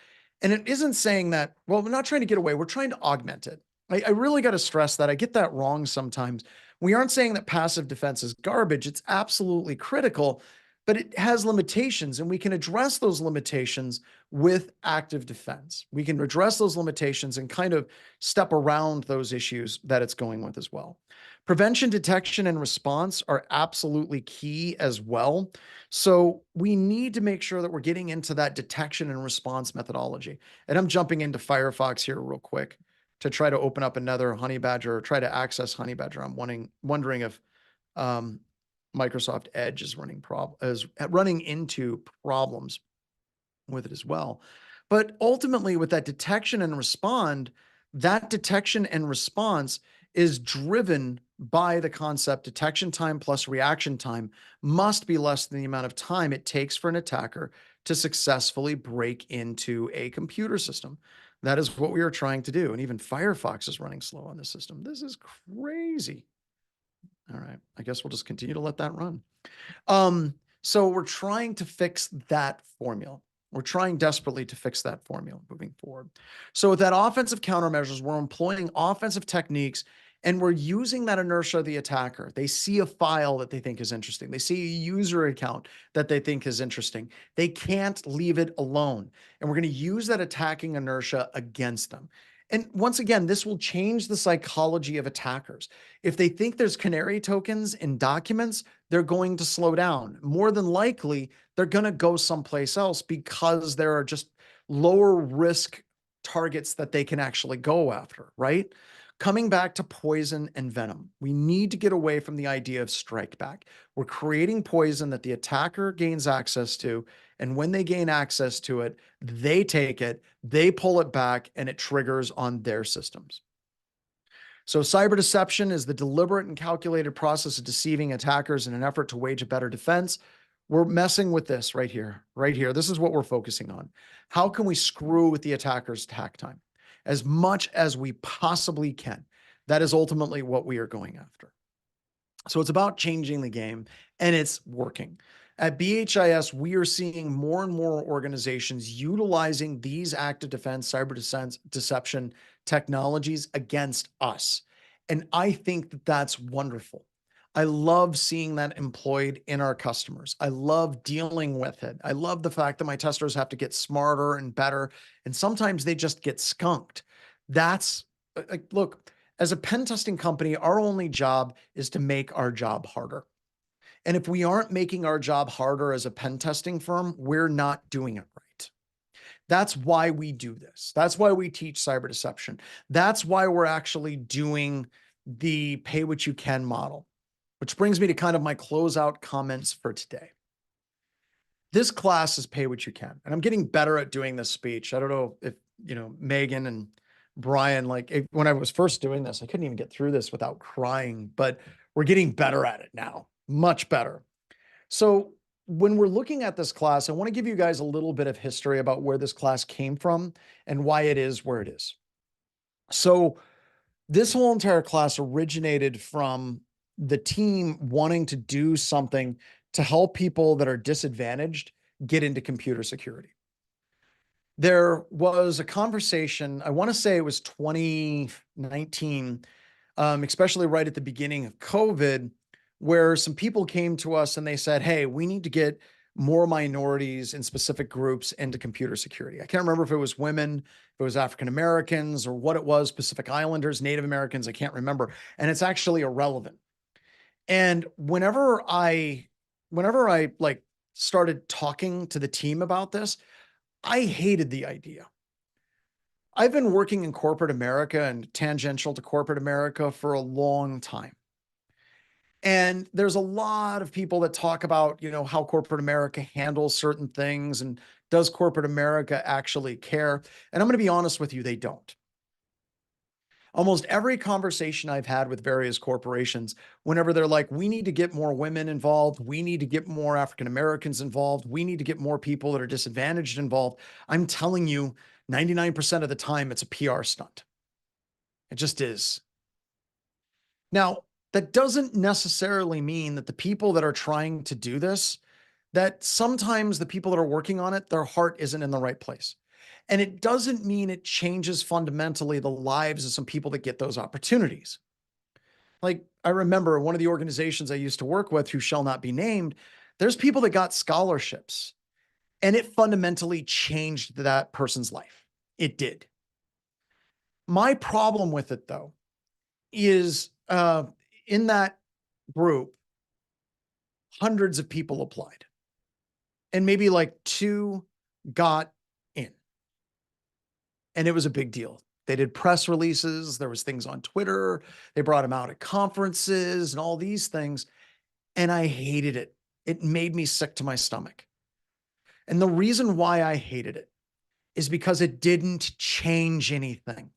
And it isn't saying that, well, we're not trying to get away. We're trying to augment it. I really got to stress that. I get that wrong sometimes. We aren't saying that passive defense is garbage. It's absolutely critical, but it has limitations, and we can address those limitations with active defense. We can address those limitations and kind of step around those issues that it's going with as well. Prevention, detection, and response are absolutely key as well. So we need to make sure that we're getting into that detection and response methodology. And I'm jumping into Firefox here real quick to try to open up another Honeybadger or try to access Honeybadger. I'm wondering if try to access Honeybadger. I'm wondering if Microsoft Edge is running into problems with it as well. But ultimately, with that detection and response is driven by the concept detection time plus reaction time must be less than the amount of time it takes for an attacker to successfully break into a computer system. That is what we are trying to do. And even Firefox is running slow on this system. This is crazy. All right. I guess we'll just continue to let that run. So we're trying to fix that formula. We're trying desperately to fix that formula moving forward. So with that offensive countermeasures, we're employing offensive techniques and we're using that inertia of the attacker. They see a file that they think is interesting. They see a user account that they think is interesting. They can't leave it alone. And we're going to use that attacking inertia against them. And once again, this will change the psychology of attackers. If they think there's canary tokens in documents, they're going to slow down. More than likely, they're going to go someplace else because there are just lower risk targets that they can actually go after, right? Coming back to poison and venom, we need to get away from the idea of strike back. We're creating poison that the attacker gains access to, and when they gain access to it, they take it, they pull it back, and it triggers on their systems. So cyber deception is the deliberate and calculated process of deceiving attackers in an effort to wage a better defense. We're messing with this right here, right here. This is what we're focusing on. How can we screw with the attacker's attack time as much as we possibly can? That is ultimately what we are going after. So it's about changing the game, and it's working. At BHIS, we are seeing more and more organizations utilizing these active defense, cyber deception technologies against us. And I think that that's wonderful. I love seeing that employed in our customers. I love dealing with it. I love the fact that my testers have to get smarter and better, and sometimes they just get skunked. That's look, as a pen testing company, our only job is to make our job harder. And if we aren't making our job harder as a pen testing firm, we're not doing it right. That's why we do this. That's why we teach cyber deception. That's why we're actually doing the pay what you can model, which brings me to kind of my closeout comments for today. This class is pay what you can. And I'm getting better at doing this speech. I don't know if, Megan and Brian, when I was first doing this, I couldn't even get through this without crying, but we're getting better at it now, much better. So when we're looking at this class, I want to give you guys a little bit of history about where this class came from and why it is where it is. So this whole entire class originated from the team wanting to do something to help people that are disadvantaged get into computer security. There was a conversation, I want to say it was 2019, especially right at the beginning of COVID, where some people came to us and they said, hey, we need to get more minorities in specific groups into computer security. I can't remember if it was women, if it was African Americans, or what it was, Pacific Islanders, Native Americans, I can't remember. And it's actually irrelevant. And whenever I started talking to the team about this, I hated the idea. I've been working in corporate America and tangential to corporate America for a long time. And there's a lot of people that talk about, how corporate America handles certain things and does corporate America actually care? And I'm going to be honest with you, they don't. Almost every conversation I've had with various corporations, whenever they're like, we need to get more women involved, we need to get more African Americans involved, we need to get more people that are disadvantaged involved, I'm telling you, 99% of the time, it's a PR stunt. It just is. Now, that doesn't necessarily mean that the people that are trying to do this, that sometimes the people that are working on it, their heart isn't in the right place. And it doesn't mean it changes fundamentally the lives of some people that get those opportunities. Like, I remember one of the organizations I used to work with, who shall not be named, there's people that got scholarships, and it fundamentally changed that person's life. It did. My problem with it, though, is in that group, hundreds of people applied, and maybe like 2 got in. And it was a big deal. They did press releases. There was things on Twitter. They brought him out at conferences and all these things. And I hated it. It made me sick to my stomach. And the reason why I hated it is because it didn't change anything.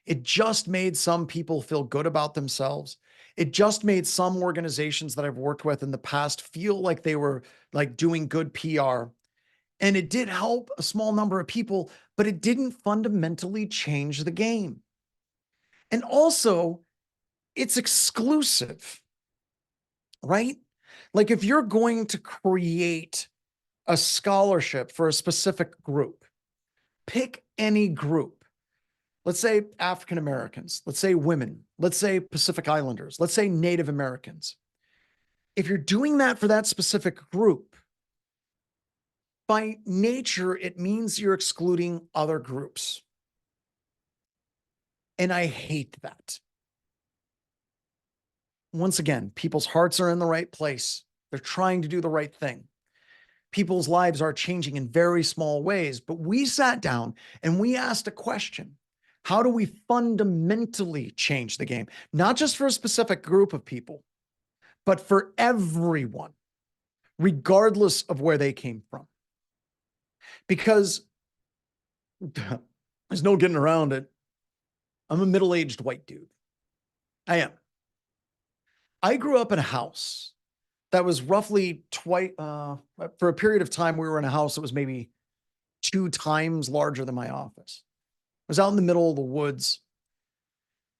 It just made some people feel good about themselves. It just made some organizations that I've worked with in the past feel like they were like doing good PR. And it did help a small number of people, but it didn't fundamentally change the game. And also, it's exclusive, right? Like if you're going to create a scholarship for a specific group, pick any group. Let's say African Americans, let's say women, let's say Pacific Islanders, let's say Native Americans. If you're doing that for that specific group, by nature, it means you're excluding other groups. And I hate that. Once again, people's hearts are in the right place. They're trying to do the right thing. People's lives are changing in very small ways, but we sat down and we asked a question. How do we fundamentally change the game? Not just for a specific group of people, but for everyone, regardless of where they came from. Because there's no getting around it. I'm a middle-aged white dude. I am. I grew up in a house that was roughly twice, for a period of time, we were in a house that was maybe 2 times larger than my office. I was out in the middle of the woods.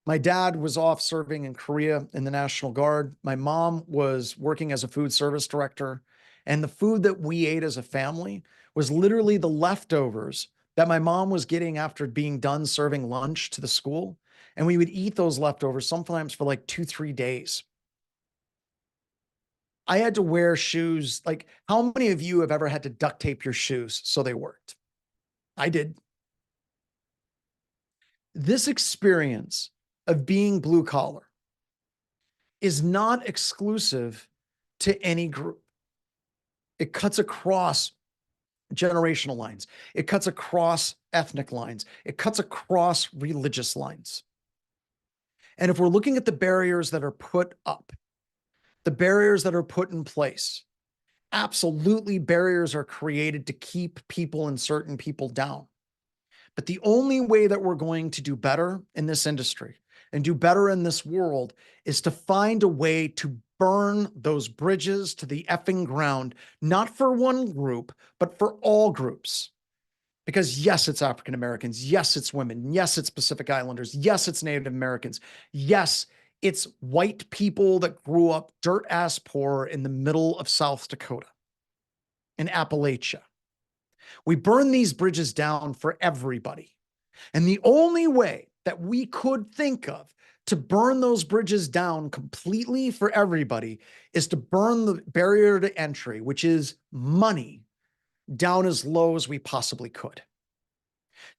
My dad was off serving in Korea in the National Guard. My mom was working as a food service director. And the food that we ate as a family was literally the leftovers that my mom was getting after being done serving lunch to the school. And we would eat those leftovers sometimes for like 2-3 days. I had to wear shoes. Like, how many of you have ever had to duct tape your shoes so they worked? I did. This experience of being blue collar is not exclusive to any group. It cuts across generational lines. It cuts across ethnic lines. It cuts across religious lines. And if we're looking at the barriers that are put up, the barriers that are put in place, absolutely barriers are created to keep people and certain people down. But the only way that we're going to do better in this industry and do better in this world is to find a way to burn those bridges to the effing ground, not for one group, but for all groups. Because yes, it's African Americans. Yes, it's women. Yes, it's Pacific Islanders. Yes, it's Native Americans. Yes, it's white people that grew up dirt ass poor in the middle of South Dakota, in Appalachia. We burn these bridges down for everybody. And the only way that we could think of to burn those bridges down completely for everybody is to burn the barrier to entry, which is money, down as low as we possibly could.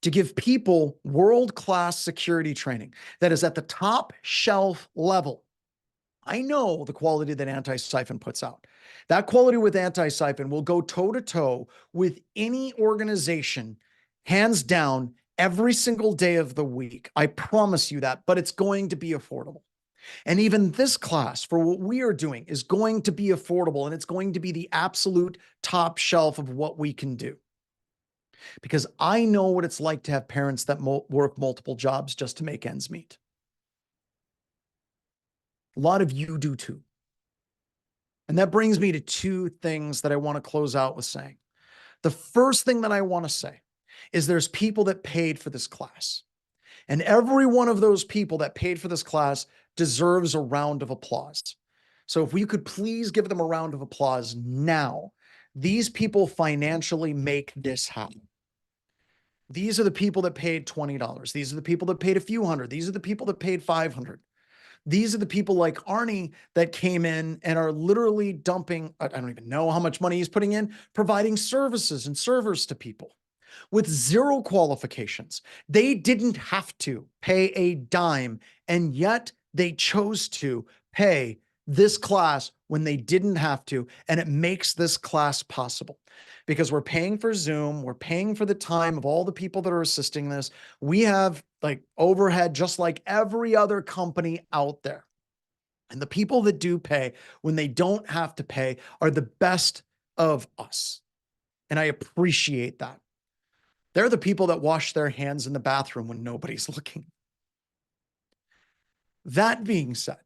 To give people world-class security training that is at the top shelf level. I know the quality that Anti-Siphon puts out. That quality with Anti-Siphon will go toe-to-toe with any organization, hands down, every single day of the week. I promise you that, but it's going to be affordable. And even this class for what we are doing is going to be affordable, and it's going to be the absolute top shelf of what we can do. Because I know what it's like to have parents that work multiple jobs just to make ends meet. A lot of you do too. And that brings me to 2 things that I want to close out with saying. The first thing that I want to say is there's people that paid for this class. And every one of those people that paid for this class deserves a round of applause. So if we could please give them a round of applause now. These people financially make this happen. These are the people that paid $20. These are the people that paid a few hundred. These are the people that paid 500. These are the people like Arnie that came in and are literally dumping, I don't even know how much money he's putting in, providing services and servers to people with 0 qualifications. They didn't have to pay a dime, and yet they chose to pay this class when they didn't have to. And it makes this class possible because we're paying for Zoom. We're paying for the time of all the people that are assisting this. We have like overhead, just like every other company out there. And the people that do pay when they don't have to pay are the best of us. And I appreciate that. They're the people that wash their hands in the bathroom when nobody's looking. That being said,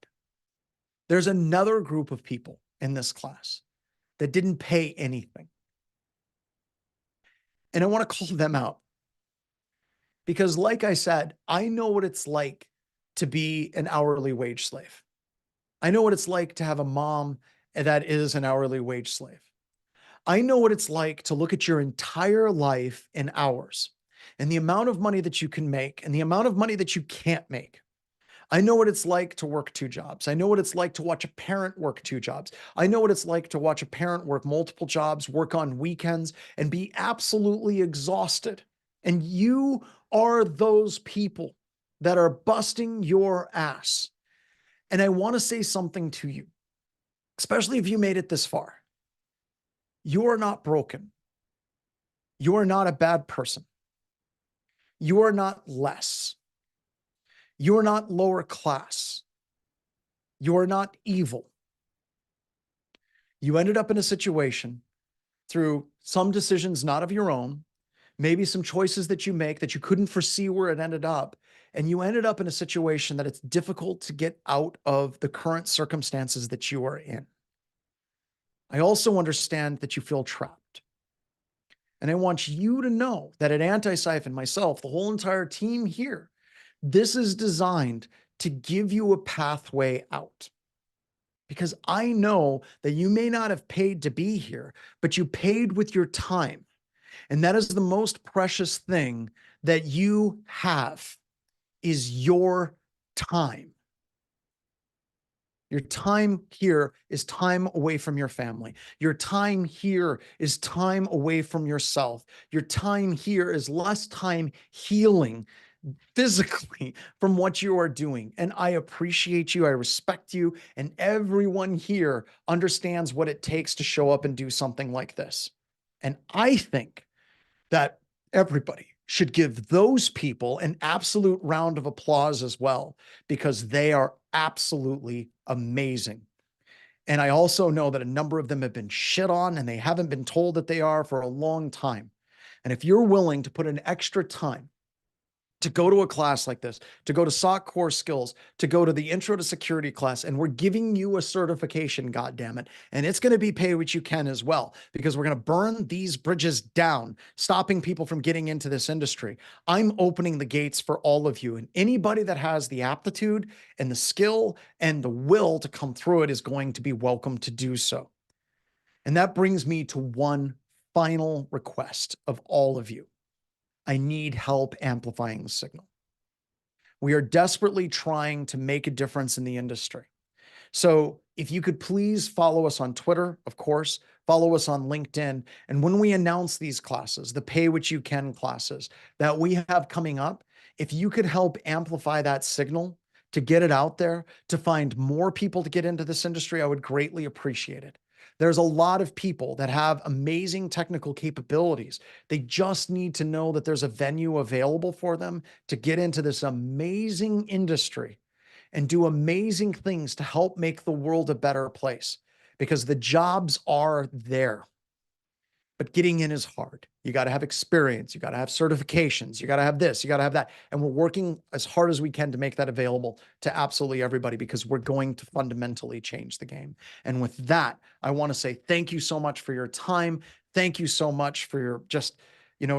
there's another group of people in this class that didn't pay anything. And I want to call them out because, like I said, I know what it's like to be an hourly wage slave. I know what it's like to have a mom that is an hourly wage slave. I know what it's like to look at your entire life in hours and the amount of money that you can make and the amount of money that you can't make. I know what it's like to work two jobs. I know what it's like to watch a parent work two jobs. I know what it's like to watch a parent work multiple jobs, work on weekends, and be absolutely exhausted. And you are those people that are busting your ass. And I want to say something to you, especially if you made it this far. You are not broken. You are not a bad person. You are not less. You are not lower class. You are not evil. You ended up in a situation through some decisions not of your own, maybe some choices that you make that you couldn't foresee where it ended up. And you ended up in a situation that it's difficult to get out of the current circumstances that you are in. I also understand that you feel trapped. And I want you to know that at Anti-Siphon, myself, the whole entire team here, this is designed to give you a pathway out. Because I know that you may not have paid to be here, but you paid with your time. And that is the most precious thing that you have is your time. Your time here is time away from your family. Your time here is time away from yourself. Your time here is less time healing physically from what you are doing. And I appreciate you. I respect you. And everyone here understands what it takes to show up and do something like this. And I think that everybody should give those people an absolute round of applause as well, because they are absolutely amazing. And I also know that a number of them have been shit on and they haven't been told that they are for a long time. And if you're willing to put an extra time to go to a class like this, to go to SOC core skills, to go to the intro to security class, and we're giving you a certification, goddammit. And it's going to be pay what you can as well, because we're going to burn these bridges down, stopping people from getting into this industry. I'm opening the gates for all of you, and anybody that has the aptitude and the skill and the will to come through it is going to be welcome to do so. And that brings me to one final request of all of you. I need help amplifying the signal. We are desperately trying to make a difference in the industry. So if you could please follow us on Twitter, of course, follow us on LinkedIn. And when we announce these classes, the pay what you can classes that we have coming up, if you could help amplify that signal to get it out there, to find more people to get into this industry, I would greatly appreciate it. There's a lot of people that have amazing technical capabilities. They just need to know that there's a venue available for them to get into this amazing industry and do amazing things to help make the world a better place, because the jobs are there. But getting in is hard. You got to have experience. You got to have certifications. You got to have this. You got to have that. And we're working as hard as we can to make that available to absolutely everybody, because we're going to fundamentally change the game. And with that, I want to say thank you so much for your time. Thank you so much for your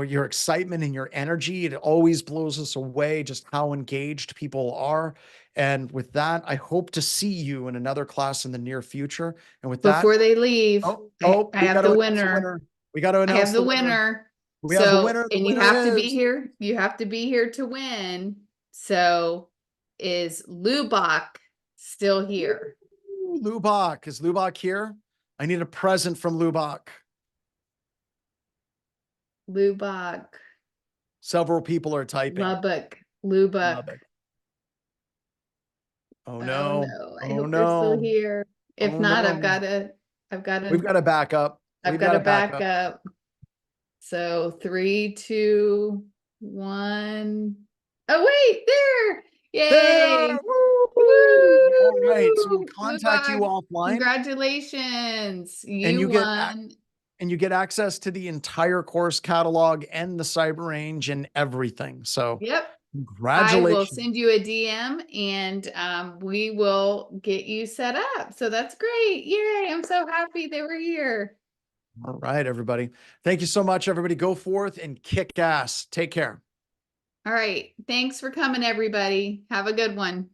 your excitement and your energy. It always blows us away just how engaged people are. And with that, I hope to see you in another class in the near future. And with that, Before they leave, I I have the announce winner. We got to I have announce the the winner. winner. We have the So, winner. The and you winner have to be is here. You have to be here to win. So, is Lubach still here? Lubach. Is Lubach here? I need a present from Lubach. Lubach. Several people are typing. Lubbock. Lubbock. Lubbock. Oh Oh no. no, I Oh hope they're still no. here. If Oh not, no. We've got to back up. I've We've got got to to back back up. up. So 3, 2, 1. Oh wait, there. There they are. Yay. Woo! All right. So we'll Woo! contact you offline Congratulations. and You won. you get access to the entire course catalog and the cyber range and everything. So Yep. I will congratulations. send you a DM and we will get you set up. So that's great. Yay. I'm so happy they were here. All right, everybody. Thank you so much, everybody. Go forth and kick ass. Take care. All right. Thanks for coming, everybody. Have a good one.